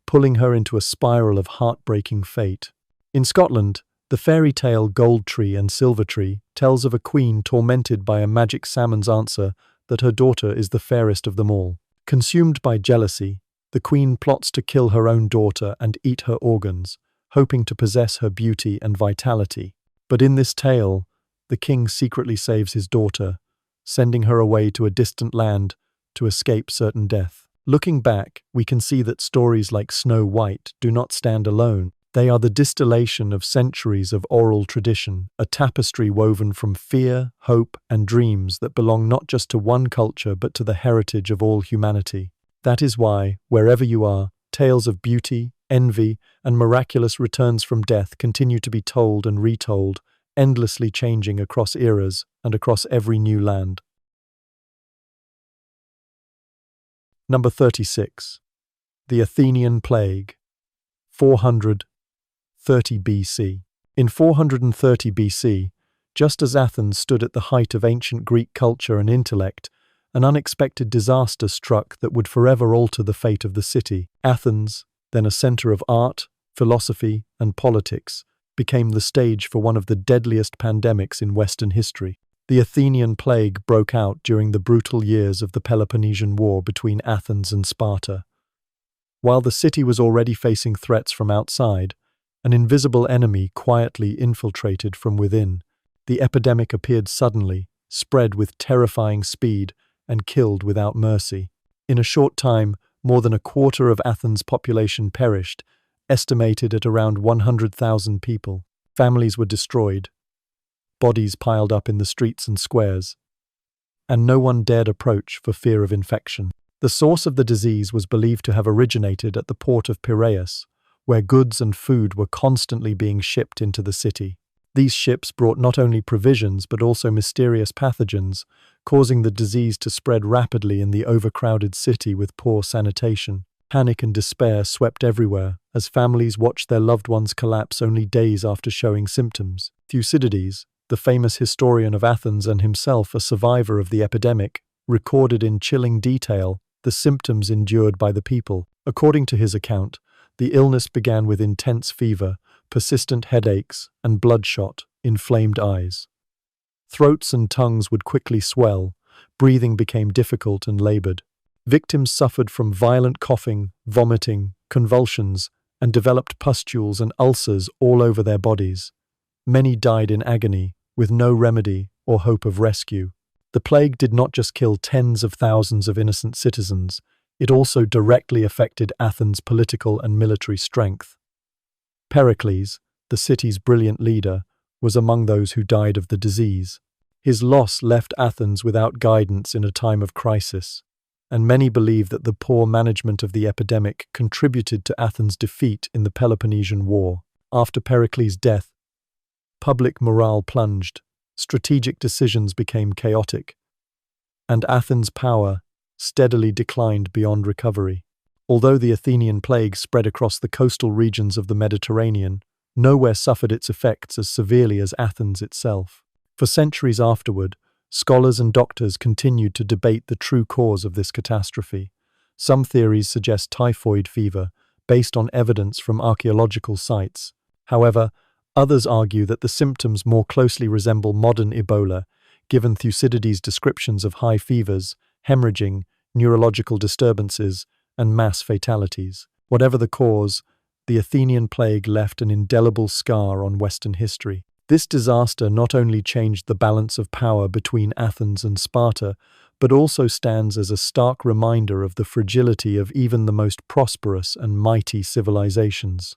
pulling her into a spiral of heartbreaking fate. In Scotland, the fairy tale Gold Tree and Silver Tree tells of a queen tormented by a magic salmon's answer that her daughter is the fairest of them all. Consumed by jealousy, the queen plots to kill her own daughter and eat her organs, hoping to possess her beauty and vitality. But in this tale, the king secretly saves his daughter, sending her away to a distant land to escape certain death. Looking back, we can see that stories like Snow White do not stand alone. They are the distillation of centuries of oral tradition, a tapestry woven from fear, hope, and dreams that belong not just to one culture but to the heritage of all humanity. That is why, wherever you are, tales of beauty, envy, and miraculous returns from death continue to be told and retold, endlessly changing across eras and across every new land. Number 36. The Athenian Plague, 430 BC. In 430 BC, just as Athens stood at the height of ancient Greek culture and intellect, an unexpected disaster struck that would forever alter the fate of the city. Athens, then a center of art, philosophy, and politics, became the stage for one of the deadliest pandemics in Western history. The Athenian plague broke out during the brutal years of the Peloponnesian War between Athens and Sparta. While the city was already facing threats from outside, an invisible enemy quietly infiltrated from within. The epidemic appeared suddenly, spread with terrifying speed, and killed without mercy. In a short time, more than a quarter of Athens' population perished, estimated at around 100,000 people. Families were destroyed, bodies piled up in the streets and squares, and no one dared approach for fear of infection. The source of the disease was believed to have originated at the port of Piraeus, where goods and food were constantly being shipped into the city. These ships brought not only provisions but also mysterious pathogens, causing the disease to spread rapidly in the overcrowded city with poor sanitation. Panic and despair swept everywhere as families watched their loved ones collapse only days after showing symptoms. Thucydides, the famous historian of Athens and himself a survivor of the epidemic, recorded in chilling detail the symptoms endured by the people. According to his account, the illness began with intense fever, persistent headaches, and bloodshot, inflamed eyes. Throats and tongues would quickly swell, breathing became difficult and labored. Victims suffered from violent coughing, vomiting, convulsions, and developed pustules and ulcers all over their bodies. Many died in agony, with no remedy or hope of rescue. The plague did not just kill tens of thousands of innocent citizens, it also directly affected Athens' political and military strength. Pericles, the city's brilliant leader, was among those who died of the disease. His loss left Athens without guidance in a time of crisis, and many believe that the poor management of the epidemic contributed to Athens' defeat in the Peloponnesian War. After Pericles' death, public morale plunged, strategic decisions became chaotic, and Athens' power steadily declined beyond recovery. Although the Athenian plague spread across the coastal regions of the Mediterranean, nowhere suffered its effects as severely as Athens itself. For centuries afterward, scholars and doctors continued to debate the true cause of this catastrophe. Some theories suggest typhoid fever, based on evidence from archaeological sites. However, others argue that the symptoms more closely resemble modern Ebola, given Thucydides' descriptions of high fevers, hemorrhaging, neurological disturbances, and mass fatalities. Whatever the cause, the Athenian plague left an indelible scar on Western history. This disaster not only changed the balance of power between Athens and Sparta, but also stands as a stark reminder of the fragility of even the most prosperous and mighty civilizations.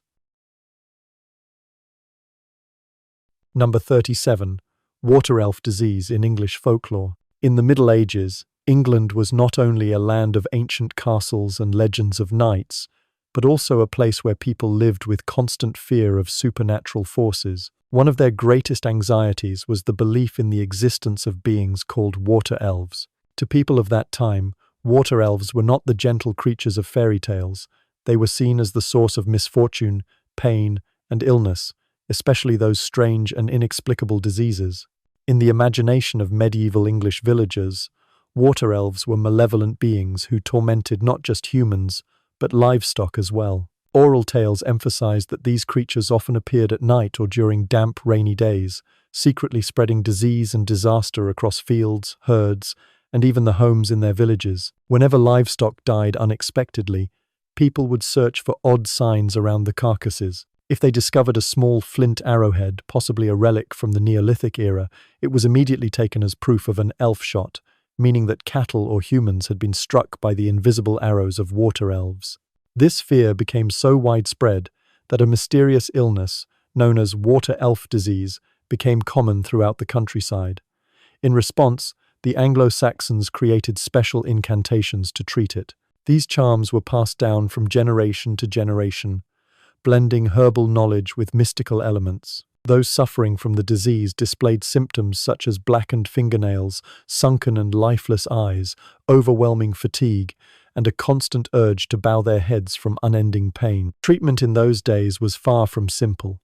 Number 37. Water elf disease in English folklore. In the Middle Ages, England was not only a land of ancient castles and legends of knights, but also a place where people lived with constant fear of supernatural forces. One of their greatest anxieties was the belief in the existence of beings called water elves. To people of that time, water elves were not the gentle creatures of fairy tales. They were seen as the source of misfortune, pain, and illness, especially those strange and inexplicable diseases. In the imagination of medieval English villagers, water elves were malevolent beings who tormented not just humans, but livestock as well. Oral tales emphasized that these creatures often appeared at night or during damp, rainy days, secretly spreading disease and disaster across fields, herds, and even the homes in their villages. Whenever livestock died unexpectedly, people would search for odd signs around the carcasses. If they discovered a small flint arrowhead, possibly a relic from the Neolithic era, it was immediately taken as proof of an elf shot, meaning that cattle or humans had been struck by the invisible arrows of water elves. This fear became so widespread that a mysterious illness, known as water elf disease, became common throughout the countryside. In response, the Anglo-Saxons created special incantations to treat it. These charms were passed down from generation to generation, blending herbal knowledge with mystical elements. Those suffering from the disease displayed symptoms such as blackened fingernails, sunken and lifeless eyes, overwhelming fatigue, and a constant urge to bow their heads from unending pain. Treatment in those days was far from simple.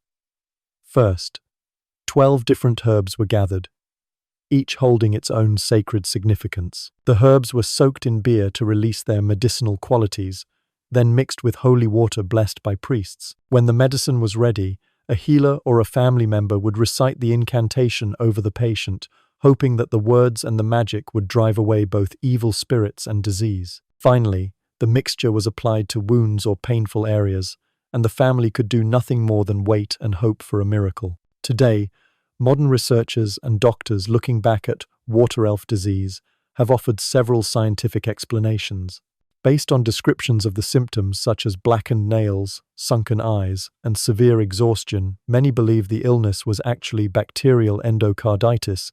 First, 12 different herbs were gathered, each holding its own sacred significance. The herbs were soaked in beer to release their medicinal qualities, then mixed with holy water blessed by priests. When the medicine was ready, a healer or a family member would recite the incantation over the patient, hoping that the words and the magic would drive away both evil spirits and disease. Finally, the mixture was applied to wounds or painful areas, and the family could do nothing more than wait and hope for a miracle. Today, modern researchers and doctors looking back at water elf disease have offered several scientific explanations. Based on descriptions of the symptoms such as blackened nails, sunken eyes, and severe exhaustion, many believe the illness was actually bacterial endocarditis,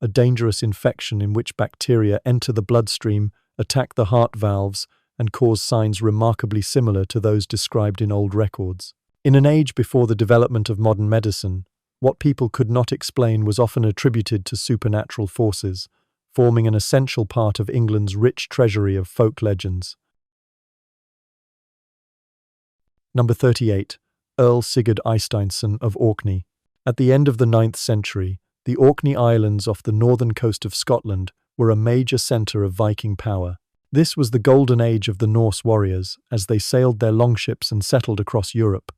a dangerous infection in which bacteria enter the bloodstream, attack the heart valves, and cause signs remarkably similar to those described in old records. In an age before the development of modern medicine, what people could not explain was often attributed to supernatural forces, forming an essential part of England's rich treasury of folk legends. Number 38. Earl Sigurd Eysteinsson of Orkney. At the end of the 9th century, the Orkney Islands off the northern coast of Scotland were a major centre of Viking power. This was the golden age of the Norse warriors as they sailed their longships and settled across Europe.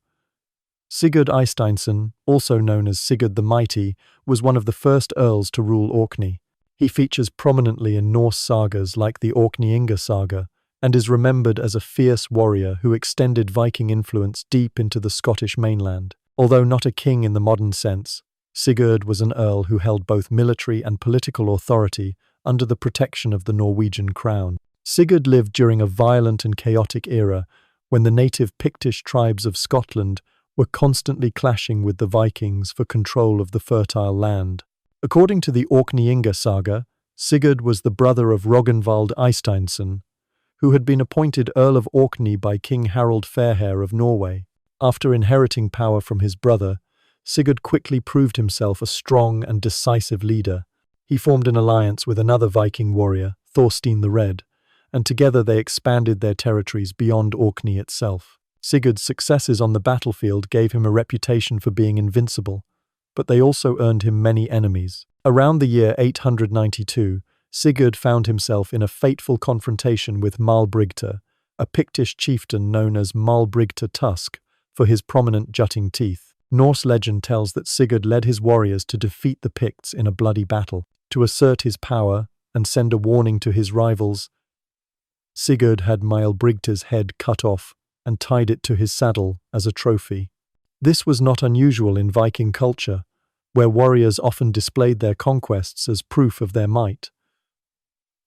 Sigurd Eysteinsson, also known as Sigurd the Mighty, was one of the first earls to rule Orkney. He features prominently in Norse sagas like the Orkneyinga saga, and is remembered as a fierce warrior who extended Viking influence deep into the Scottish mainland. Although not a king in the modern sense, Sigurd was an earl who held both military and political authority under the protection of the Norwegian crown. Sigurd lived during a violent and chaotic era when the native Pictish tribes of Scotland were constantly clashing with the Vikings for control of the fertile land. According to the Orkneyinga saga, Sigurd was the brother of Rognvald Eysteinsson, who had been appointed Earl of Orkney by King Harold Fairhair of Norway. After inheriting power from his brother, Sigurd quickly proved himself a strong and decisive leader. He formed an alliance with another Viking warrior, Thorstein the Red, and together they expanded their territories beyond Orkney itself. Sigurd's successes on the battlefield gave him a reputation for being invincible, but they also earned him many enemies. Around the year 892, Sigurd found himself in a fateful confrontation with Malbrigta, a Pictish chieftain known as Malbrigta Tusk for his prominent jutting teeth. Norse legend tells that Sigurd led his warriors to defeat the Picts in a bloody battle. To assert his power and send a warning to his rivals, Sigurd had Malbrigta's head cut off and tied it to his saddle as a trophy. This was not unusual in Viking culture, where warriors often displayed their conquests as proof of their might.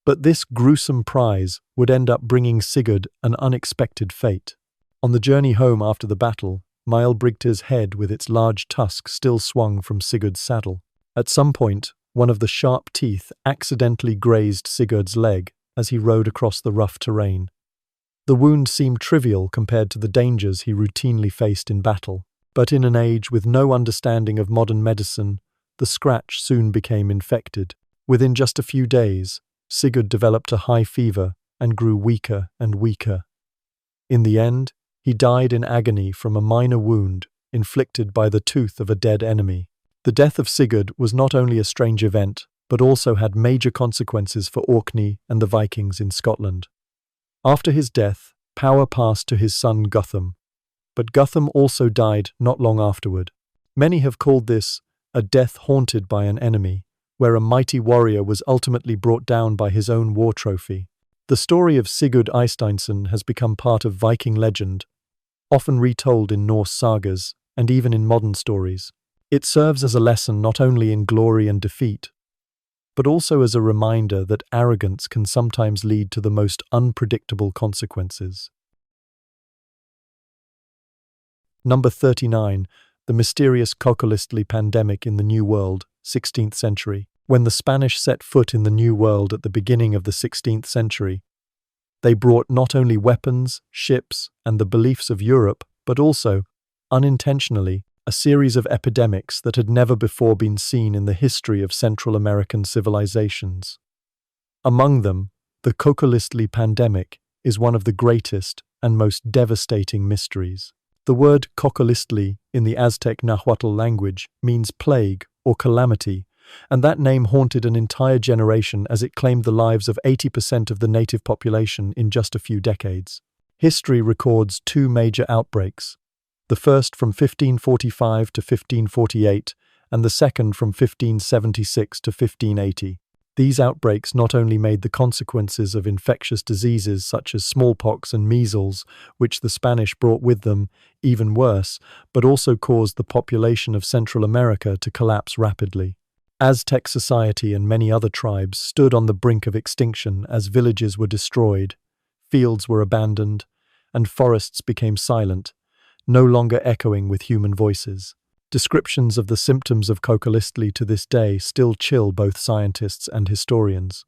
But this gruesome prize would end up bringing Sigurd an unexpected fate. On the journey home after the battle, Malbrigta's head with its large tusk still swung from Sigurd's saddle. At some point, one of the sharp teeth accidentally grazed Sigurd's leg as he rode across the rough terrain. The wound seemed trivial compared to the dangers he routinely faced in battle, but in an age with no understanding of modern medicine, the scratch soon became infected. Within just a few days, Sigurd developed a high fever and grew weaker and weaker. In the end, he died in agony from a minor wound inflicted by the tooth of a dead enemy. The death of Sigurd was not only a strange event, but also had major consequences for Orkney and the Vikings in Scotland. After his death, power passed to his son Guthrum, but Guthrum also died not long afterward. Many have called this a death haunted by an enemy, where a mighty warrior was ultimately brought down by his own war trophy. The story of Sigurd Eysteinsson has become part of Viking legend, often retold in Norse sagas and even in modern stories. It serves as a lesson not only in glory and defeat, but also as a reminder that arrogance can sometimes lead to the most unpredictable consequences. Number 39. The mysterious Cocolistli pandemic in the New World, 16th century. When the Spanish set foot in the New World at the beginning of the 16th century, they brought not only weapons, ships, and the beliefs of Europe, but also, unintentionally, a series of epidemics that had never before been seen in the history of Central American civilizations. Among them, the Cocolistli pandemic is one of the greatest and most devastating mysteries. The word Cocolistli in the Aztec Nahuatl language means plague or calamity, and that name haunted an entire generation as it claimed the lives of 80% of the native population in just a few decades. History records two major outbreaks, the first from 1545 to 1548, and the second from 1576 to 1580. These outbreaks not only made the consequences of infectious diseases such as smallpox and measles, which the Spanish brought with them, even worse, but also caused the population of Central America to collapse rapidly. Aztec society and many other tribes stood on the brink of extinction as villages were destroyed, fields were abandoned, and forests became silent, no longer echoing with human voices. Descriptions of the symptoms of Cocolistli to this day still chill both scientists and historians.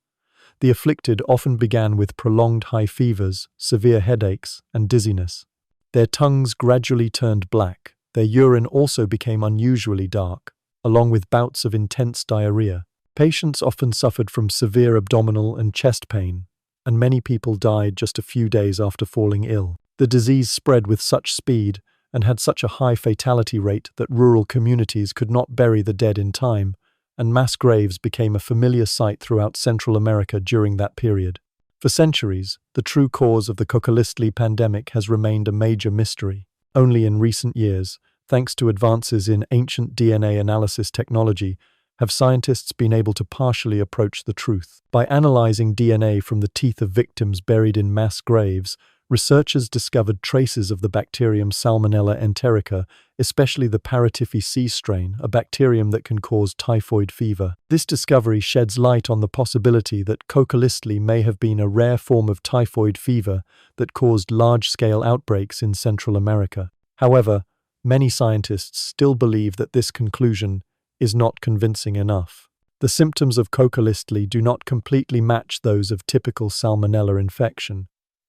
The afflicted often began with prolonged high fevers, severe headaches, and dizziness. Their tongues gradually turned black. Their urine also became unusually dark, along with bouts of intense diarrhea. Patients often suffered from severe abdominal and chest pain, and many people died just a few days after falling ill. The disease spread with such speed and had such a high fatality rate that rural communities could not bury the dead in time, and mass graves became a familiar sight throughout Central America during that period. For centuries, the true cause of the Cocolistli pandemic has remained a major mystery. Only in recent years, thanks to advances in ancient DNA analysis technology, have scientists been able to partially approach the truth. By analyzing DNA from the teeth of victims buried in mass graves, researchers discovered traces of the bacterium Salmonella enterica, especially the Paratyphi C strain, a bacterium that can cause typhoid fever. This discovery sheds light on the possibility that Cocolistli may have been a rare form of typhoid fever that caused large-scale outbreaks in Central America. However, many scientists still believe that this conclusion is not convincing enough. The symptoms of Cocolistli do not completely match those of typical Salmonella infection.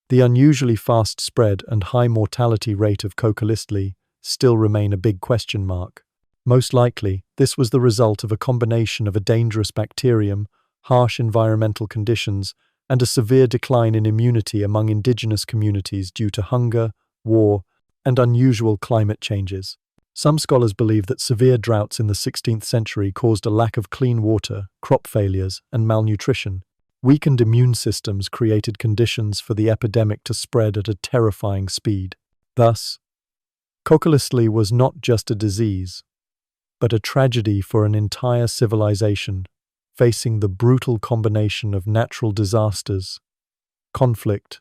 The unusually fast spread and high mortality rate of Coccolistli still remain a big question mark. Most likely, this was the result of a combination of a dangerous bacterium, harsh environmental conditions, and a severe decline in immunity among indigenous communities due to hunger, war, and unusual climate changes. Some scholars believe that severe droughts in the 16th century caused a lack of clean water, crop failures, and malnutrition. Weakened immune systems created conditions for the epidemic to spread at a terrifying speed. Thus, Coccolistli was not just a disease, but a tragedy for an entire civilization, facing the brutal combination of natural disasters, conflict,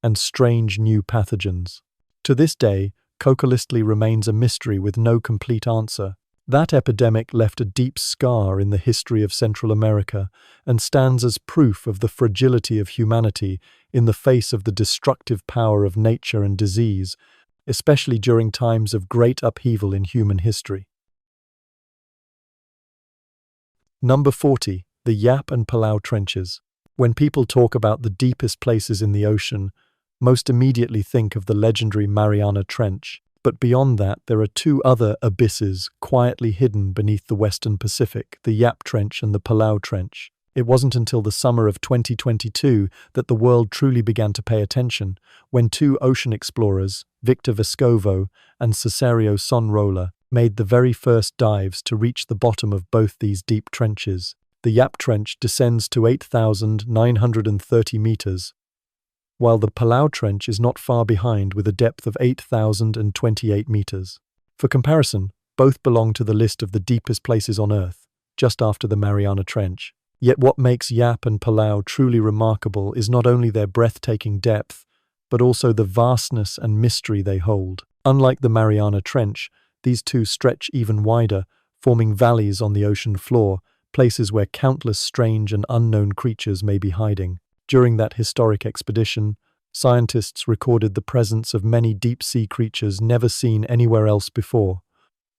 and strange new pathogens. To this day, Coccolistli remains a mystery with no complete answer. That epidemic left a deep scar in the history of Central America and stands as proof of the fragility of humanity in the face of the destructive power of nature and disease, especially during times of great upheaval in human history. Number 40. The Yap and Palau Trenches. When people talk about the deepest places in the ocean, most immediately think of the legendary Mariana Trench. But beyond that, there are two other abysses quietly hidden beneath the Western Pacific, the Yap Trench and the Palau Trench. It wasn't until the summer of 2022 that the world truly began to pay attention, when two ocean explorers, Victor Vescovo and Cesario Sonrola, made the very first dives to reach the bottom of both these deep trenches. The Yap Trench descends to 8,930 meters, while the Palau Trench is not far behind with a depth of 8,028 meters. For comparison, both belong to the list of the deepest places on Earth, just after the Mariana Trench. Yet what makes Yap and Palau truly remarkable is not only their breathtaking depth, but also the vastness and mystery they hold. Unlike the Mariana Trench, these two stretch even wider, forming valleys on the ocean floor, places where countless strange and unknown creatures may be hiding. During that historic expedition, scientists recorded the presence of many deep-sea creatures never seen anywhere else before,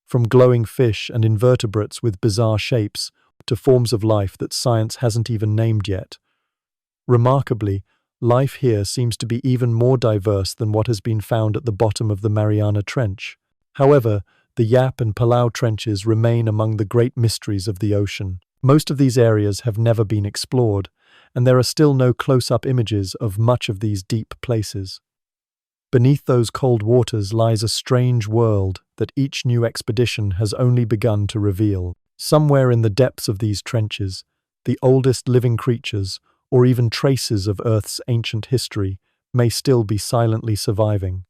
from glowing fish and invertebrates with bizarre shapes to forms of life that science hasn't even named yet. Remarkably, life here seems to be even more diverse than what has been found at the bottom of the Mariana Trench. However, the Yap and Palau Trenches remain among the great mysteries of the ocean. Most of these areas have never been explored, and there are still no close-up images of much of these deep places. Beneath those cold waters lies a strange world that each new expedition has only begun to reveal. Somewhere in the depths of these trenches, the oldest living creatures, or even traces of Earth's ancient history, may still be silently surviving.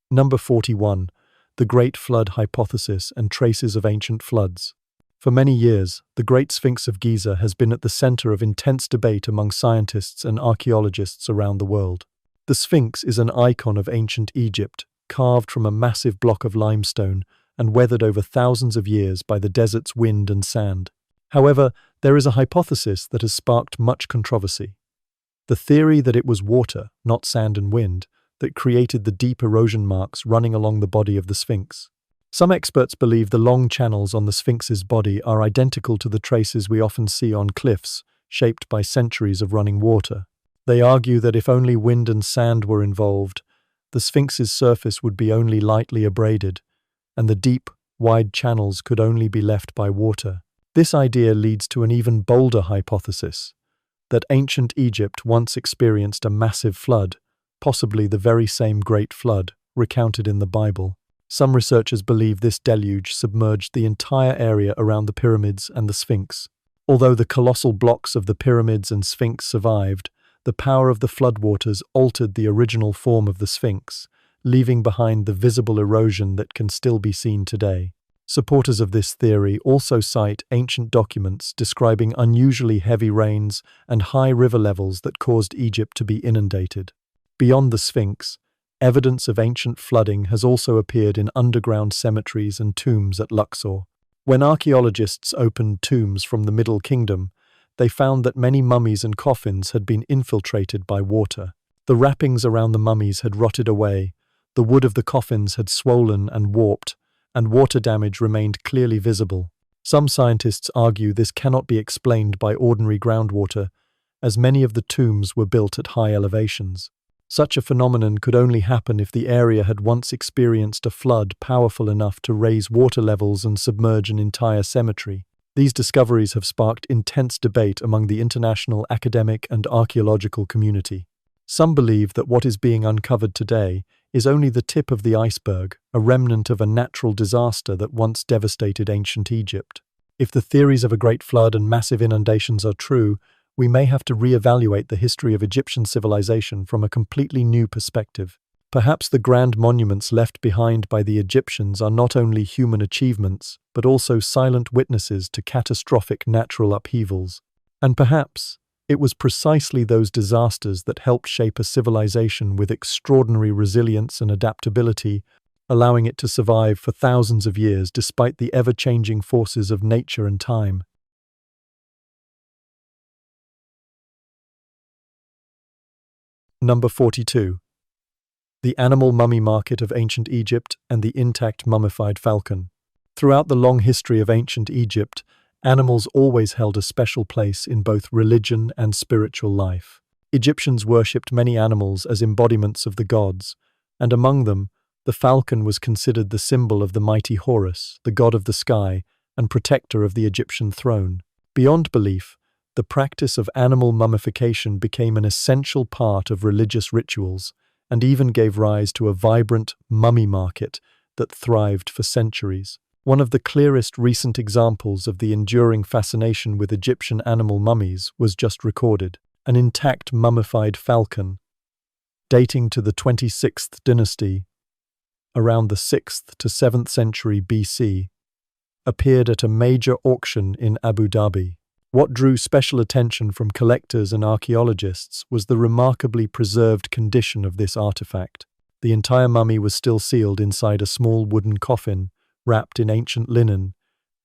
Number 41. The Great Flood Hypothesis and Traces of Ancient Floods. For many years, the Great Sphinx of Giza has been at the center of intense debate among scientists and archaeologists around the world. The Sphinx is an icon of ancient Egypt, carved from a massive block of limestone and weathered over thousands of years by the desert's wind and sand. However, there is a hypothesis that has sparked much controversy. The theory that it was water, not sand and wind, that created the deep erosion marks running along the body of the Sphinx. Some experts believe the long channels on the Sphinx's body are identical to the traces we often see on cliffs, shaped by centuries of running water. They argue that if only wind and sand were involved, the Sphinx's surface would be only lightly abraded, and the deep, wide channels could only be left by water. This idea leads to an even bolder hypothesis, that ancient Egypt once experienced a massive flood, possibly the very same Great Flood recounted in the Bible. Some researchers believe this deluge submerged the entire area around the pyramids and the Sphinx. Although the colossal blocks of the pyramids and Sphinx survived, the power of the floodwaters altered the original form of the Sphinx, leaving behind the visible erosion that can still be seen today. Supporters of this theory also cite ancient documents describing unusually heavy rains and high river levels that caused Egypt to be inundated. Beyond the Sphinx, evidence of ancient flooding has also appeared in underground cemeteries and tombs at Luxor. When archaeologists opened tombs from the Middle Kingdom, they found that many mummies and coffins had been infiltrated by water. The wrappings around the mummies had rotted away, the wood of the coffins had swollen and warped, and water damage remained clearly visible. Some scientists argue this cannot be explained by ordinary groundwater, as many of the tombs were built at high elevations. Such a phenomenon could only happen if the area had once experienced a flood powerful enough to raise water levels and submerge an entire cemetery. These discoveries have sparked intense debate among the international academic and archaeological community. Some believe that what is being uncovered today is only the tip of the iceberg, a remnant of a natural disaster that once devastated ancient Egypt. If the theories of a great flood and massive inundations are true, we may have to re-evaluate the history of Egyptian civilization from a completely new perspective. Perhaps the grand monuments left behind by the Egyptians are not only human achievements, but also silent witnesses to catastrophic natural upheavals. And perhaps it was precisely those disasters that helped shape a civilization with extraordinary resilience and adaptability, allowing it to survive for thousands of years despite the ever-changing forces of nature and time. Number 42. The animal mummy market of ancient Egypt and the intact mummified falcon. Throughout the long history of ancient Egypt, animals always held a special place in both religion and spiritual life. Egyptians worshipped many animals as embodiments of the gods, and among them, the falcon was considered the symbol of the mighty Horus, the god of the sky and protector of the Egyptian throne. Beyond belief, the practice of animal mummification became an essential part of religious rituals and even gave rise to a vibrant mummy market that thrived for centuries. One of the clearest recent examples of the enduring fascination with Egyptian animal mummies was just recorded. An intact mummified falcon, dating to the 26th dynasty, around the 6th to 7th century BC, appeared at a major auction in Abu Dhabi. What drew special attention from collectors and archaeologists was the remarkably preserved condition of this artifact. The entire mummy was still sealed inside a small wooden coffin, wrapped in ancient linen,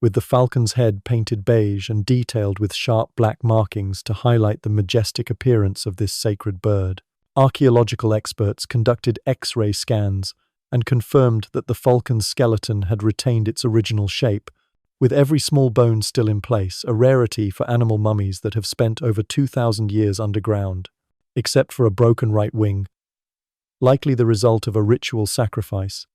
with the falcon's head painted beige and detailed with sharp black markings to highlight the majestic appearance of this sacred bird. Archaeological experts conducted X-ray scans and confirmed that the falcon's skeleton had retained its original shape, with every small bone still in place, a rarity for animal mummies that have spent over 2,000 years underground. Except for a broken right wing, likely the result of a ritual sacrifice,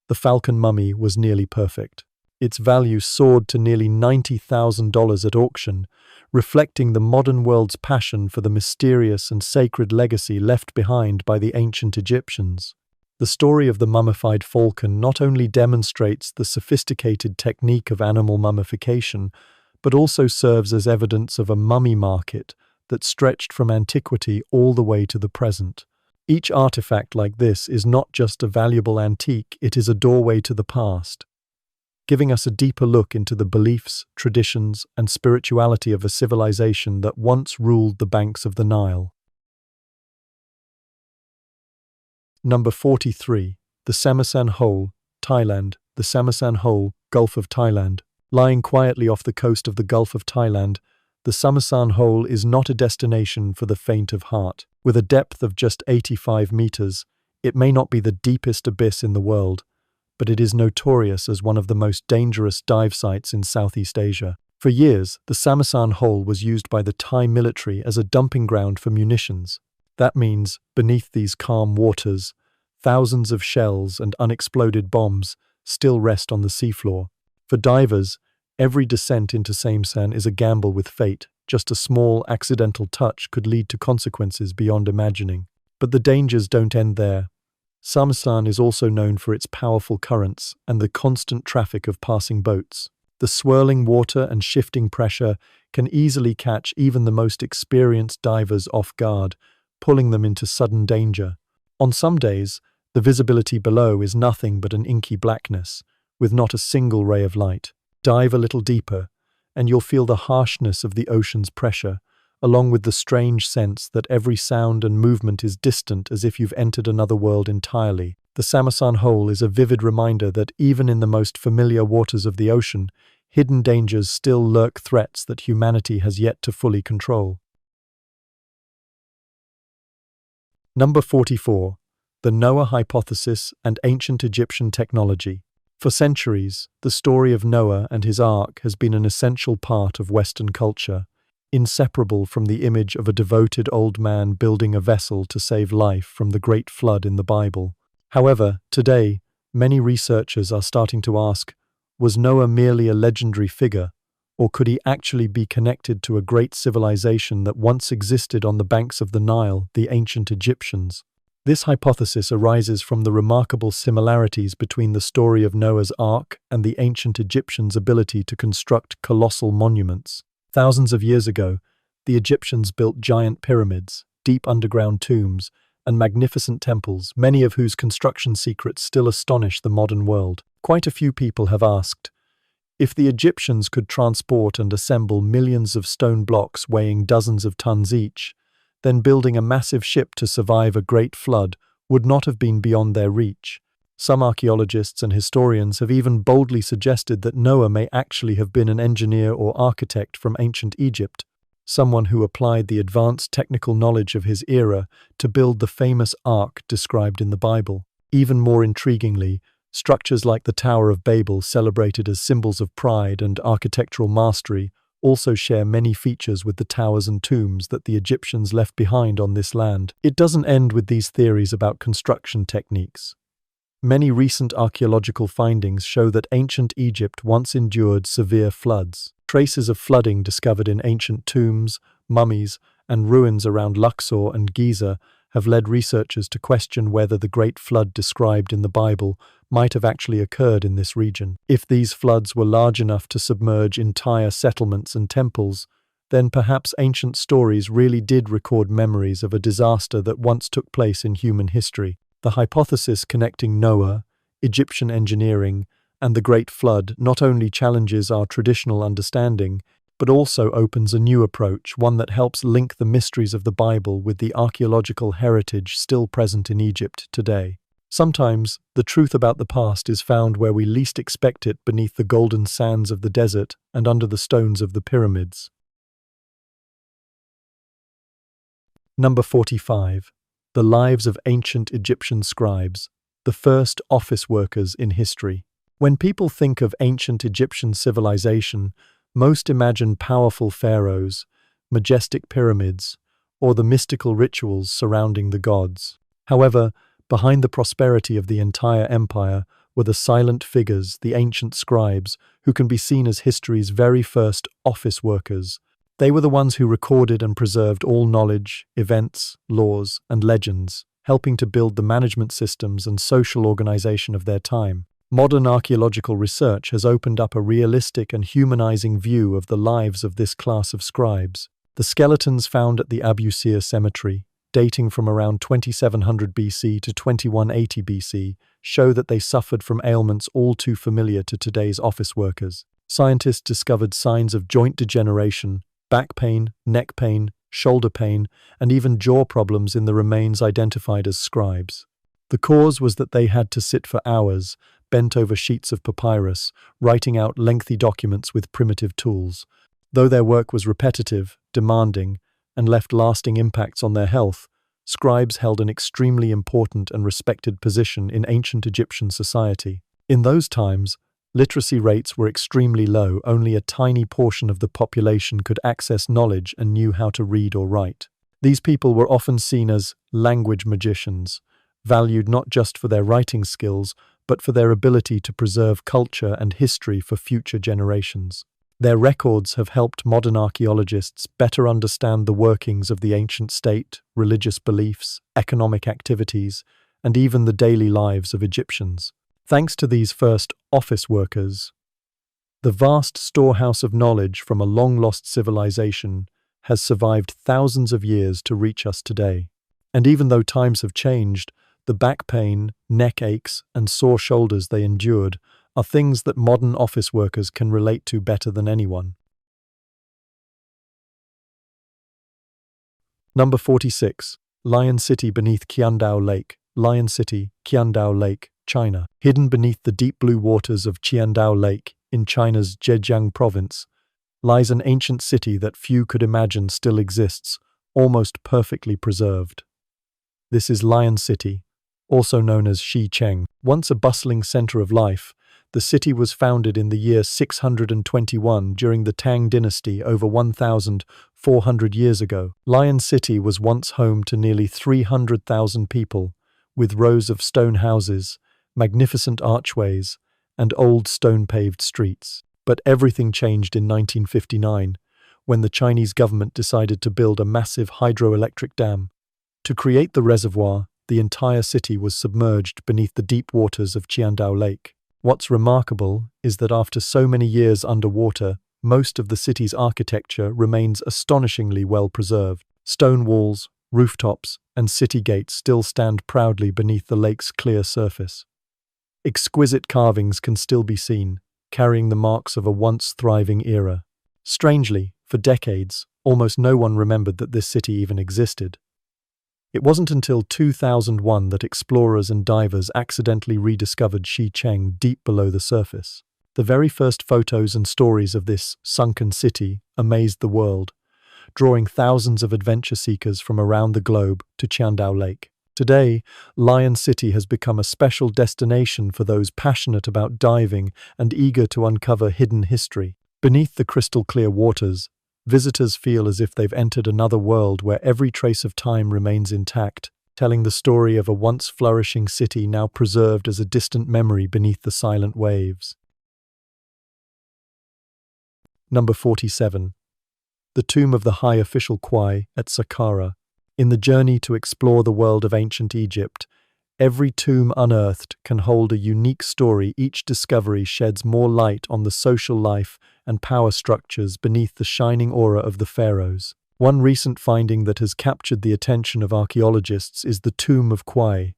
the falcon mummy was nearly perfect. Its value soared to nearly $90,000 at auction, reflecting the modern world's passion for the mysterious and sacred legacy left behind by the ancient Egyptians. The story of the mummified falcon not only demonstrates the sophisticated technique of animal mummification, but also serves as evidence of a mummy market that stretched from antiquity all the way to the present. Each artifact like this is not just a valuable antique, it is a doorway to the past, giving us a deeper look into the beliefs, traditions, and spirituality of a civilization that once ruled the banks of the Nile. Number 43. The Samasan Hole, Thailand. The Samasan Hole, Gulf of Thailand. Lying quietly off the coast of the Gulf of Thailand, the Samasan Hole is not a destination for the faint of heart. With a depth of just 85 meters, it may not be the deepest abyss in the world, but it is notorious as one of the most dangerous dive sites in Southeast Asia. For years, the Samasan Hole was used by the Thai military as a dumping ground for munitions. That means, beneath these calm waters, thousands of shells and unexploded bombs still rest on the seafloor. For divers, every descent into Samasan is a gamble with fate. Just a small, accidental touch could lead to consequences beyond imagining. But the dangers don't end there. Samasan is also known for its powerful currents and the constant traffic of passing boats. The swirling water and shifting pressure can easily catch even the most experienced divers off guard, pulling them into sudden danger. On some days, the visibility below is nothing but an inky blackness, with not a single ray of light. Dive a little deeper, and you'll feel the harshness of the ocean's pressure, along with the strange sense that every sound and movement is distant, as if you've entered another world entirely. The Samasan Hole is a vivid reminder that even in the most familiar waters of the ocean, hidden dangers still lurk, threats that humanity has yet to fully control. Number 44. The Noah Hypothesis and Ancient Egyptian Technology. For centuries, the story of Noah and his ark has been an essential part of Western culture. inseparable from the image of a devoted old man building a vessel to save life from the great flood in the Bible. However, today, many researchers are starting to ask, was Noah merely a legendary figure, or could he actually be connected to a great civilization that once existed on the banks of the Nile, the ancient Egyptians? This hypothesis arises from the remarkable similarities between the story of Noah's Ark and the ancient Egyptians' ability to construct colossal monuments. Thousands of years ago, the Egyptians built giant pyramids, deep underground tombs, and magnificent temples, many of whose construction secrets still astonish the modern world. Quite a few people have asked, if the Egyptians could transport and assemble millions of stone blocks weighing dozens of tons each, then building a massive ship to survive a great flood would not have been beyond their reach. Some archaeologists and historians have even boldly suggested that Noah may actually have been an engineer or architect from ancient Egypt, someone who applied the advanced technical knowledge of his era to build the famous ark described in the Bible. Even more intriguingly, structures like the Tower of Babel, celebrated as symbols of pride and architectural mastery, also share many features with the towers and tombs that the Egyptians left behind on this land. It doesn't end with these theories about construction techniques. Many recent archaeological findings show that ancient Egypt once endured severe floods. Traces of flooding discovered in ancient tombs, mummies, and ruins around Luxor and Giza have led researchers to question whether the great flood described in the Bible might have actually occurred in this region. If these floods were large enough to submerge entire settlements and temples, then perhaps ancient stories really did record memories of a disaster that once took place in human history. The hypothesis connecting Noah, Egyptian engineering, and the Great Flood not only challenges our traditional understanding, but also opens a new approach, one that helps link the mysteries of the Bible with the archaeological heritage still present in Egypt today. Sometimes, the truth about the past is found where we least expect it, beneath the golden sands of the desert and under the stones of the pyramids. Number 45. The lives of ancient Egyptian scribes, the first office workers in history. When people think of ancient Egyptian civilization, most imagine powerful pharaohs, majestic pyramids, or the mystical rituals surrounding the gods. However, behind the prosperity of the entire empire were the silent figures, the ancient scribes, who can be seen as history's very first office workers. They were the ones who recorded and preserved all knowledge, events, laws, and legends, helping to build the management systems and social organization of their time. Modern archaeological research has opened up a realistic and humanizing view of the lives of this class of scribes. The skeletons found at the Abu Sir cemetery, dating from around 2700 BC to 2180 BC, show that they suffered from ailments all too familiar to today's office workers. Scientists discovered signs of joint degeneration, back pain, neck pain, shoulder pain, and even jaw problems in the remains identified as scribes. The cause was that they had to sit for hours, bent over sheets of papyrus, writing out lengthy documents with primitive tools. Though their work was repetitive, demanding, and left lasting impacts on their health, scribes held an extremely important and respected position in ancient Egyptian society. In those times, literacy rates were extremely low. Only a tiny portion of the population could access knowledge and knew how to read or write. These people were often seen as language magicians, valued not just for their writing skills, but for their ability to preserve culture and history for future generations. Their records have helped modern archaeologists better understand the workings of the ancient state, religious beliefs, economic activities, and even the daily lives of Egyptians. Thanks to these first office workers, the vast storehouse of knowledge from a long-lost civilization has survived thousands of years to reach us today. And even though times have changed, the back pain, neck aches, and sore shoulders they endured are things that modern office workers can relate to better than anyone. Number 46. Lion City beneath Qiandao Lake. Lion City, Qiandao Lake, China. Hidden beneath the deep blue waters of Qiandao Lake in China's Zhejiang province lies an ancient city that few could imagine still exists, almost perfectly preserved. This is Lion City, also known as Xicheng. Once a bustling center of life, The city was founded in the year 621 during the Tang dynasty over 1,400 years ago. Lion City was once home to nearly 300,000 people, with rows of stone houses, magnificent archways, and old stone-paved streets. But everything changed in 1959, when the Chinese government decided to build a massive hydroelectric dam. To create the reservoir, the entire city was submerged beneath the deep waters of Qiandao Lake. What's remarkable is that after so many years underwater, most of the city's architecture remains astonishingly well preserved. Stone walls, rooftops, and city gates still stand proudly beneath the lake's clear surface. Exquisite carvings can still be seen, carrying the marks of a once thriving era. Strangely, for decades, almost no one remembered that this city even existed. It wasn't until 2001 that explorers and divers accidentally rediscovered Xicheng deep below the surface. The very first photos and stories of this sunken city amazed the world, drawing thousands of adventure seekers from around the globe to Qiandao Lake. Today, Lion City has become a special destination for those passionate about diving and eager to uncover hidden history. Beneath the crystal-clear waters, visitors feel as if they've entered another world where every trace of time remains intact, telling the story of a once flourishing city now preserved as a distant memory beneath the silent waves. Number 47. The Tomb of the High Official Kwai at Saqqara. In the journey to explore the world of ancient Egypt, every tomb unearthed can hold a unique story. Each discovery sheds more light on the social life and power structures beneath the shining aura of the pharaohs. One recent finding that has captured the attention of archaeologists is the Tomb of Kwai,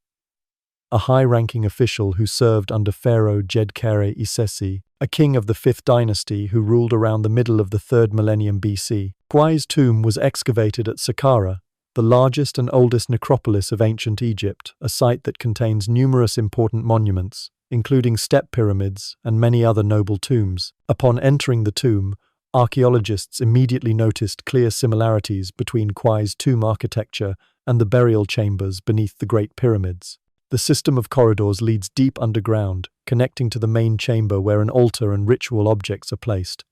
a high-ranking official who served under Pharaoh Djedkare Isesi, a king of the 5th dynasty who ruled around the middle of the 3rd millennium BC. Kwai's tomb was excavated at Saqqara, the largest and oldest necropolis of ancient Egypt, a site that contains numerous important monuments, including step pyramids and many other noble tombs. Upon entering the tomb, archaeologists immediately noticed clear similarities between Kwai's tomb architecture and the burial chambers beneath the Great Pyramids. The system of corridors leads deep underground, connecting to the main chamber where an altar and ritual objects are placed,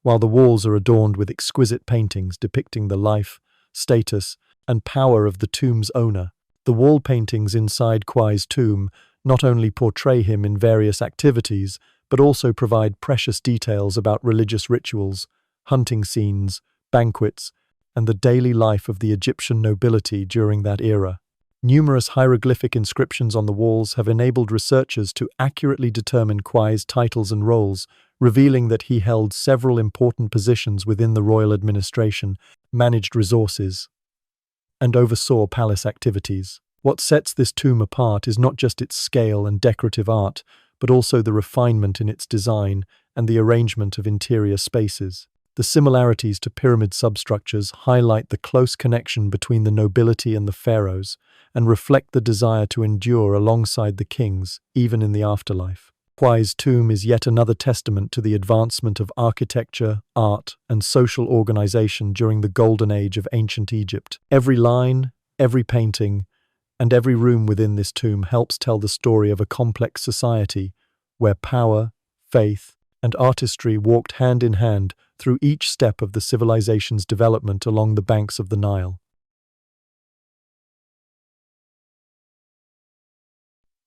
while the walls are adorned with exquisite paintings depicting the life, status, and power of the tomb's owner. The wall paintings inside Kwai's tomb not only portray him in various activities, but also provide precious details about religious rituals, hunting scenes, banquets, and the daily life of the Egyptian nobility during that era. Numerous hieroglyphic inscriptions on the walls have enabled researchers to accurately determine Kwai's titles and roles, revealing that he held several important positions within the royal administration, managed resources, and oversaw palace activities. What sets this tomb apart is not just its scale and decorative art, but also the refinement in its design and the arrangement of interior spaces. The similarities to pyramid substructures highlight the close connection between the nobility and the pharaohs, and reflect the desire to endure alongside the kings, even in the afterlife. Kwai's tomb is yet another testament to the advancement of architecture, art, and social organization during the golden age of ancient Egypt. Every line, every painting, and every room within this tomb helps tell the story of a complex society where power, faith, and artistry walked hand in hand through each step of the civilization's development along the banks of the Nile.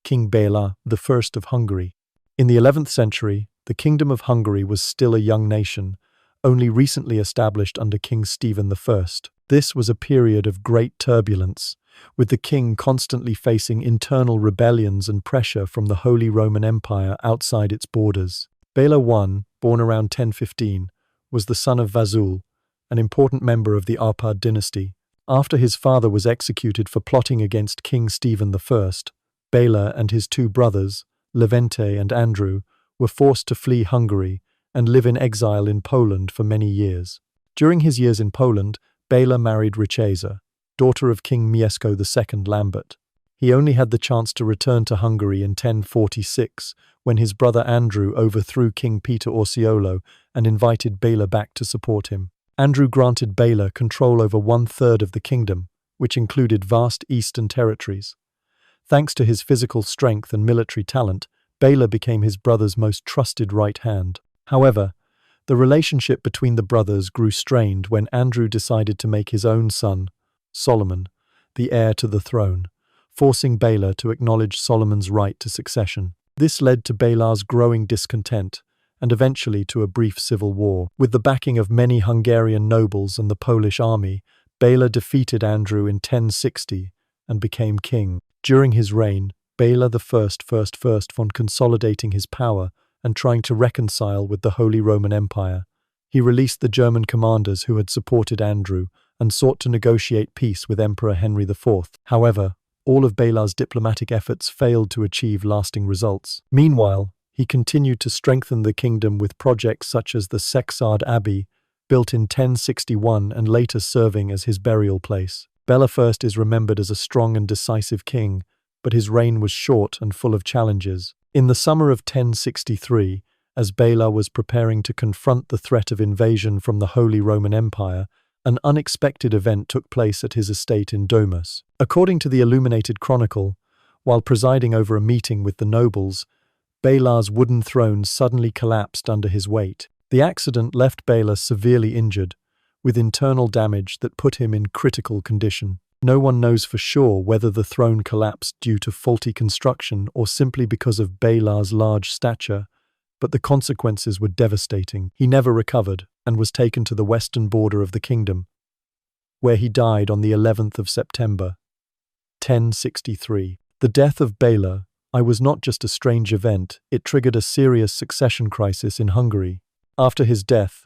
King Bela I of Hungary. In the 11th century, the Kingdom of Hungary was still a young nation, only recently established under King Stephen I. This was a period of great turbulence, with the king constantly facing internal rebellions and pressure from the Holy Roman Empire outside its borders. Bela I, born around 1015, was the son of Vasul, an important member of the Arpad dynasty. After his father was executed for plotting against King Stephen I, Bela and his two brothers, Levente and Andrew, were forced to flee Hungary and live in exile in Poland for many years. During his years in Poland, Bela married Richeza, daughter of King Mieszko II Lambert. He only had the chance to return to Hungary in 1046, when his brother Andrew overthrew King Peter Orseolo and invited Bela back to support him. Andrew granted Bela control over 1/3 of the kingdom, which included vast eastern territories. Thanks to his physical strength and military talent, Bela became his brother's most trusted right hand. However, the relationship between the brothers grew strained when Andrew decided to make his own son, Solomon, the heir to the throne, forcing Bela to acknowledge Solomon's right to succession. This led to Bela's growing discontent and eventually to a brief civil war. With the backing of many Hungarian nobles and the Polish army, Bela defeated Andrew in 1060 and became king. During his reign, Bela I on consolidating his power and trying to reconcile with the Holy Roman Empire. He released the German commanders who had supported Andrew and sought to negotiate peace with Emperor Henry IV. However, all of Bela's diplomatic efforts failed to achieve lasting results. Meanwhile, he continued to strengthen the kingdom with projects such as the Sexard Abbey, built in 1061 and later serving as his burial place. Bela I is remembered as a strong and decisive king, but his reign was short and full of challenges. In the summer of 1063, as Bela was preparing to confront the threat of invasion from the Holy Roman Empire, an unexpected event took place at his estate in Domus. According to the Illuminated Chronicle, while presiding over a meeting with the nobles, Bela's wooden throne suddenly collapsed under his weight. The accident left Bela severely injured, with internal damage that put him in critical condition. No one knows for sure whether the throne collapsed due to faulty construction or simply because of Bela's large stature, but the consequences were devastating. He never recovered and was taken to the western border of the kingdom, where he died on the 11th of September, 1063. The death of Bela was not just a strange event, it triggered a serious succession crisis in Hungary. After his death,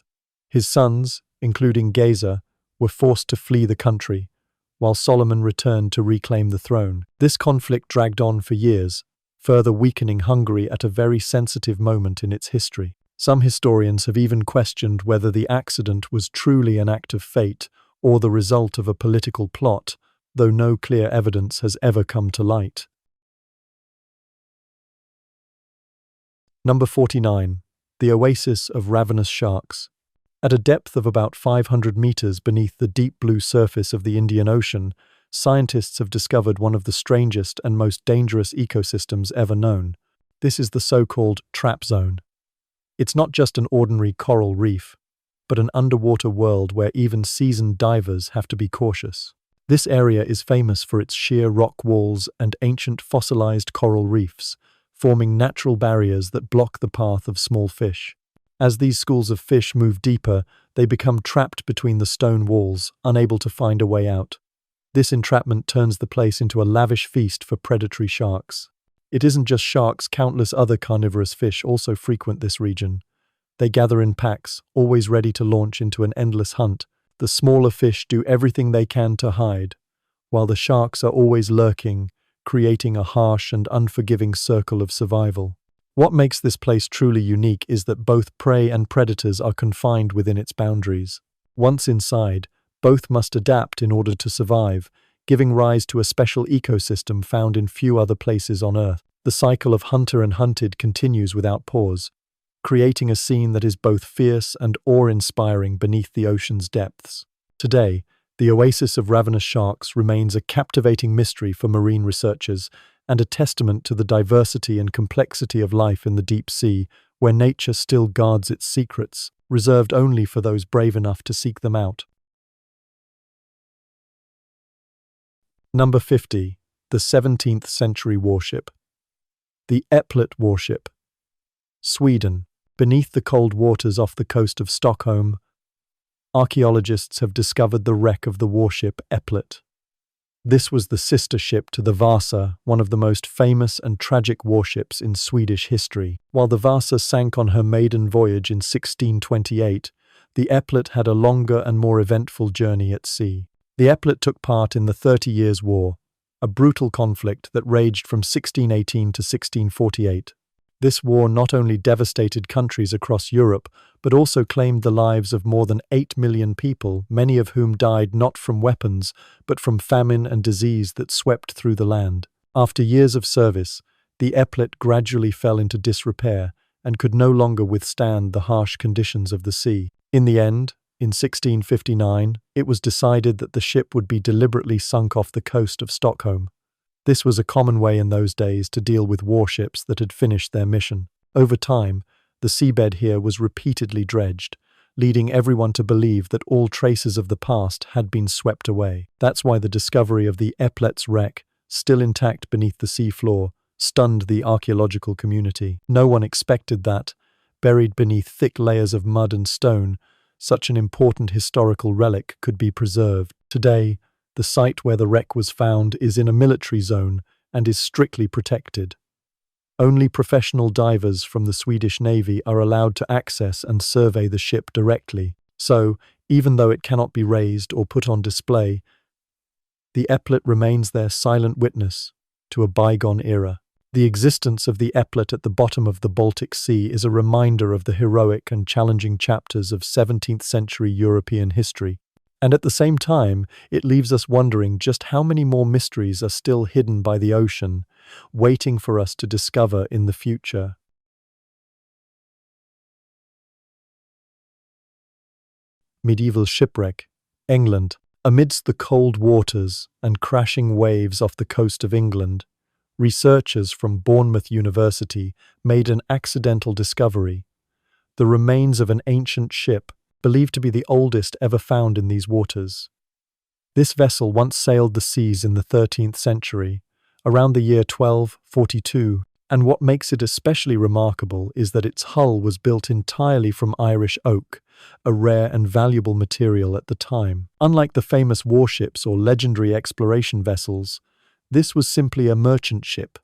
his sons, including Geza, were forced to flee the country, while Solomon returned to reclaim the throne. This conflict dragged on for years, further weakening Hungary at a very sensitive moment in its history. Some historians have even questioned whether the accident was truly an act of fate or the result of a political plot, though no clear evidence has ever come to light. Number 49. The Oasis of Ravenous Sharks. At a depth of about 500 meters beneath the deep blue surface of the Indian Ocean, scientists have discovered one of the strangest and most dangerous ecosystems ever known. This is the so-called trap zone. It's not just an ordinary coral reef, but an underwater world where even seasoned divers have to be cautious. This area is famous for its sheer rock walls and ancient fossilized coral reefs, forming natural barriers that block the path of small fish. As these schools of fish move deeper, they become trapped between the stone walls, unable to find a way out. This entrapment turns the place into a lavish feast for predatory sharks. It isn't just sharks, countless other carnivorous fish also frequent this region. They gather in packs, always ready to launch into an endless hunt. The smaller fish do everything they can to hide, while the sharks are always lurking, creating a harsh and unforgiving circle of survival. What makes this place truly unique is that both prey and predators are confined within its boundaries. Once inside, both must adapt in order to survive, giving rise to a special ecosystem found in few other places on Earth. The cycle of hunter and hunted continues without pause, creating a scene that is both fierce and awe-inspiring beneath the ocean's depths. Today, the Oasis of Ravenous Sharks remains a captivating mystery for marine researchers and a testament to the diversity and complexity of life in the deep sea, where nature still guards its secrets, reserved only for those brave enough to seek them out. Number 50. The 17th century warship. The Eplet warship. Sweden. Beneath the cold waters off the coast of Stockholm, archaeologists have discovered the wreck of the warship Eplet. This was the sister ship to the Vasa, one of the most famous and tragic warships in Swedish history. While the Vasa sank on her maiden voyage in 1628, the Eplet had a longer and more eventful journey at sea. The Eplet took part in the 30 Years' War, a brutal conflict that raged from 1618 to 1648. This war not only devastated countries across Europe, but also claimed the lives of more than 8 million people, many of whom died not from weapons, but from famine and disease that swept through the land. After years of service, the Eplet gradually fell into disrepair and could no longer withstand the harsh conditions of the sea. In the end, in 1659, it was decided that the ship would be deliberately sunk off the coast of Stockholm. This was a common way in those days to deal with warships that had finished their mission. Over time, the seabed here was repeatedly dredged, leading everyone to believe that all traces of the past had been swept away. That's why the discovery of the Eplet's wreck, still intact beneath the seafloor, stunned the archaeological community. No one expected that, buried beneath thick layers of mud and stone, such an important historical relic could be preserved. Today, the site where the wreck was found is in a military zone and is strictly protected. Only professional divers from the Swedish Navy are allowed to access and survey the ship directly. So, even though it cannot be raised or put on display, the Eplet remains their silent witness to a bygone era. The existence of the Eplet at the bottom of the Baltic Sea is a reminder of the heroic and challenging chapters of 17th century European history. And at the same time, it leaves us wondering just how many more mysteries are still hidden by the ocean, waiting for us to discover in the future. Medieval shipwreck, England. Amidst the cold waters and crashing waves off the coast of England, researchers from Bournemouth University made an accidental discovery: the remains of an ancient ship, believed to be the oldest ever found in these waters. This vessel once sailed the seas in the 13th century, around the year 1242, and what makes it especially remarkable is that its hull was built entirely from Irish oak, a rare and valuable material at the time. Unlike the famous warships or legendary exploration vessels, this was simply a merchant ship,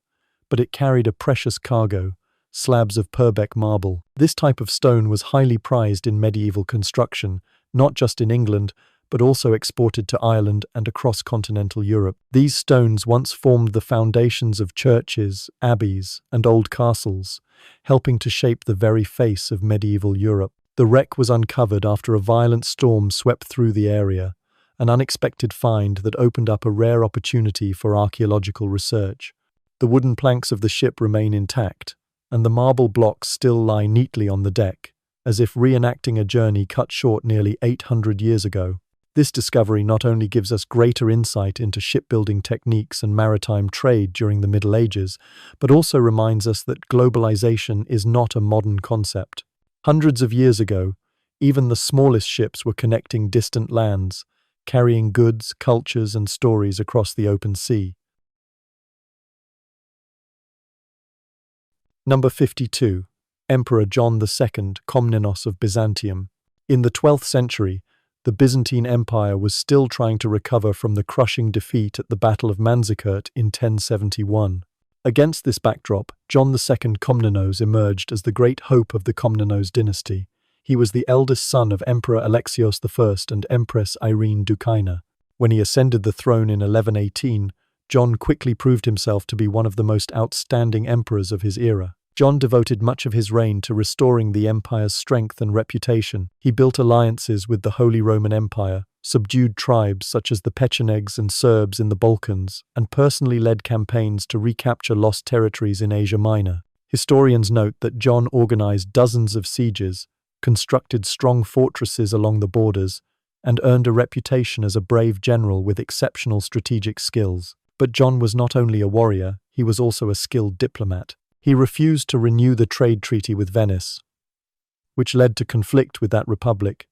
but it carried a precious cargo: slabs of Purbeck marble. This type of stone was highly prized in medieval construction, not just in England, but also exported to Ireland and across continental Europe. These stones once formed the foundations of churches, abbeys, and old castles, helping to shape the very face of medieval Europe. The wreck was uncovered after a violent storm swept through the area, an unexpected find that opened up a rare opportunity for archaeological research. The wooden planks of the ship remain intact, and the marble blocks still lie neatly on the deck, as if reenacting a journey cut short nearly 800 years ago. This discovery not only gives us greater insight into shipbuilding techniques and maritime trade during the Middle Ages, but also reminds us that globalization is not a modern concept. Hundreds of years ago, even the smallest ships were connecting distant lands, carrying goods, cultures, and stories across the open sea. Number 52. Emperor John II, Komnenos of Byzantium. In the 12th century, the Byzantine Empire was still trying to recover from the crushing defeat at the Battle of Manzikert in 1071. Against this backdrop, John II Komnenos emerged as the great hope of the Komnenos dynasty. He was the eldest son of Emperor Alexios I and Empress Irene Doukaina. When he ascended the throne in 1118, John quickly proved himself to be one of the most outstanding emperors of his era. John devoted much of his reign to restoring the empire's strength and reputation. He built alliances with the Holy Roman Empire, subdued tribes such as the Pechenegs and Serbs in the Balkans, and personally led campaigns to recapture lost territories in Asia Minor. Historians note that John organized dozens of sieges, constructed strong fortresses along the borders, and earned a reputation as a brave general with exceptional strategic skills. But John was not only a warrior, he was also a skilled diplomat. He refused to renew the trade treaty with Venice, which led to conflict with that republic,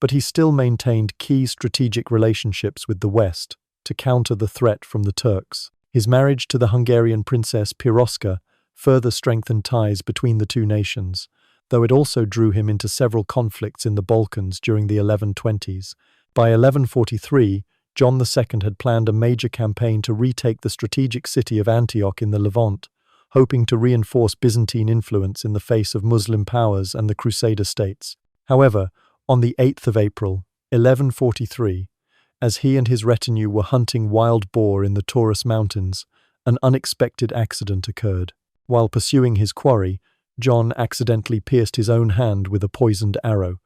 but he still maintained key strategic relationships with the West to counter the threat from the Turks. His marriage to the Hungarian princess Piroska further strengthened ties between the two nations, though it also drew him into several conflicts in the Balkans during the 1120s. By 1143, John II had planned a major campaign to retake the strategic city of Antioch in the Levant, hoping to reinforce Byzantine influence in the face of Muslim powers and the Crusader states. However, on the 8th of April, 1143, as he and his retinue were hunting wild boar in the Taurus Mountains, an unexpected accident occurred. While pursuing his quarry, John accidentally pierced his own hand with a poisoned arrow.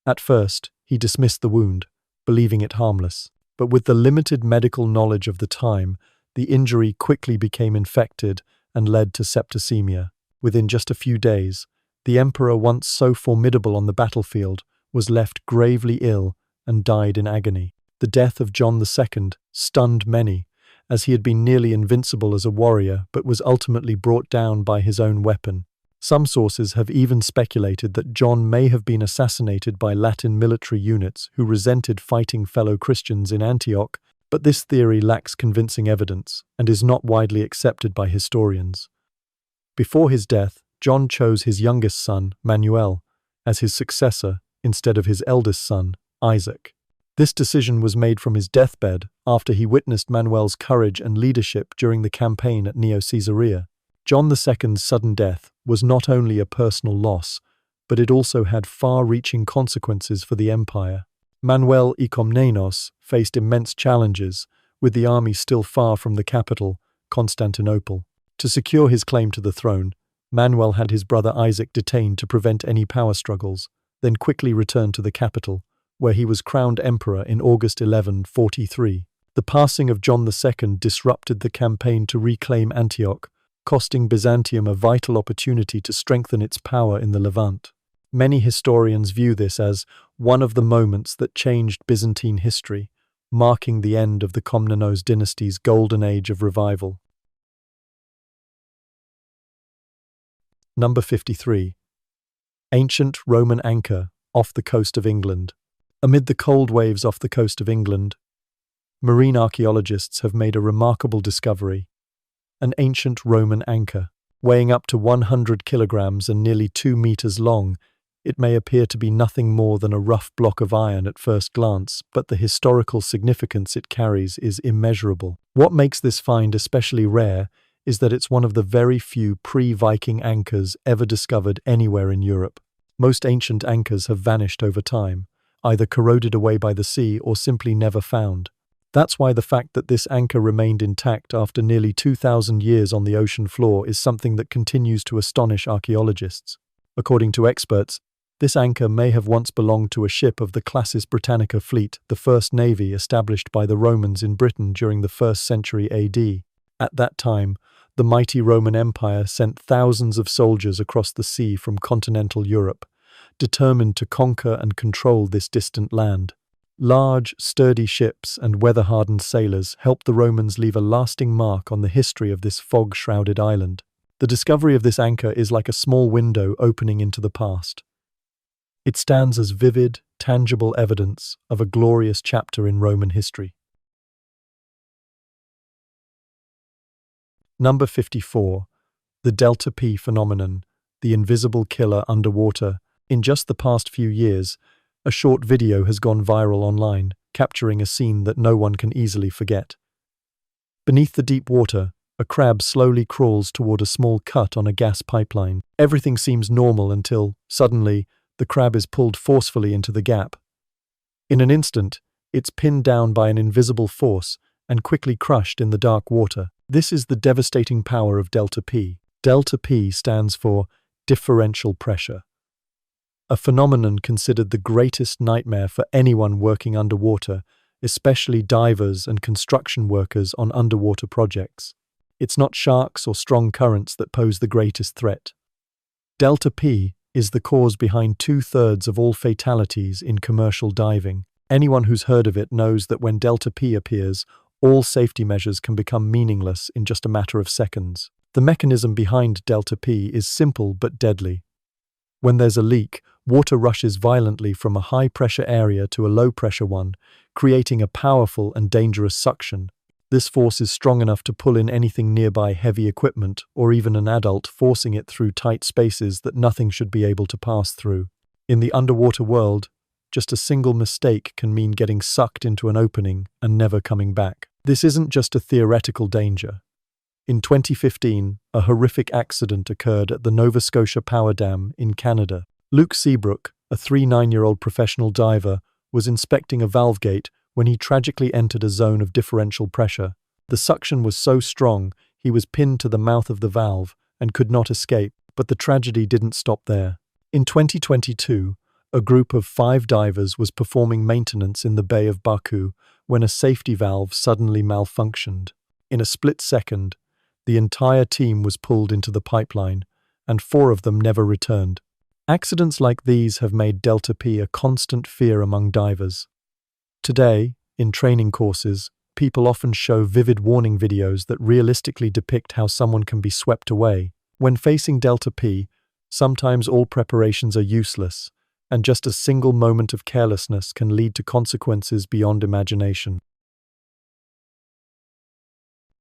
At first, he dismissed the wound, believing it harmless. But with the limited medical knowledge of the time, the injury quickly became infected and led to septicemia. Within just a few days, the emperor, once so formidable on the battlefield, was left gravely ill and died in agony. The death of John II stunned many, as he had been nearly invincible as a warrior but was ultimately brought down by his own weapon. Some sources have even speculated that John may have been assassinated by Latin military units who resented fighting fellow Christians in Antioch, but this theory lacks convincing evidence and is not widely accepted by historians. Before his death, John chose his youngest son, Manuel, as his successor instead of his eldest son, Isaac. This decision was made from his deathbed after he witnessed Manuel's courage and leadership during the campaign at Neo-Caesarea. John II's sudden death was not only a personal loss, but it also had far-reaching consequences for the empire. Manuel I Komnenos faced immense challenges, with the army still far from the capital, Constantinople. To secure his claim to the throne, Manuel had his brother Isaac detained to prevent any power struggles, then quickly returned to the capital, where he was crowned emperor in August 1143. The passing of John II disrupted the campaign to reclaim Antioch, costing Byzantium a vital opportunity to strengthen its power in the Levant. Many historians view this as one of the moments that changed Byzantine history, marking the end of the Komnenos dynasty's golden age of revival. Number 53. Ancient Roman anchor off the coast of England. Amid the cold waves off the coast of England, marine archaeologists have made a remarkable discovery: an ancient Roman anchor. Weighing up to 100 kilograms and nearly 2 meters long, it may appear to be nothing more than a rough block of iron at first glance, but the historical significance it carries is immeasurable. What makes this find especially rare is that it's one of the very few pre-Viking anchors ever discovered anywhere in Europe. Most ancient anchors have vanished over time, either corroded away by the sea or simply never found. That's why the fact that this anchor remained intact after nearly 2,000 years on the ocean floor is something that continues to astonish archaeologists. According to experts, this anchor may have once belonged to a ship of the Classis Britannica fleet, the first navy established by the Romans in Britain during the 1st century AD. At that time, the mighty Roman Empire sent thousands of soldiers across the sea from continental Europe, determined to conquer and control this distant land. Large, sturdy ships and weather-hardened sailors helped the Romans leave a lasting mark on the history of this fog-shrouded island. The discovery of this anchor is like a small window opening into the past. It stands as vivid, tangible evidence of a glorious chapter in Roman history. Number 54. The Delta P phenomenon, the invisible killer underwater. In just the past few years, a short video has gone viral online, capturing a scene that no one can easily forget. Beneath the deep water, a crab slowly crawls toward a small cut on a gas pipeline. Everything seems normal until, suddenly, the crab is pulled forcefully into the gap. In an instant, it's pinned down by an invisible force and quickly crushed in the dark water. This is the devastating power of Delta P. Delta P stands for differential pressure, a phenomenon considered the greatest nightmare for anyone working underwater, especially divers and construction workers on underwater projects. It's not sharks or strong currents that pose the greatest threat. Delta P is the cause behind 2/3 of all fatalities in commercial diving. Anyone who's heard of it knows that when Delta P appears, all safety measures can become meaningless in just a matter of seconds. The mechanism behind Delta P is simple but deadly. When there's a leak, water rushes violently from a high-pressure area to a low-pressure one, creating a powerful and dangerous suction. This force is strong enough to pull in anything nearby heavy equipment or even an adult, forcing it through tight spaces that nothing should be able to pass through. In the underwater world, just a single mistake can mean getting sucked into an opening and never coming back. This isn't just a theoretical danger. In 2015, a horrific accident occurred at the Nova Scotia Power Dam in Canada. Luke Seabrook, a 39-year-old professional diver, was inspecting a valve gate when he tragically entered a zone of differential pressure. The suction was so strong, he was pinned to the mouth of the valve and could not escape, but the tragedy didn't stop there. In 2022, a group of 5 divers was performing maintenance in the Bay of Baku when a safety valve suddenly malfunctioned. In a split second, the entire team was pulled into the pipeline, and 4 of them never returned. Accidents like these have made Delta P a constant fear among divers. Today, in training courses, people often show vivid warning videos that realistically depict how someone can be swept away. When facing Delta P, sometimes all preparations are useless, and just a single moment of carelessness can lead to consequences beyond imagination.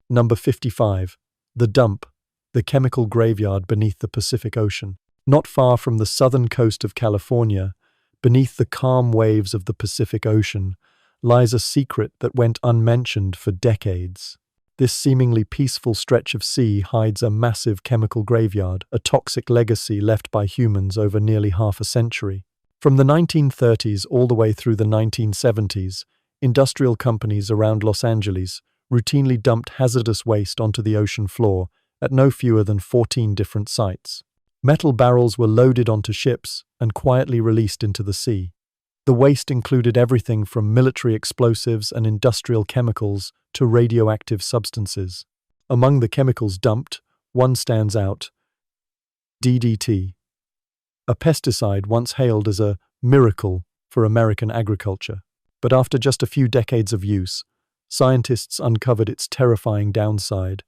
Number 55. The Dump, the chemical graveyard beneath the Pacific Ocean. Not far from the southern coast of California, beneath the calm waves of the Pacific Ocean, lies a secret that went unmentioned for decades. This seemingly peaceful stretch of sea hides a massive chemical graveyard, a toxic legacy left by humans over nearly half a century. From the 1930s all the way through the 1970s, industrial companies around Los Angeles routinely dumped hazardous waste onto the ocean floor at no fewer than 14 different sites. Metal barrels were loaded onto ships and quietly released into the sea. The waste included everything from military explosives and industrial chemicals to radioactive substances. Among the chemicals dumped, one stands out: DDT, a pesticide once hailed as a miracle for American agriculture. But after just a few decades of use, scientists uncovered its terrifying downside.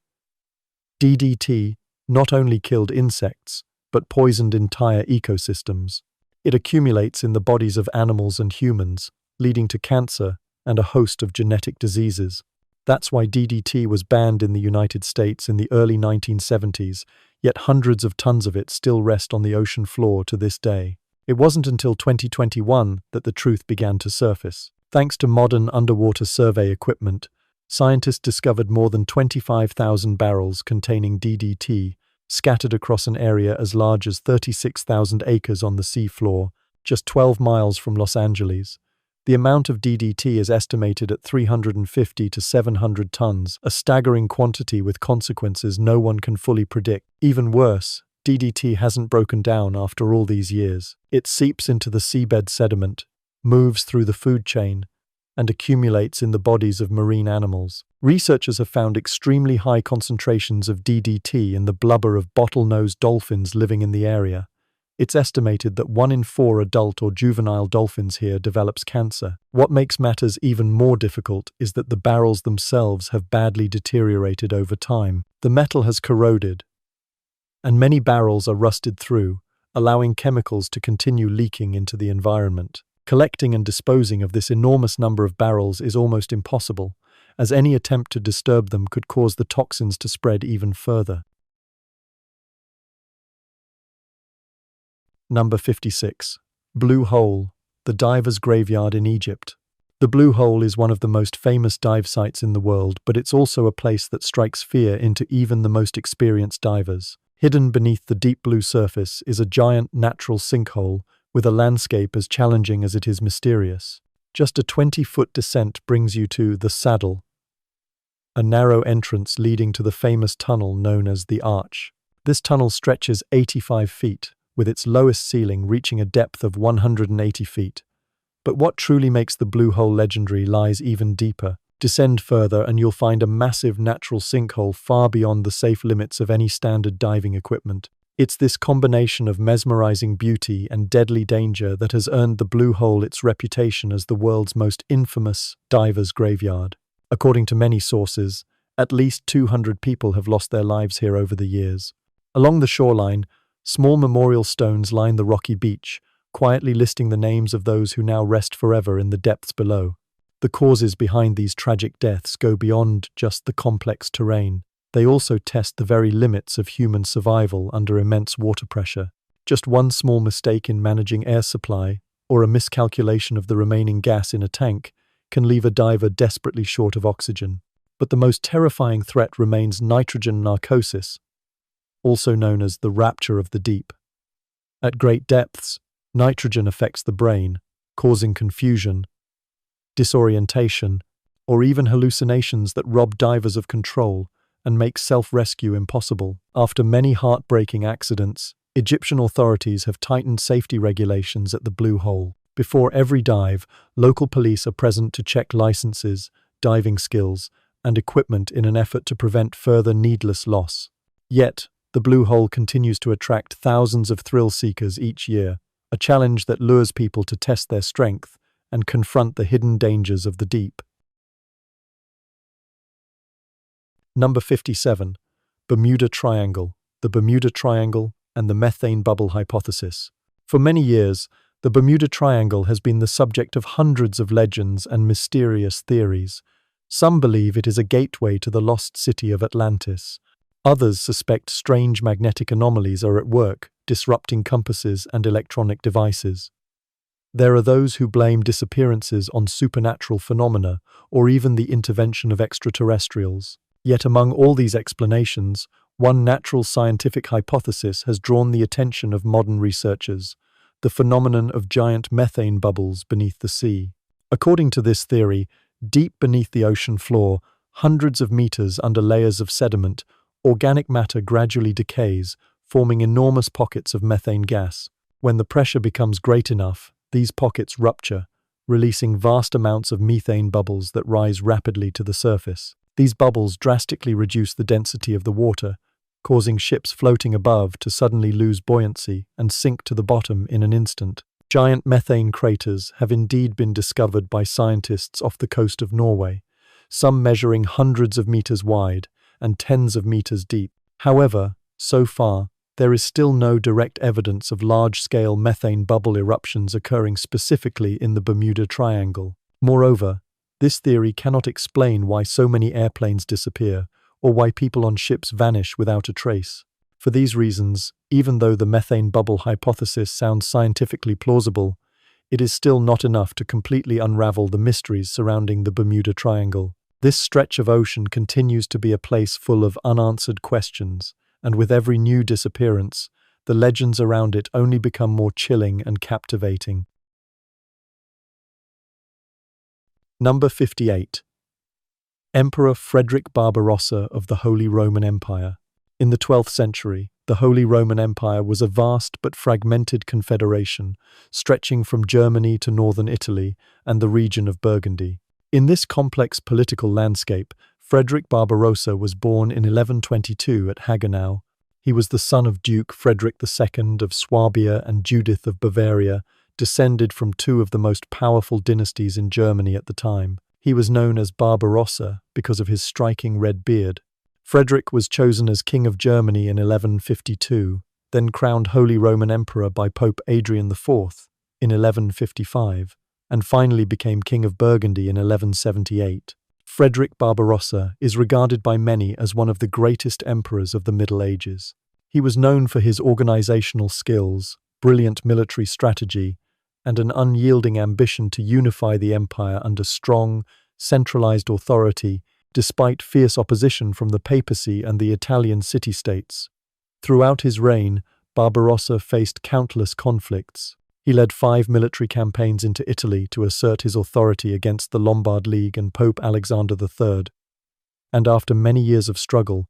DDT not only killed insects, but poisoned entire ecosystems. It accumulates in the bodies of animals and humans, leading to cancer and a host of genetic diseases. That's why DDT was banned in the United States in the early 1970s, yet hundreds of tons of it still rest on the ocean floor to this day. It wasn't until 2021 that the truth began to surface. Thanks to modern underwater survey equipment, scientists discovered more than 25,000 barrels containing DDT scattered across an area as large as 36,000 acres on the seafloor, just 12 miles from Los Angeles. The amount of DDT is estimated at 350 to 700 tons, a staggering quantity with consequences no one can fully predict. Even worse, DDT hasn't broken down after all these years. It seeps into the seabed sediment, moves through the food chain, and accumulates in the bodies of marine animals. Researchers have found extremely high concentrations of DDT in the blubber of bottlenose dolphins living in the area. It's estimated that 1 in 4 adult or juvenile dolphins here develops cancer. What makes matters even more difficult is that the barrels themselves have badly deteriorated over time. The metal has corroded, and many barrels are rusted through, allowing chemicals to continue leaking into the environment. Collecting and disposing of this enormous number of barrels is almost impossible, as any attempt to disturb them could cause the toxins to spread even further. Number 56. Blue Hole, the diver's graveyard in Egypt. The Blue Hole is one of the most famous dive sites in the world, but it's also a place that strikes fear into even the most experienced divers. Hidden beneath the deep blue surface is a giant natural sinkhole with a landscape as challenging as it is mysterious. Just a 20-foot descent brings you to the Saddle, a narrow entrance leading to the famous tunnel known as the Arch. This tunnel stretches 85 feet, with its lowest ceiling reaching a depth of 180 feet. But what truly makes the Blue Hole legendary lies even deeper. Descend further and you'll find a massive natural sinkhole far beyond the safe limits of any standard diving equipment. It's this combination of mesmerizing beauty and deadly danger that has earned the Blue Hole its reputation as the world's most infamous diver's graveyard. According to many sources, at least 200 people have lost their lives here over the years. Along the shoreline, small memorial stones line the rocky beach, quietly listing the names of those who now rest forever in the depths below. The causes behind these tragic deaths go beyond just the complex terrain. They also test the very limits of human survival under immense water pressure. Just one small mistake in managing air supply, or a miscalculation of the remaining gas in a tank, can leave a diver desperately short of oxygen. But the most terrifying threat remains nitrogen narcosis, also known as the rapture of the deep. At great depths, nitrogen affects the brain, causing confusion, disorientation, or even hallucinations that rob divers of control and make self-rescue impossible. After many heartbreaking accidents, Egyptian authorities have tightened safety regulations at the Blue Hole. Before every dive, local police are present to check licenses, diving skills, and equipment in an effort to prevent further needless loss. Yet, the Blue Hole continues to attract thousands of thrill seekers each year, a challenge that lures people to test their strength and confront the hidden dangers of the deep. Number 57. Bermuda Triangle, the Bermuda Triangle, and the methane bubble hypothesis. For many years, the Bermuda Triangle has been the subject of hundreds of legends and mysterious theories. Some believe it is a gateway to the lost city of Atlantis. Others suspect strange magnetic anomalies are at work, disrupting compasses and electronic devices. There are those who blame disappearances on supernatural phenomena or even the intervention of extraterrestrials. Yet among all these explanations, one natural scientific hypothesis has drawn the attention of modern researchers: the phenomenon of giant methane bubbles beneath the sea. According to this theory, deep beneath the ocean floor, hundreds of meters under layers of sediment, organic matter gradually decays, forming enormous pockets of methane gas. When the pressure becomes great enough, these pockets rupture, releasing vast amounts of methane bubbles that rise rapidly to the surface. These bubbles drastically reduce the density of the water, causing ships floating above to suddenly lose buoyancy and sink to the bottom in an instant. Giant methane craters have indeed been discovered by scientists off the coast of Norway, some measuring hundreds of meters wide and tens of meters deep. However, so far, there is still no direct evidence of large-scale methane bubble eruptions occurring specifically in the Bermuda Triangle. Moreover, this theory cannot explain why so many airplanes disappear or why people on ships vanish without a trace. For these reasons, even though the methane bubble hypothesis sounds scientifically plausible, it is still not enough to completely unravel the mysteries surrounding the Bermuda Triangle. This stretch of ocean continues to be a place full of unanswered questions, and with every new disappearance, the legends around it only become more chilling and captivating. Number 58. Emperor Frederick Barbarossa of the Holy Roman Empire. In the 12th century, the Holy Roman Empire was a vast but fragmented confederation, stretching from Germany to northern Italy and the region of Burgundy. In this complex political landscape, Frederick Barbarossa was born in 1122 at Hagenau. He was the son of Duke Frederick II of Swabia and Judith of Bavaria, descended from two of the most powerful dynasties in Germany at the time. He was known as Barbarossa because of his striking red beard. Frederick was chosen as King of Germany in 1152, then crowned Holy Roman Emperor by Pope Adrian IV in 1155, and finally became King of Burgundy in 1178. Frederick Barbarossa is regarded by many as one of the greatest emperors of the Middle Ages. He was known for his organizational skills, brilliant military strategy, and an unyielding ambition to unify the empire under strong, centralized authority, despite fierce opposition from the papacy and the Italian city-states. Throughout his reign, Barbarossa faced countless conflicts. He led 5 military campaigns into Italy to assert his authority against the Lombard League and Pope Alexander III, and after many years of struggle,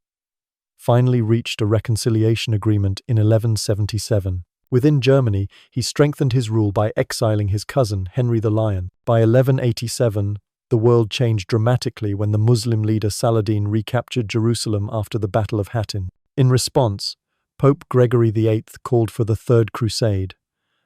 finally reached a reconciliation agreement in 1177. Within Germany, he strengthened his rule by exiling his cousin, Henry the Lion. By 1187, the world changed dramatically when the Muslim leader Saladin recaptured Jerusalem after the Battle of Hattin. In response, Pope Gregory VIII called for the Third Crusade,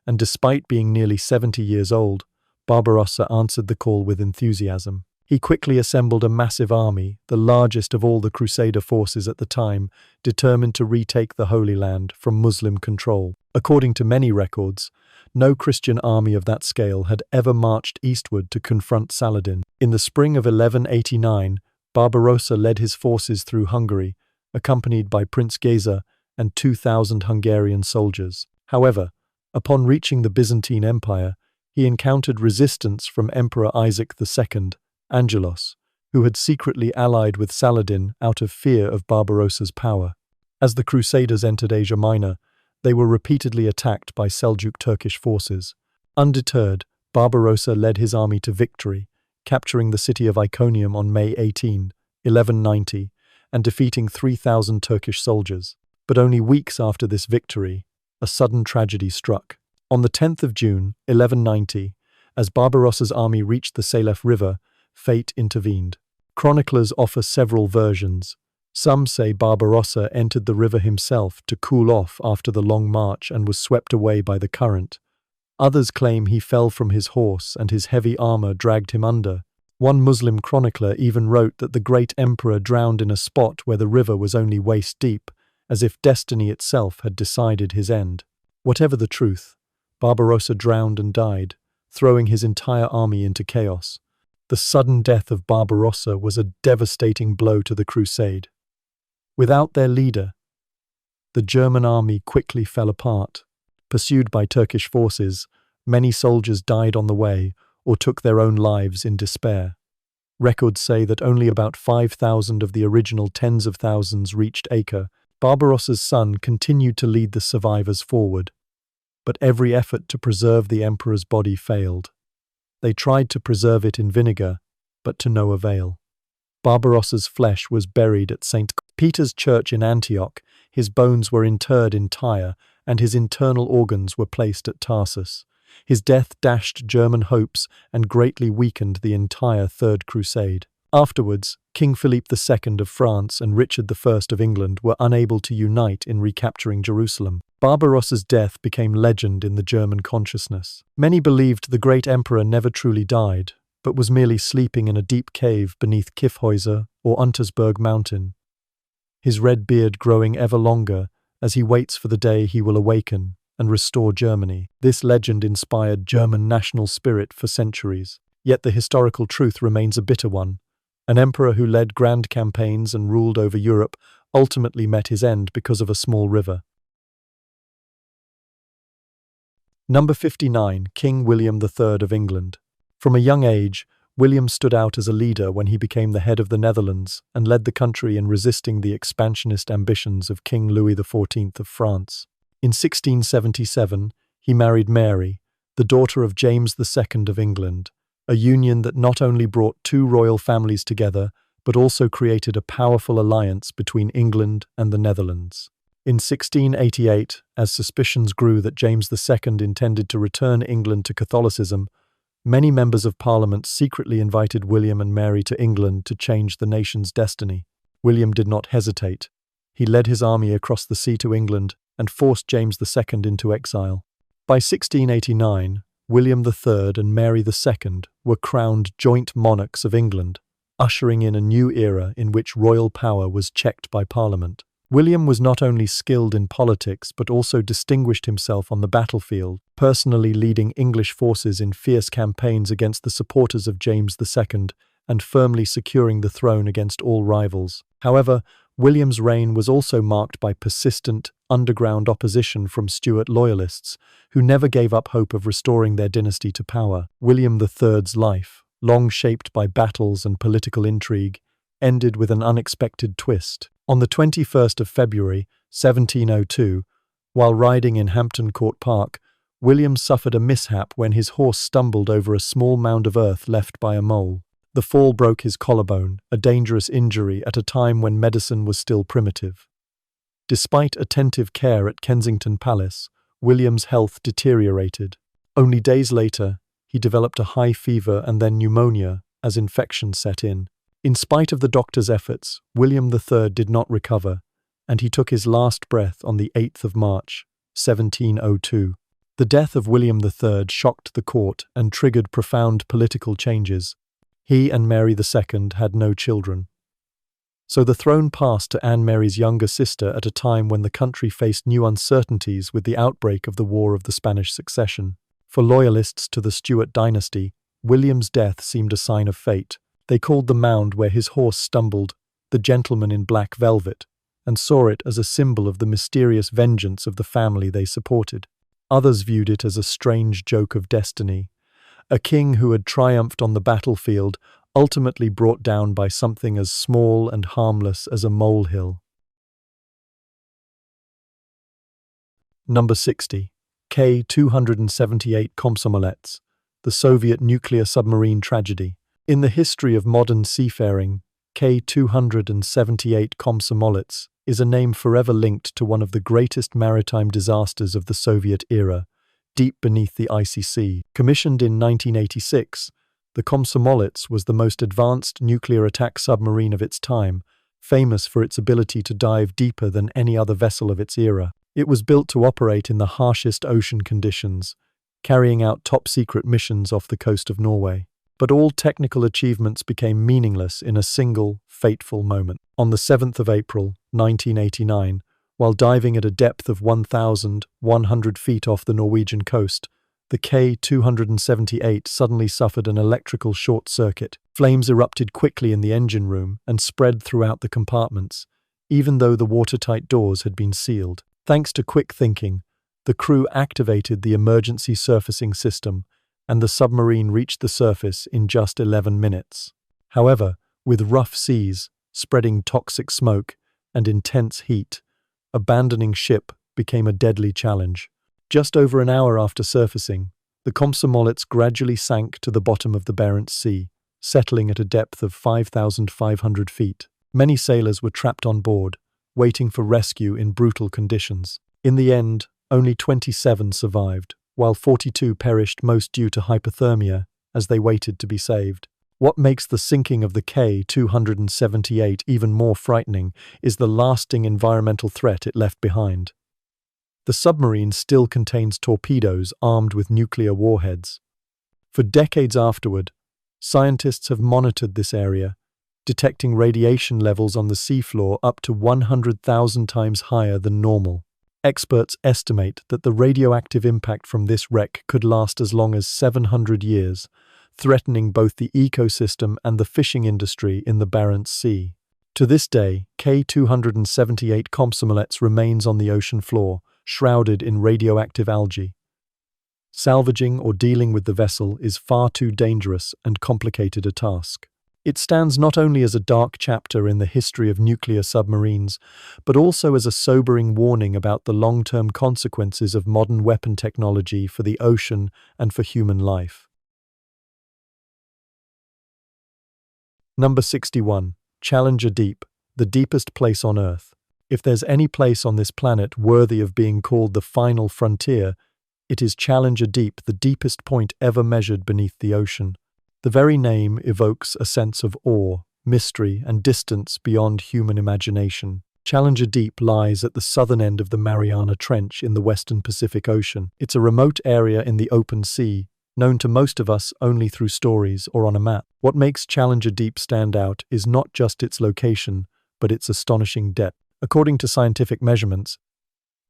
and despite being nearly 70 years old, Barbarossa answered the call with enthusiasm. He quickly assembled a massive army, the largest of all the Crusader forces at the time, determined to retake the Holy Land from Muslim control. According to many records, no Christian army of that scale had ever marched eastward to confront Saladin. In the spring of 1189, Barbarossa led his forces through Hungary, accompanied by Prince Géza and 2,000 Hungarian soldiers. However, upon reaching the Byzantine Empire, he encountered resistance from Emperor Isaac II, Angelos, who had secretly allied with Saladin out of fear of Barbarossa's power. As the Crusaders entered Asia Minor, they were repeatedly attacked by Seljuk Turkish forces. Undeterred, Barbarossa led his army to victory, capturing the city of Iconium on May 18, 1190, and defeating 3,000 Turkish soldiers. But only weeks after this victory, a sudden tragedy struck. On the 10th of June, 1190, as Barbarossa's army reached the Salef River, fate intervened. Chroniclers offer several versions. Some say Barbarossa entered the river himself to cool off after the long march and was swept away by the current. Others claim he fell from his horse and his heavy armor dragged him under. One Muslim chronicler even wrote that the great emperor drowned in a spot where the river was only waist deep, as if destiny itself had decided his end. Whatever the truth, Barbarossa drowned and died, throwing his entire army into chaos. The sudden death of Barbarossa was a devastating blow to the crusade. Without their leader, the German army quickly fell apart. Pursued by Turkish forces, many soldiers died on the way or took their own lives in despair. Records say that only about 5,000 of the original tens of thousands reached Acre. Barbarossa's son continued to lead the survivors forward, but every effort to preserve the emperor's body failed. They tried to preserve it in vinegar, but to no avail. Barbarossa's flesh was buried at St. Peter's Church in Antioch, his bones were interred in Tyre, and his internal organs were placed at Tarsus. His death dashed German hopes and greatly weakened the entire Third Crusade. Afterwards, King Philippe II of France and Richard I of England were unable to unite in recapturing Jerusalem. Barbarossa's death became legend in the German consciousness. Many believed the great emperor never truly died, but was merely sleeping in a deep cave beneath Kyffhäuser or Untersberg mountain, his red beard growing ever longer as he waits for the day he will awaken and restore Germany. This legend inspired German national spirit for centuries. Yet the historical truth remains a bitter one. An emperor who led grand campaigns and ruled over Europe ultimately met his end because of a small river. Number 59. King William III of England. From a young age, William stood out as a leader when he became the head of the Netherlands and led the country in resisting the expansionist ambitions of King Louis XIV of France. In 1677, he married Mary, the daughter of James II of England, a union that not only brought two royal families together, but also created a powerful alliance between England and the Netherlands. In 1688, as suspicions grew that James II intended to return England to Catholicism, many members of Parliament secretly invited William and Mary to England to change the nation's destiny. William did not hesitate. He led his army across the sea to England and forced James II into exile. By 1689, William III and Mary II were crowned joint monarchs of England, ushering in a new era in which royal power was checked by Parliament. William was not only skilled in politics but also distinguished himself on the battlefield, personally leading English forces in fierce campaigns against the supporters of James II and firmly securing the throne against all rivals. However, William's reign was also marked by persistent, underground opposition from Stuart loyalists, who never gave up hope of restoring their dynasty to power. William III's life, long shaped by battles and political intrigue, ended with an unexpected twist. On the 21st of February, 1702, while riding in Hampton Court Park, William suffered a mishap when his horse stumbled over a small mound of earth left by a mole. The fall broke his collarbone, a dangerous injury at a time when medicine was still primitive. Despite attentive care at Kensington Palace, William's health deteriorated. Only days later, he developed a high fever and then pneumonia as infection set in. In spite of the doctor's efforts, William III did not recover, and he took his last breath on the 8th of March, 1702. The death of William III shocked the court and triggered profound political changes. He and Mary II had no children. So the throne passed to Anne-Mary's younger sister at a time when the country faced new uncertainties with the outbreak of the War of the Spanish Succession. For loyalists to the Stuart dynasty, William's death seemed a sign of fate. They called the mound where his horse stumbled the gentleman in black velvet, and saw it as a symbol of the mysterious vengeance of the family they supported. Others viewed it as a strange joke of destiny. A king who had triumphed on the battlefield, ultimately brought down by something as small and harmless as a molehill. Number 60. K-278 Komsomolets, the Soviet nuclear submarine tragedy. In the history of modern seafaring, K-278 Komsomolets is a name forever linked to one of the greatest maritime disasters of the Soviet era, deep beneath the icy sea. Commissioned in 1986, the Komsomolets was the most advanced nuclear attack submarine of its time, famous for its ability to dive deeper than any other vessel of its era. It was built to operate in the harshest ocean conditions, carrying out top-secret missions off the coast of Norway. But all technical achievements became meaningless in a single, fateful moment. On the 7th of April, 1989, while diving at a depth of 1,100 feet off the Norwegian coast, the K-278 suddenly suffered an electrical short circuit. Flames erupted quickly in the engine room and spread throughout the compartments, even though the watertight doors had been sealed. Thanks to quick thinking, the crew activated the emergency surfacing system, and the submarine reached the surface in just 11 minutes. However, with rough seas, spreading toxic smoke, and intense heat, abandoning ship became a deadly challenge. Just over an hour after surfacing, the Komsomolets gradually sank to the bottom of the Barents Sea, settling at a depth of 5,500 feet. Many sailors were trapped on board, waiting for rescue in brutal conditions. In the end, only 27 survived, while 42 perished, most due to hypothermia, as they waited to be saved. What makes the sinking of the K-278 even more frightening is the lasting environmental threat it left behind. The submarine still contains torpedoes armed with nuclear warheads. For decades afterward, scientists have monitored this area, detecting radiation levels on the seafloor up to 100,000 times higher than normal. Experts estimate that the radioactive impact from this wreck could last as long as 700 years, threatening both the ecosystem and the fishing industry in the Barents Sea. To this day, K-278 Komsomolets remains on the ocean floor, shrouded in radioactive algae. Salvaging or dealing with the vessel is far too dangerous and complicated a task. It stands not only as a dark chapter in the history of nuclear submarines, but also as a sobering warning about the long-term consequences of modern weapon technology for the ocean and for human life. Number 61. Challenger Deep, the deepest place on Earth. If there's any place on this planet worthy of being called the final frontier, it is Challenger Deep, the deepest point ever measured beneath the ocean. The very name evokes a sense of awe, mystery, and distance beyond human imagination. Challenger Deep lies at the southern end of the Mariana Trench in the western Pacific Ocean. It's a remote area in the open sea, known to most of us only through stories or on a map. What makes Challenger Deep stand out is not just its location, but its astonishing depth. According to scientific measurements,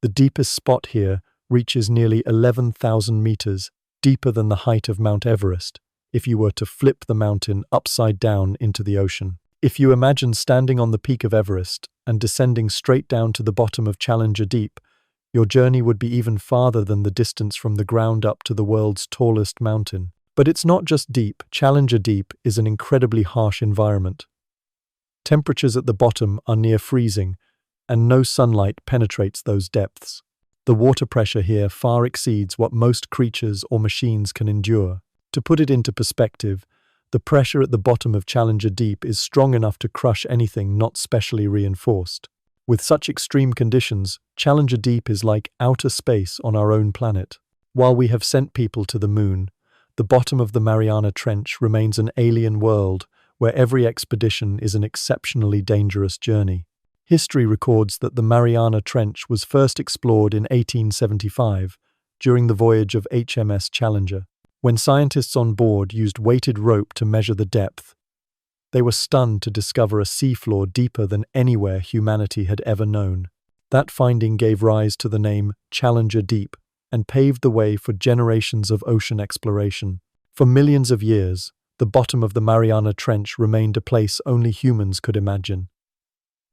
the deepest spot here reaches nearly 11,000 meters, deeper than the height of Mount Everest, if you were to flip the mountain upside down into the ocean. If you imagine standing on the peak of Everest and descending straight down to the bottom of Challenger Deep, your journey would be even farther than the distance from the ground up to the world's tallest mountain. But it's not just deep. Challenger Deep is an incredibly harsh environment. Temperatures at the bottom are near freezing, and no sunlight penetrates those depths. The water pressure here far exceeds what most creatures or machines can endure. To put it into perspective, the pressure at the bottom of Challenger Deep is strong enough to crush anything not specially reinforced. With such extreme conditions, Challenger Deep is like outer space on our own planet. While we have sent people to the moon, the bottom of the Mariana Trench remains an alien world where every expedition is an exceptionally dangerous journey. History records that the Mariana Trench was first explored in 1875 during the voyage of HMS Challenger. When scientists on board used weighted rope to measure the depth, they were stunned to discover a seafloor deeper than anywhere humanity had ever known. That finding gave rise to the name Challenger Deep and paved the way for generations of ocean exploration. For millions of years, the bottom of the Mariana Trench remained a place only humans could imagine.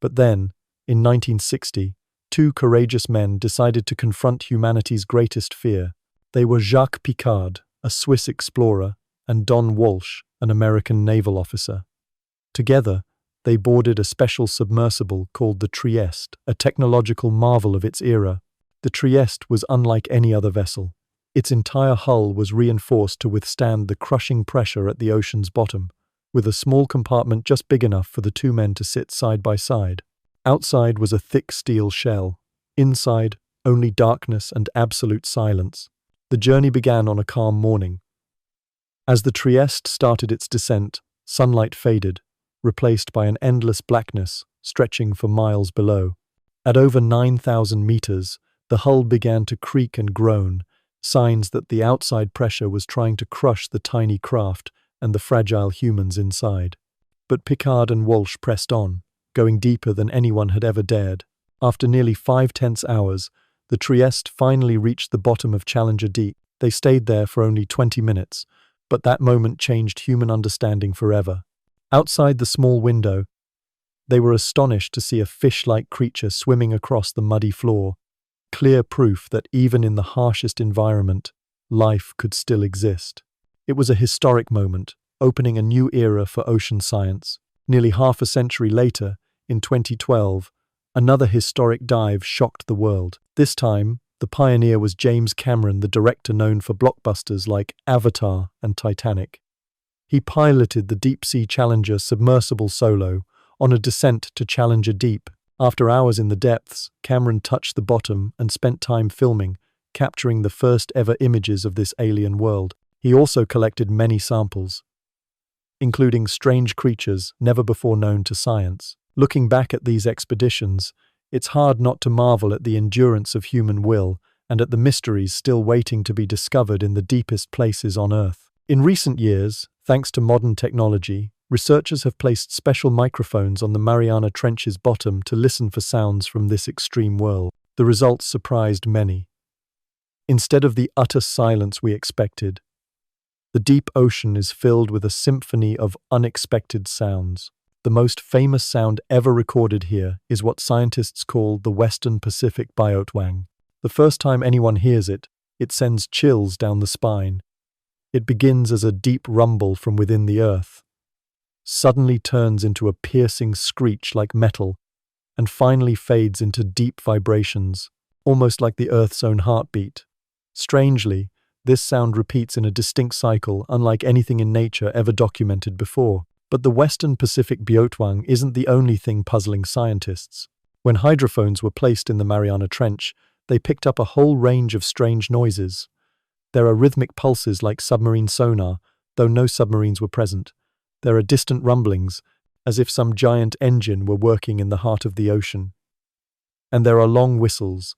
But then, in 1960, two courageous men decided to confront humanity's greatest fear. They were Jacques Piccard, a Swiss explorer, and Don Walsh, an American naval officer. Together, they boarded a special submersible called the Trieste, a technological marvel of its era. The Trieste was unlike any other vessel. Its entire hull was reinforced to withstand the crushing pressure at the ocean's bottom, with a small compartment just big enough for the two men to sit side by side. Outside was a thick steel shell. Inside, only darkness and absolute silence. The journey began on a calm morning. As the Trieste started its descent, sunlight faded, replaced by an endless blackness stretching for miles below. At over 9,000 meters, the hull began to creak and groan, signs that the outside pressure was trying to crush the tiny craft and the fragile humans inside. But Picard and Walsh pressed on, going deeper than anyone had ever dared. After nearly 5 tense hours, the Trieste finally reached the bottom of Challenger Deep. They stayed there for only 20 minutes, but that moment changed human understanding forever. Outside the small window, they were astonished to see a fish-like creature swimming across the muddy floor, clear proof that even in the harshest environment, life could still exist. It was a historic moment, opening a new era for ocean science. Nearly half a century later, in 2012, another historic dive shocked the world. This time, the pioneer was James Cameron, the director known for blockbusters like Avatar and Titanic. He piloted the deep-sea Challenger submersible solo on a descent to Challenger Deep. After hours in the depths, Cameron touched the bottom and spent time filming, capturing the first-ever images of this alien world. He also collected many samples, including strange creatures never before known to science. Looking back at these expeditions, it's hard not to marvel at the endurance of human will and at the mysteries still waiting to be discovered in the deepest places on Earth. In recent years, thanks to modern technology, researchers have placed special microphones on the Mariana Trench's bottom to listen for sounds from this extreme world. The results surprised many. Instead of the utter silence we expected, the deep ocean is filled with a symphony of unexpected sounds. The most famous sound ever recorded here is what scientists call the Western Pacific Biotwang. The first time anyone hears it, it sends chills down the spine. It begins as a deep rumble from within the earth, suddenly turns into a piercing screech like metal, and finally fades into deep vibrations, almost like the Earth's own heartbeat. Strangely, this sound repeats in a distinct cycle unlike anything in nature ever documented before. But the Western Pacific Biotwang isn't the only thing puzzling scientists. When hydrophones were placed in the Mariana Trench, they picked up a whole range of strange noises. There are rhythmic pulses like submarine sonar, though no submarines were present. There are distant rumblings, as if some giant engine were working in the heart of the ocean. And there are long whistles,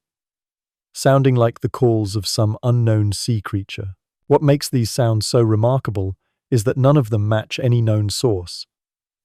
sounding like the calls of some unknown sea creature. What makes these sounds so remarkable is that none of them match any known source.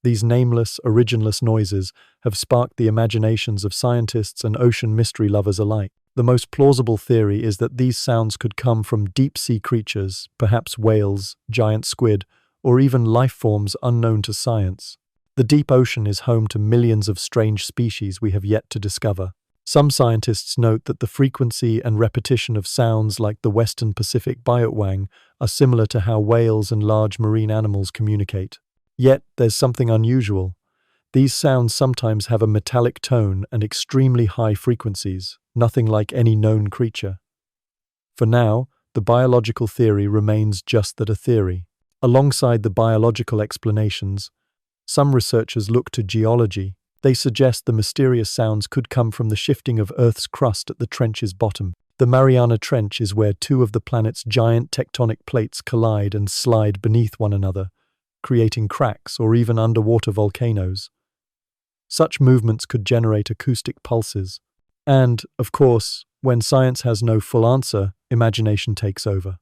These nameless, originless noises have sparked the imaginations of scientists and ocean mystery lovers alike. The most plausible theory is that these sounds could come from deep-sea creatures, perhaps whales, giant squid, or even life forms unknown to science. The deep ocean is home to millions of strange species we have yet to discover. Some scientists note that the frequency and repetition of sounds like the Western Pacific Biotwang are similar to how whales and large marine animals communicate. Yet, there's something unusual. These sounds sometimes have a metallic tone and extremely high frequencies, nothing like any known creature. For now, the biological theory remains just that, a theory. Alongside the biological explanations, some researchers look to geology. They suggest the mysterious sounds could come from the shifting of Earth's crust at the trench's bottom. The Mariana Trench is where two of the planet's giant tectonic plates collide and slide beneath one another, creating cracks or even underwater volcanoes. Such movements could generate acoustic pulses. And, of course, when science has no full answer, imagination takes over.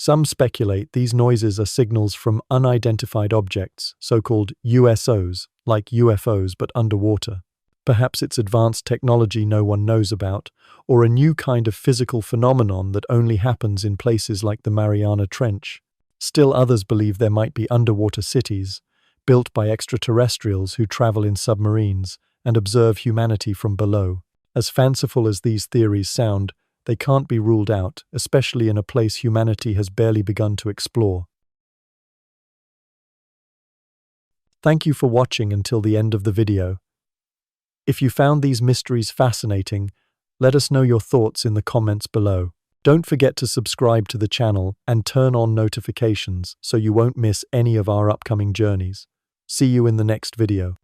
Some speculate these noises are signals from unidentified objects, so-called USOs, like UFOs but underwater. Perhaps it's advanced technology no one knows about, or a new kind of physical phenomenon that only happens in places like the Mariana Trench. Still others believe there might be underwater cities, built by extraterrestrials who travel in submarines and observe humanity from below. As fanciful as these theories sound, they can't be ruled out, especially in a place humanity has barely begun to explore. Thank you for watching until the end of the video. If you found these mysteries fascinating, let us know your thoughts in the comments below. Don't forget to subscribe to the channel and turn on notifications so you won't miss any of our upcoming journeys. See you in the next video.